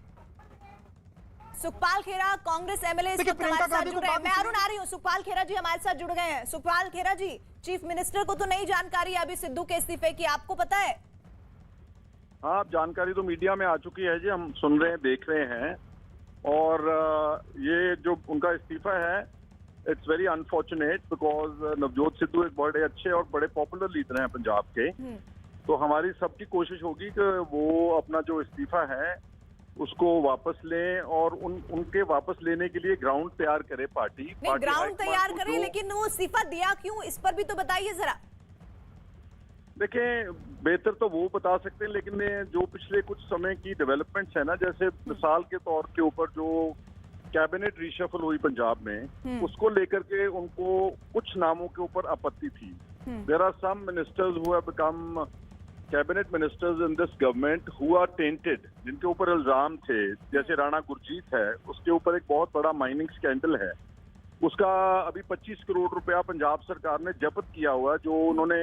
Speaker 2: सुखपाल खेरा कांग्रेस एमएलए इस वक्त हमारे साथ जुड़ रहे हैं। मैं अरुण आ रही हूँ, सुखपाल खेरा जी हमारे साथ जुड़ गए हैं। सुखपाल खेरा जी, चीफ मिनिस्टर को तो नहीं जानकारी अभी सिद्धू के इस्तीफे की, आपको पता है?
Speaker 8: हाँ, जानकारी तो मीडिया में आ चुकी है जी, हम सुन रहे हैं, देख रहे हैं। और ये जो उनका इस्तीफा है, it's very unfortunate, because Navjot Sidhu एक बड़े अच्छे और बड़े पॉपुलर लीडर हैं पंजाब के। तो हमारी सबकी कोशिश होगी कि वो अपना जो इस्तीफा है उसको वापस लें, और उनके वापस लेने के लिए ग्राउंड तैयार करे पार्टी
Speaker 2: ग्राउंड तैयार करे, लेकिन वो इस्तीफा दिया क्यों, इस पर भी तो बताइए जरा।
Speaker 8: देखिए, बेहतर तो वो बता सकते हैं, लेकिन जो पिछले कुछ समय की डेवलपमेंट्स है ना, जैसे मिसाल के तौर के ऊपर जो कैबिनेट रीशफल हुई पंजाब में, उसको लेकर के उनको कुछ नामों के ऊपर आपत्ति थी। There are some ministers who have become cabinet ministers in this government who are tainted, जिनके ऊपर इल्जाम थे, जैसे राणा गुरजीत है, उसके ऊपर एक बहुत बड़ा माइनिंग स्कैंडल है, उसका अभी 25 करोड़ रुपया पंजाब सरकार ने जब्त किया हुआ, जो उन्होंने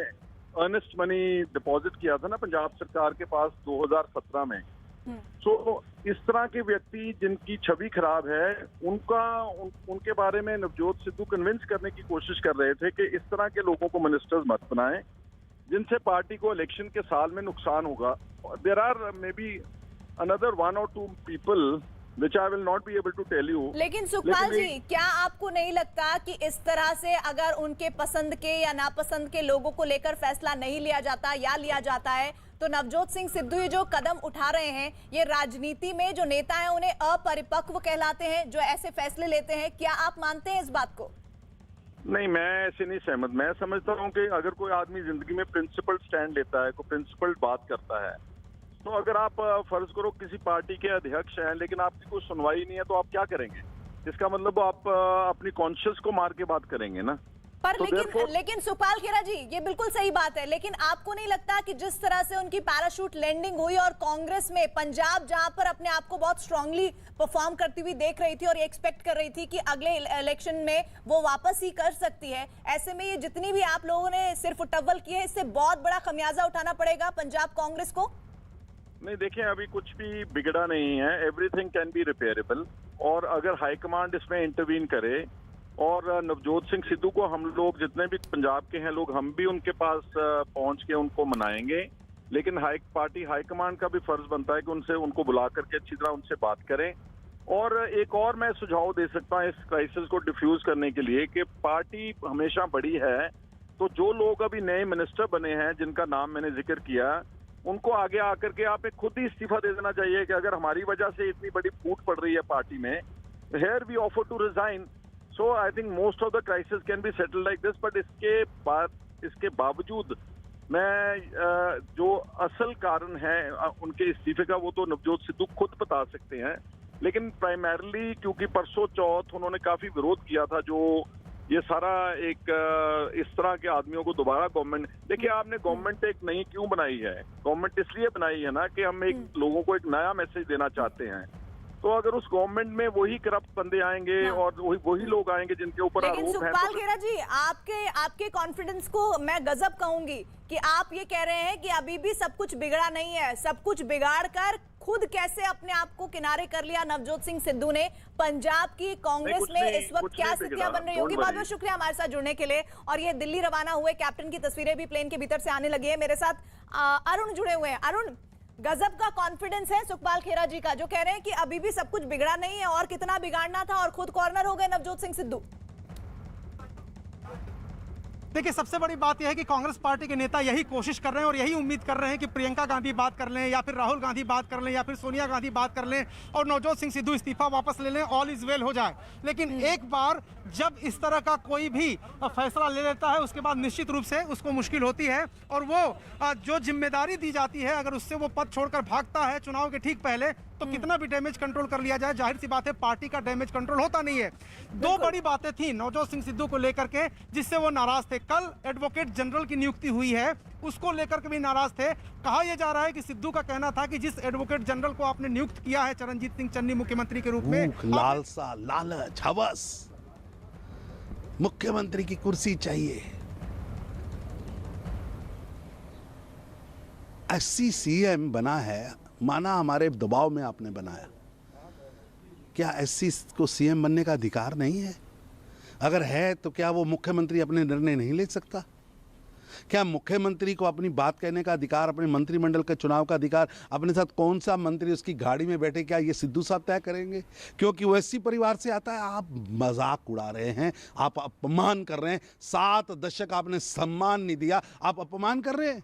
Speaker 8: अर्नेस्ट मनी डिपॉजिट किया था ना पंजाब सरकार के पास 2017 में। सो इस तरह के व्यक्ति जिनकी छवि खराब है, उनके बारे में नवजोत सिद्धू कन्विंस करने की कोशिश कर रहे थे कि इस तरह के लोगों को मिनिस्टर्स मत बनाएं, जिनसे पार्टी को इलेक्शन के साल में नुकसान होगा। There are may be another 1 or 2 people
Speaker 20: which I will not be able to tell you.
Speaker 2: लेकिन सुखपाल जी, क्या आपको नहीं लगता कि इस तरह से अगर उनके पसंद के या नापसंद के लोगों को लेकर फैसला नहीं लिया जाता या लिया जाता है तो नवजोत सिंह सिद्धू ये जो कदम उठा रहे हैं, ये राजनीति में जो नेता हैं उन्हें अपरिपक्व कहलाते हैं जो ऐसे फैसले लेते हैं? क्या आप मानते हैं इस बात को?
Speaker 20: नहीं, मैं ऐसे नहीं सहमत। मैं समझता हूँ कि अगर कोई आदमी जिंदगी में प्रिंसिपल स्टैंड लेता है, कोई प्रिंसिपल बात करता है, तो अगर आप फर्ज करो किसी पार्टी के अध्यक्ष हैं लेकिन आपकी कोई सुनवाई नहीं है तो आप क्या करेंगे? इसका मतलब आप अपनी कॉन्शियस को मार के बात करेंगे ना।
Speaker 2: पर
Speaker 20: तो
Speaker 2: लेकिन सुखपाल खेरा जी, ये बिल्कुल सही बात है, लेकिन आपको नहीं लगता कि जिस तरह से उनकी पैराशूट लैंडिंग हुई और कांग्रेस में पंजाब जहां पर अपने आप को बहुत स्ट्रांगली परफॉर्म करती हुई देख रही थी और एक्सपेक्ट कर रही थी कि अगले इलेक्शन में वो वापस ही कर सकती है, ऐसे में ये जितनी भी आप लोगों ने सिर्फ टव्वल की है, इससे बहुत बड़ा खमियाजा उठाना पड़ेगा पंजाब कांग्रेस को?
Speaker 20: नहीं, देखिए अभी कुछ भी बिगड़ा नहीं है, एवरीथिंग कैन बी रिपेयरेबल। और अगर हाईकमांड इसमें इंटरवीन करे और नवजोत सिंह सिद्धू को हम लोग जितने भी पंजाब के हैं लोग, हम भी उनके पास पहुंच के उनको मनाएंगे, लेकिन पार्टी हाईकमांड का भी फर्ज बनता है कि उनको बुला करके अच्छी तरह उनसे बात करें। और एक और मैं सुझाव दे सकता हूं इस क्राइसिस को डिफ्यूज करने के लिए कि पार्टी हमेशा बड़ी है, तो जो लोग अभी नए मिनिस्टर बने हैं जिनका नाम मैंने जिक्र किया, उनको आगे आकर के आप खुद ही इस्तीफा दे देना चाहिए कि अगर हमारी वजह से इतनी बड़ी फूट पड़ रही है पार्टी में, here we offer to resign. So I think most of the crisis can be settled like this. But इसके बावजूद मैं जो असल कारण है उनके इस्तीफे का वो तो नवजोत सिद्धू खुद बता सकते हैं, लेकिन प्राइमरली क्योंकि परसों चौथ उन्होंने काफी विरोध किया था जो ये सारा एक इस तरह के आदमियों को दोबारा गवर्नमेंट, देखिए आपने गवर्नमेंट एक नई क्यों बनाई है? गवर्नमेंट इसलिए बनाई है ना कि हम एक लोगों को एक नया मैसेज देना चाहते हैं। तो अगर उस गवर्नमेंट में वही करप्ट बंदे आएंगे और वही लोग आएंगे जिनके ऊपर आरोप है।
Speaker 2: सुखपाल खेरा जी, आपके कॉन्फिडेंस को मैं गजब कहूंगी कि आप ये कह रहे हैं कि अभी भी सब कुछ बिगड़ा नहीं है, सब कुछ बिगाड़ कर खुद कैसे अपने आप को किनारे कर लिया नवजोत सिंह सिद्धू ने। पंजाब की कांग्रेस में इस वक्त क्या स्थितियां बन रही होगी? बहुत बहुत शुक्रिया हमारे साथ जुड़ने के लिए। और ये दिल्ली रवाना हुए कैप्टन की तस्वीरें भी प्लेन के भीतर से आने लगी है। मेरे साथ अरुण जुड़े हुए हैं। अरुण, गजब का कॉन्फिडेंस है सुखपाल खेरा जी का, जो कह रहे हैं कि अभी भी सब कुछ बिगड़ा नहीं है और कितना बिगाड़ना था और खुद कॉर्नर हो गए नवजोत सिंह सिद्धू।
Speaker 4: देखिए, सबसे बड़ी बात यह है कि कांग्रेस पार्टी के नेता यही कोशिश कर रहे हैं और यही उम्मीद कर रहे हैं कि प्रियंका गांधी बात कर लें या फिर राहुल गांधी बात कर लें या फिर सोनिया गांधी बात कर लें और नवजोत सिंह सिद्धू इस्तीफा वापस ले लें, ऑल इज वेल हो जाए। लेकिन एक बार जब इस तरह का कोई भी फैसला ले लेता है उसके बाद निश्चित रूप से उसको मुश्किल होती है और वो जो जिम्मेदारी दी जाती है अगर उससे वो पद छोड़कर भागता है चुनाव के ठीक पहले, तो कितना भी डैमेज कंट्रोल कर लिया जाए, जाहिर सी बात है पार्टी का डैमेज कंट्रोल होता नहीं है। दो बड़ी बातें थी नवजोत सिंह सिद्धू को लेकर के जिससे वो नाराज थे। कल एडवोकेट जनरल की नियुक्ति हुई है, उसको लेकर के भी नाराज थे। कहा यह जा रहा है कि सिद्धू का कहना था कि जिस एडवोकेट जनरल को आपने नियुक्त किया है चरणजीत सिंह चन्नी मुख्यमंत्री के रूप में,
Speaker 21: लालसा, लालच, हवस, मुख्यमंत्री की कुर्सी चाहिए, एससी सीएम बना है, माना हमारे दबाव में आपने बनाया। क्या एससी को सीएम बनने का अधिकार नहीं है? अगर है तो क्या वो मुख्यमंत्री अपने निर्णय नहीं ले सकता? क्या मुख्यमंत्री को अपनी बात कहने का अधिकार, अपने मंत्रिमंडल के चुनाव का अधिकार, अपने साथ कौन सा मंत्री उसकी गाड़ी में बैठे, क्या ये सिद्धू साहब तय करेंगे? क्योंकि वो एससी परिवार से आता है। आप मजाक उड़ा रहे हैं, आप अपमान कर रहे हैं। 7 दशक आपने सम्मान नहीं दिया, आप अपमान कर रहे हैं।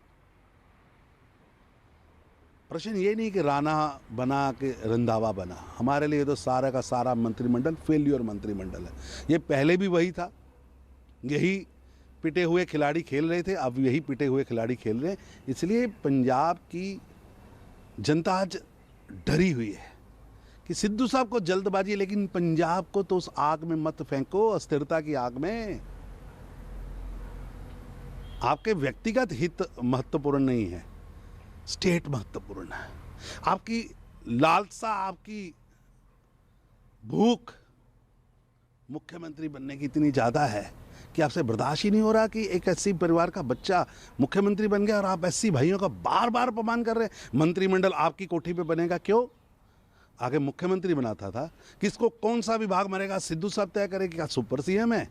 Speaker 21: प्रश्न ये नहीं कि राणा बना के रंधावा बना, हमारे लिए तो सारा का सारा मंत्रिमंडल फेल्यूर मंत्रिमंडल है। ये पहले भी वही था, यही पिटे हुए खिलाड़ी खेल रहे थे, अब यही पिटे हुए खिलाड़ी खेल रहे हैं। इसलिए पंजाब की जनता आज डरी हुई है कि सिद्धू साहब को जल्दबाजी है, लेकिन पंजाब को तो उस आग में मत फेंको, अस्थिरता की आग में। आपके व्यक्तिगत हित महत्वपूर्ण नहीं है, स्टेट महत्वपूर्ण है। आपकी लालसा, आपकी भूख मुख्यमंत्री बनने की इतनी ज़्यादा है कि आपसे बर्दाश्त ही नहीं हो रहा कि एक एससी परिवार का बच्चा मुख्यमंत्री बन गया और आप एससी भाइयों का बार बार अपमान कर रहे हैं। मंत्रिमंडल आपकी कोठी पे बनेगा, क्यों? आगे मुख्यमंत्री बनाता था, किसको कौन सा विभाग मरेगा सिद्धू साहब तय करेंगे। क्या सुपर सीएम है?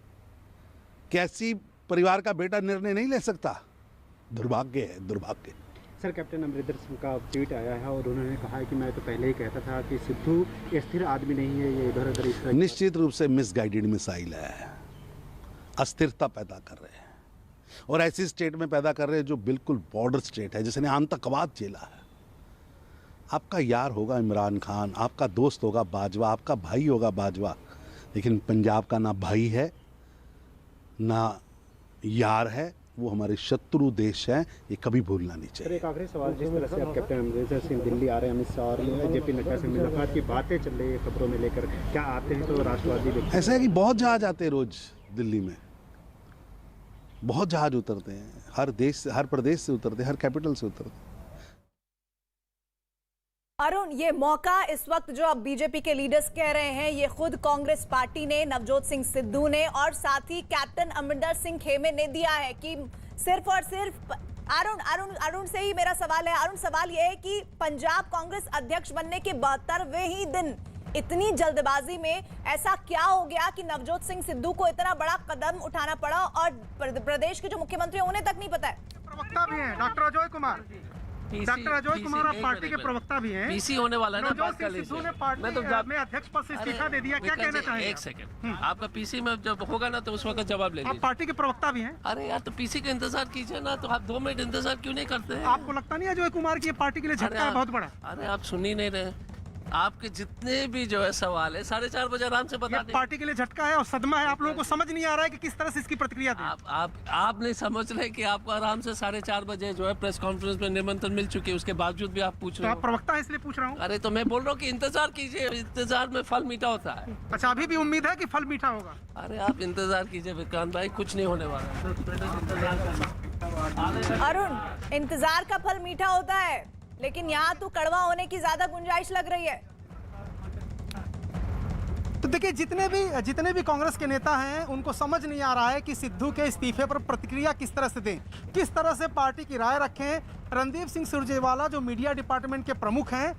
Speaker 21: क्या एससी परिवार का बेटा निर्णय नहीं ले सकता? दुर्भाग्य है, दुर्भाग्य।
Speaker 1: सर, कैप्टन अमरिंदर सिंह का ट्वीट आया है और उन्होंने कहा है कि मैं तो पहले ही कहता था कि सिद्धू स्थिर आदमी नहीं है, ये इधर उधर इस तरह।
Speaker 21: निश्चित रूप से मिसगाइडेड मिसाइल है, अस्थिरता पैदा कर रहे हैं और ऐसी स्टेट में पैदा कर रहे हैं जो बिल्कुल बॉर्डर स्टेट है, जिसने आतंकवाद झेला है। आपका यार होगा इमरान खान, आपका दोस्त होगा बाजवा, आपका भाई होगा बाजवा, लेकिन पंजाब का ना भाई है ना यार है, वो हमारे शत्रु देश हैं, ये कभी भूलना नहीं चाहिए।
Speaker 1: एक आखिरी सवाल, जिस तरह से आप कैप्टन अमरिंदर सिंह दिल्ली आ रहे हैं, अमित शाह और जेपी नड्डा से मुलाकात की बातें चल रही है खबरों में लेकर, क्या आते हैं तो राष्ट्रवादी व्यक्ति?
Speaker 21: ऐसा है कि बहुत जहाज आते हैं रोज दिल्ली में, बहुत जहाज उतरते हैं, हर देश से, हर प्रदेश से उतरते हैं, हर कैपिटल से उतरते हैं।
Speaker 2: अरुण, ये मौका इस वक्त जो अब बीजेपी के लीडर्स कह रहे हैं, ये खुद कांग्रेस पार्टी ने, नवजोत सिंह सिद्धू ने और साथ ही कैप्टन अमरिंदर सिंह खेमे ने दिया है कि सिर्फ और सिर्फ अरुण से ही मेरा सवाल है। अरुण, सवाल ये है कि पंजाब कांग्रेस अध्यक्ष बनने के 72वें ही दिन इतनी जल्दबाजी में ऐसा क्या हो गया कि नवजोत सिंह सिद्धू को इतना बड़ा कदम उठाना पड़ा और प्रदेश के जो मुख्यमंत्री हैं उन्हें तक नहीं पता है?
Speaker 4: प्रवक्ता भी हैं डॉक्टर अजय कुमार, आप पार्टी के प्रवक्ता भी हैं।
Speaker 22: पीसी होने वाला है ना, बात कर लीजिए।
Speaker 4: सिद्धू ने पार्टी में अध्यक्ष पद से इस्तीफा दे दिया, क्या कहना चाहेंगे?
Speaker 22: एक सेकंड, आपका पीसी में जब होगा ना तो उस वक्त जवाब ले लीजिए।
Speaker 4: आप पार्टी के प्रवक्ता भी हैं।
Speaker 22: अरे यार, तो पीसी का इंतजार कीजिए ना, तो आप 2 मिनट इंतजार क्यों नहीं करते हैं?
Speaker 4: आपको लगता नहीं अजय कुमार की पार्टी के लिए झटका है बहुत बड़ा?
Speaker 22: अरे आप सुन ही नहीं रहे, आपके जितने भी जो है सवाल है 4:30 बजे आराम से बता दें।
Speaker 4: पार्टी के लिए झटका है और सदमा है, आप लोगों को समझ नहीं आ रहा है कि किस तरह से इसकी प्रतिक्रिया दें।
Speaker 22: आप नहीं समझ रहे कि आपको आराम से 4:30 बजे जो है प्रेस कॉन्फ्रेंस में निमंत्रण मिल चुके हैं, उसके बावजूद भी आप पूछ रहे हो।
Speaker 4: आप प्रवक्ता है इसलिए पूछ रहा हूँ।
Speaker 22: अरे तो मैं बोल रहा हूँ कि इंतजार कीजिए, इंतजार में फल मीठा होता है।
Speaker 4: अच्छा, अभी भी उम्मीद है कि फल मीठा होगा?
Speaker 22: अरे आप इंतजार कीजिए विक्रांत भाई, कुछ नहीं होने वाला।
Speaker 2: अरुण, इंतजार का फल मीठा होता है, लेकिन यहाँ तो कड़वा होने की ज्यादा गुंजाइश लग रही है।
Speaker 4: तो देखिए, जितने भी कांग्रेस के नेता हैं उनको समझ नहीं आ रहा है कि सिद्धू के इस्तीफे पर प्रतिक्रिया किस तरह से दें, किस तरह से पार्टी की राय रखें। रणदीप सिंह सुरजेवाला जो मीडिया डिपार्टमेंट के प्रमुख हैं,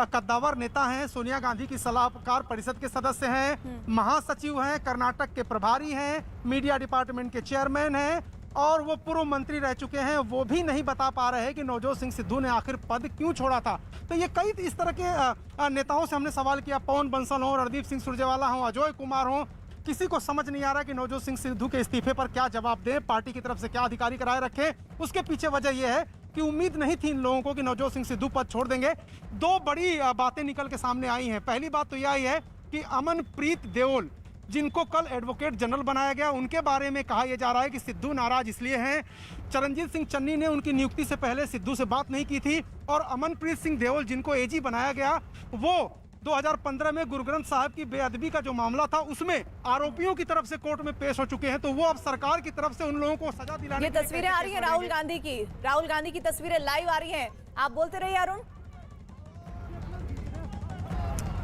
Speaker 4: कद्दावर नेता हैं, सोनिया गांधी की सलाहकार परिषद के सदस्य हैं, महासचिव हैं, कर्नाटक के प्रभारी हैं, मीडिया डिपार्टमेंट के चेयरमैन हैं और वो पूर्व मंत्री रह चुके हैं, वो भी नहीं बता पा रहे हैं कि नवजोत सिंह सिद्धू ने आखिर पद क्यों छोड़ा था। तो ये कई इस तरह के नेताओं से हमने सवाल किया, पवन बंसल हो, रणदीप सिंह सुरजेवाला हो, अजय कुमार हो, किसी को समझ नहीं आ रहा कि नवजोत सिंह सिद्धू के इस्तीफे पर क्या जवाब दें, पार्टी की तरफ से क्या अधिकारी राय रखें। उसके पीछे वजह यह है कि उम्मीद नहीं थी इन लोगों को कि नवजोत सिंह सिद्धू पद छोड़ देंगे। 2 बड़ी बातें निकल के सामने आई हैं। पहली बात तो यह है कि अमनप्रीत देओल, जिनको कल एडवोकेट जनरल बनाया गया, उनके बारे में कहा यह जा रहा है कि सिद्धू नाराज इसलिए हैं, चरणजीत सिंह चन्नी ने उनकी नियुक्ति से पहले सिद्धू से बात नहीं की थी, और अमनप्रीत सिंह देओल जिनको एजी बनाया गया, वो 2015 में गुरु ग्रंथ साहिब की बेअदबी का जो मामला था उसमें आरोपियों की तरफ से कोर्ट में पेश हो चुके हैं। तो वो अब सरकार की तरफ से उन लोगों को सजा दिलाने।
Speaker 2: ये तस्वीरें आ रही है राहुल गांधी की तस्वीरें लाइव आ रही है। आप बोलते रहिए अरुण।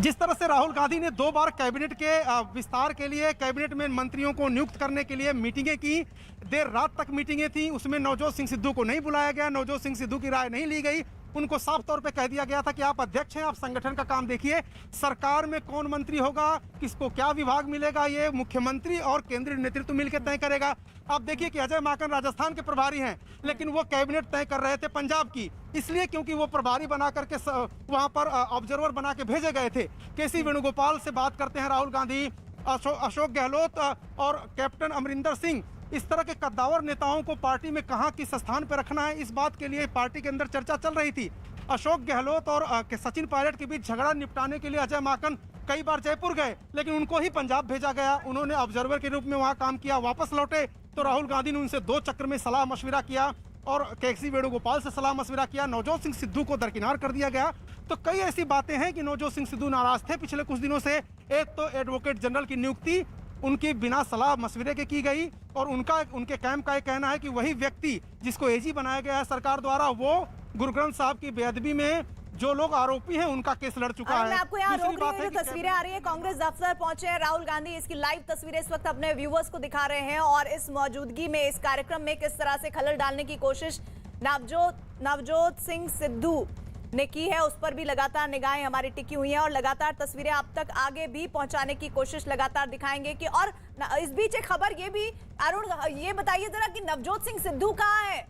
Speaker 4: जिस तरह से राहुल गांधी ने 2 बार कैबिनेट के विस्तार के लिए, कैबिनेट में मंत्रियों को नियुक्त करने के लिए मीटिंगें की, देर रात तक मीटिंगें थी, उसमें नवजोत सिंह सिद्धू को नहीं बुलाया गया, नवजोत सिंह सिद्धू की राय नहीं ली गई, उनको साफ तौर पे कह दिया गया था कि आप अध्यक्ष हैं, आप संगठन का काम देखिए, सरकार में कौन मंत्री होगा, किसको क्या विभाग मिलेगा, ये मुख्यमंत्री और केंद्रीय नेतृत्व मिलकर तय करेगा। आप देखिए कि अजय माकन राजस्थान के प्रभारी हैं, लेकिन वो कैबिनेट तय कर रहे थे पंजाब की, इसलिए क्योंकि वो प्रभारी बना करके वहां पर ऑब्जर्वर बना के भेजे गए थे। केसी वेणुगोपाल से बात करते हैं राहुल गांधी, अशोक गहलोत और कैप्टन अमरिंदर सिंह, इस तरह के कद्दावर नेताओं को पार्टी में कहां किस स्थान पर रखना है, इस बात के लिए पार्टी के अंदर चर्चा चल रही थी। अशोक गहलोत और सचिन पायलट के बीच झगड़ा निपटाने के लिए अजय माकन कई बार जयपुर गए, लेकिन उनको ही पंजाब भेजा गया, उन्होंने ऑब्जर्वर के रूप में वहां काम किया, वापस लौटे तो राहुल गांधी ने उनसे 2 चक्र में सलाह मशविरा किया और केसी वेणुगोपाल से सलाह मशविरा किया, नवजोत सिंह सिद्धू को दरकिनार कर दिया गया। तो कई ऐसी बातें हैं कि नवजोत सिंह सिद्धू नाराज थे पिछले कुछ दिनों से। एक तो एडवोकेट जनरल की नियुक्ति उनकी बिना सलाह मशविरे के की गई और उनके कैंप का कहना है कि वही व्यक्ति जिसको एजी बनाया गया है सरकार द्वारा, वो गुरु ग्रंथ साहब की बेअदबी में जो लोग आरोपी हैं उनका केस लड़ चुका है।
Speaker 2: मैं आपको यहाँ रोक रही हूँ, जो तस्वीरें आ रही है, कांग्रेस दफ्तर पहुंचे हैं राहुल गांधी, इसकी लाइव तस्वीरें इस वक्त अपने व्यूअर्स को दिखा रहे हैं और इस मौजूदगी में इस कार्यक्रम में किस तरह से खलल डालने की कोशिश नवजोत सिंह सिद्धू ने की है, उस पर भी लगातार निगाहें हमारी टिकी हुई हैं और लगातार तस्वीरें आप तक आगे भी पहुंचाने की कोशिश लगातार दिखाएंगे कि। और इस बीच एक खबर ये भी, अरुण ये बताइए जरा कि नवजोत सिंह सिद्धू कहाँ है?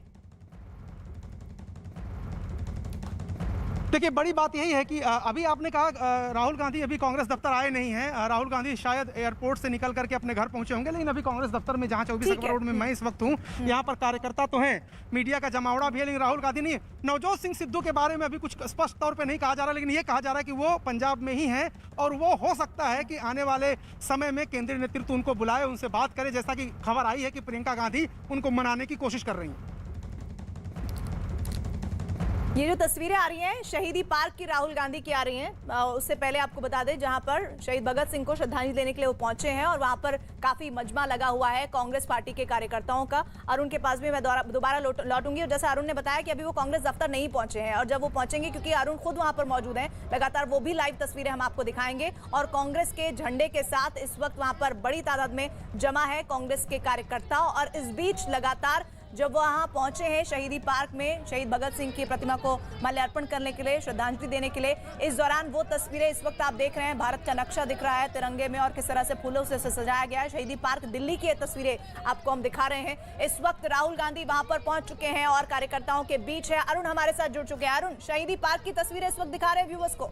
Speaker 4: देखिए, बड़ी बात यही है कि अभी आपने कहा राहुल गांधी अभी कांग्रेस दफ्तर आए नहीं हैं। राहुल गांधी शायद एयरपोर्ट से निकल करके अपने घर पहुंचे होंगे, लेकिन अभी कांग्रेस दफ्तर में जहां 24 अकबर रोड में मैं इस वक्त हूं, यहाँ पर कार्यकर्ता तो हैं, मीडिया का जमावड़ा भी है, लेकिन राहुल गांधी नहीं है। नवजोत सिंह सिद्धू के बारे में अभी कुछ स्पष्ट तौर पर नहीं कहा जा रहा, लेकिन ये कहा जा रहा है कि वो पंजाब में ही हैं और वो हो सकता है कि आने वाले समय में केंद्रीय नेतृत्व उनको बुलाए, उनसे बात करे, जैसा कि खबर आई है कि प्रियंका गांधी उनको मनाने की कोशिश कर रही हैं।
Speaker 2: ये जो तस्वीरें आ रही हैं शहीदी पार्क की राहुल गांधी की आ रही हैं, उससे पहले आपको बता दें जहां पर शहीद भगत सिंह को श्रद्धांजलि देने के लिए वो पहुंचे हैं और वहां पर काफी मजमा लगा हुआ है कांग्रेस पार्टी के कार्यकर्ताओं का। अरुण के पास भी मैं दोबारा लौटूंगी और जैसे अरुण ने बताया कि अभी वो कांग्रेस दफ्तर नहीं पहुंचे हैं और जब वो पहुंचेंगे, क्योंकि अरुण खुद वहां पर मौजूद हैं लगातार, वो भी लाइव तस्वीरें हम आपको दिखाएंगे और कांग्रेस के झंडे के साथ इस वक्त वहां पर बड़ी तादाद में जमा है कांग्रेस के कार्यकर्ता। और इस बीच लगातार जब वहां पहुंचे हैं शहीदी पार्क में शहीद भगत सिंह की प्रतिमा को माल्यार्पण करने के लिए, श्रद्धांजलि देने के लिए, इस दौरान वो तस्वीरें इस वक्त आप देख रहे हैं, भारत का नक्शा दिख रहा है तिरंगे में और किस तरह से फूलों से सजाया गया है। शहीदी पार्क दिल्ली की ये तस्वीरें आपको हम दिखा रहे हैं। इस वक्त राहुल गांधी वहां पर पहुंच चुके हैं और कार्यकर्ताओं के बीच है। अरुण हमारे साथ जुड़ चुके हैं। अरुण, शहीदी पार्क की तस्वीरें इस वक्त दिखा रहे हैं व्यूअर्स को।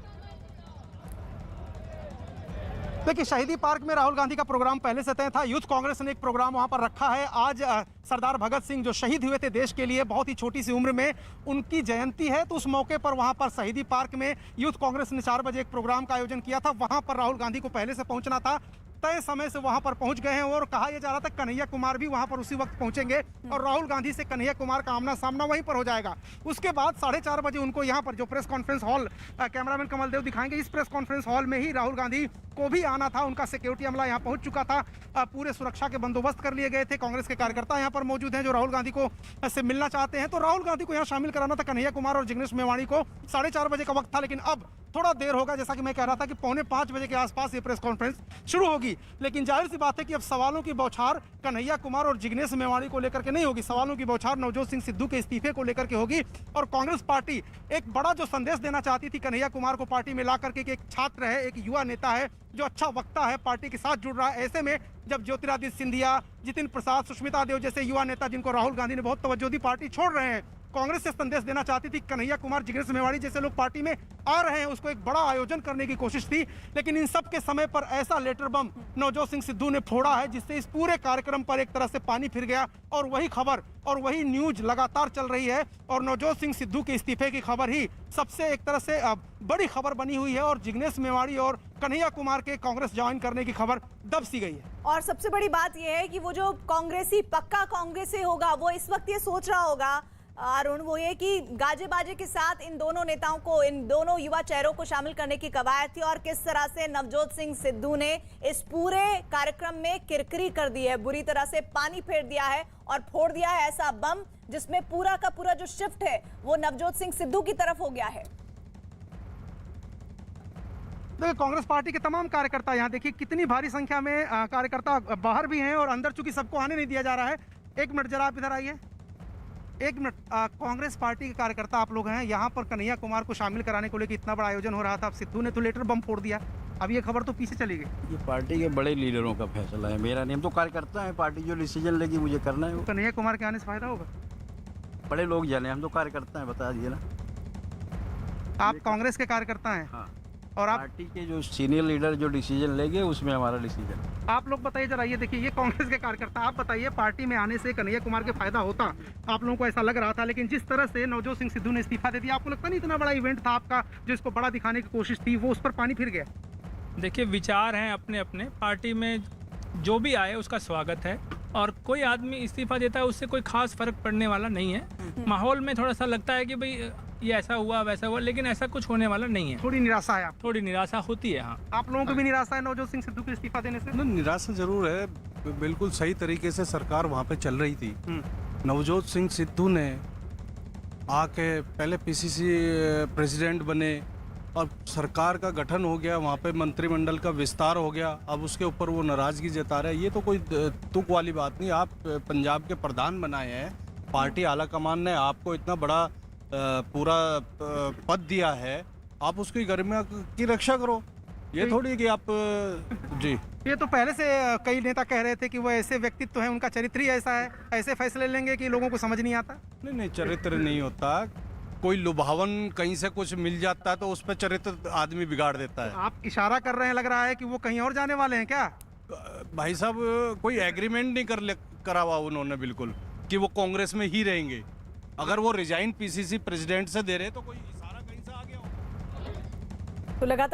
Speaker 4: देखिए, शहीदी पार्क में राहुल गांधी का प्रोग्राम पहले से तय था। यूथ कांग्रेस ने एक प्रोग्राम वहां पर रखा है। आज सरदार भगत सिंह जो शहीद हुए थे देश के लिए बहुत ही छोटी सी उम्र में, उनकी जयंती है, तो उस मौके पर वहां पर शहीदी पार्क में यूथ कांग्रेस ने 4 बजे एक प्रोग्राम का आयोजन किया था। वहां पर राहुल गांधी को पहले से पहुंचना था, तय समय से वहां पर पहुंच गए हैं और कहा यह जा रहा था कन्हैया कुमार भी वहां पर उसी वक्त पहुंचेंगे और राहुल गांधी से कन्हैया कुमार का आमना सामना वहीं पर हो जाएगा। उसके बाद 4:30 बजे उनको यहां पर जो प्रेस कॉन्फ्रेंस हॉल, कैमरामैन कमल देव दिखाएंगे, इस प्रेस कॉन्फ्रेंस हॉल में ही राहुल गांधी को भी आना था। उनका सिक्योरिटी अमला यहां पहुंच चुका था, पूरे सुरक्षा के बंदोबस्त कर लिए गए थे। कांग्रेस के कार्यकर्ता यहां पर मौजूद हैं जो राहुल गांधी को से मिलना चाहते हैं। तो राहुल गांधी को यहां शामिल कराना था कन्हैया कुमार और जिग्नेश मेवाणी को। 4:30 बजे का वक्त था, लेकिन अब थोड़ा देर होगा, जैसा कि मैं कह रहा था कि 4:45 बजे के आसपास ये प्रेस कॉन्फ्रेंस शुरू होगी। लेकिन जाहिर सी बात है कि अब सवालों की बौछार कन्हैया कुमार और जिग्नेश मेवाणी को लेकर के नहीं होगी, सवालों की बौछार नवजोत सिंह सिद्धू के इस्तीफे को लेकर के होगी। और कांग्रेस पार्टी एक बड़ा जो संदेश देना चाहती थी कन्हैया कुमार को पार्टी में ला करके कि एक छात्र है, एक युवा नेता है जो अच्छा वक्ता है, पार्टी के साथ जुड़ रहा है। ऐसे में जब ज्योतिरादित्य सिंधिया, जितिन प्रसाद, सुष्मिता देव जैसे युवा नेता जिनको राहुल गांधी ने बहुत तवज्जो दी पार्टी छोड़ रहे हैं, कांग्रेस से संदेश देना चाहती थी कन्हैया कुमार, जिग्नेश मेवाणी जैसे लोग पार्टी में आ रहे हैं, उसको एक बड़ा आयोजन करने की कोशिश थी। लेकिन इन सब के समय पर ऐसा लेटर बम नवजोत सिंह सिद्धू ने फोड़ा है जिससे इस पूरे कार्यक्रम पर एक तरह से पानी फिर गया और वही खबर और वही न्यूज लगातार चल रही है और नवजोत सिंह सिद्धू के इस्तीफे की खबर ही सबसे एक तरह से बड़ी खबर बनी हुई है और जिग्नेश मेवाणी और कन्हैया कुमार के कांग्रेस ज्वाइन करने की खबर दब सी गई है।
Speaker 2: और सबसे बड़ी बात यह है कि वो जो कांग्रेसी पक्का कांग्रेसी होगा वो इस वक्त ये सोच रहा होगा अरुण, वो ये कि गाजे बाजे के साथ इन दोनों नेताओं को, इन दोनों युवा चेहरों को शामिल करने की कवायद थी और किस तरह से नवजोत सिंह सिद्धू ने इस पूरे कार्यक्रम में किरकिरी कर दी है, बुरी तरह से पानी फेर दिया है और फोड़ दिया है ऐसा बम जिसमें पूरा का पूरा जो शिफ्ट है वो नवजोत सिंह सिद्धू की तरफ हो गया है।
Speaker 4: देखिए, कांग्रेस पार्टी के तमाम कार्यकर्ता यहाँ देखिए कितनी भारी संख्या में कार्यकर्ता बाहर भी हैं और अंदर चूंकि सबको आने नहीं दिया जा रहा है। 1 मिनट जरा आप इधर आइए, 1 मिनट। कांग्रेस पार्टी के कार्यकर्ता आप लोग हैं, यहाँ पर कन्हैया कुमार को शामिल कराने को लेकर इतना बड़ा आयोजन हो रहा था, अब सिद्धू ने तो लेटर बम फोड़ दिया, अब ये खबर तो पीछे चली गई।
Speaker 3: ये पार्टी के बड़े लीडरों का फैसला है, मेरा नहीं। हम तो कार्यकर्ता है, पार्टी जो डिसीजन लेगी मुझे करना है।
Speaker 4: कन्हैया कुमार के आने से फायदा होगा?
Speaker 3: बड़े लोग जाने, हम तो कार्यकर्ता हैं, बता दिए ना।
Speaker 4: आप कांग्रेस के कार्यकर्ता हैं?
Speaker 3: हाँ।
Speaker 4: और आप
Speaker 3: पार्टी के जो सीनियर लीडर जो डिसीजन लेंगे उसमें हमारा डिसीजन।
Speaker 4: आप लोग बताइए जरा, ये देखिए ये कांग्रेस के कार्यकर्ता, आप बताइए पार्टी में आने से कन्हैया कुमार के फायदा होता, आप लोगों को ऐसा लग रहा था, लेकिन जिस तरह से नवजोत सिंह सिद्धू ने इस्तीफा दे दिया, आपको लगता नहीं इतना बड़ा इवेंट था आपका जो इसको बड़ा दिखाने की कोशिश थी वो उस पर पानी फिर गया?
Speaker 5: देखिए, विचार हैं अपने अपने, पार्टी में जो भी आए उसका स्वागत है और कोई आदमी इस्तीफा देता है उससे कोई खास फर्क पड़ने वाला नहीं है। माहौल में थोड़ा सा लगता है कि भाई ये ऐसा हुआ वैसा हुआ, लेकिन ऐसा कुछ होने वाला नहीं है।
Speaker 4: थोड़ी निराशा है?
Speaker 5: थोड़ी निराशा होती है, हाँ।
Speaker 4: आप लोगों को भी निराशा है नवजोत सिंह सिद्धू के इस्तीफा देने से?
Speaker 23: निराशा जरूर है, बिल्कुल सही तरीके से सरकार वहाँ पे चल रही थी। नवजोत सिंह सिद्धू ने आके पहले पीसीसी प्रेसिडेंट बने और सरकार का गठन हो गया, वहाँ पे मंत्रिमंडल का विस्तार हो गया, अब उसके ऊपर वो नाराजगी जता रहे हैं। ये तो कोई तुक वाली बात नहीं। आप पंजाब के प्रधान बनाए हैं, पार्टी आला कमान ने आपको इतना बड़ा पूरा पद दिया है, आप उसकी गरिमा की रक्षा करो। ये थोड़ी कि आप जी।
Speaker 4: ये तो पहले से कई नेता कह रहे थे कि वो ऐसे व्यक्तित्व है, उनका चरित्र ही ऐसा है, ऐसे फैसले लेंगे कि लोगों को समझ नहीं आता।
Speaker 23: नहीं, चरित्र नहीं होता। कोई लुभावन कहीं से कुछ मिल जाता है तो उस पर चरित्र आदमी बिगाड़ देता है।
Speaker 4: आप इशारा कर रहे हैं, लग रहा है कि वो कहीं और जाने वाले हैं क्या?
Speaker 23: भाई साहब कोई एग्रीमेंट नहीं करा हुआ उन्होंने बिल्कुल कि वो कांग्रेस में ही रहेंगे। अगर वो रिजाइन पीसीसी प्रेसिडेंट से दे रहे तो कोई इशारा कहीं से आ गया हो।
Speaker 2: तो लगातार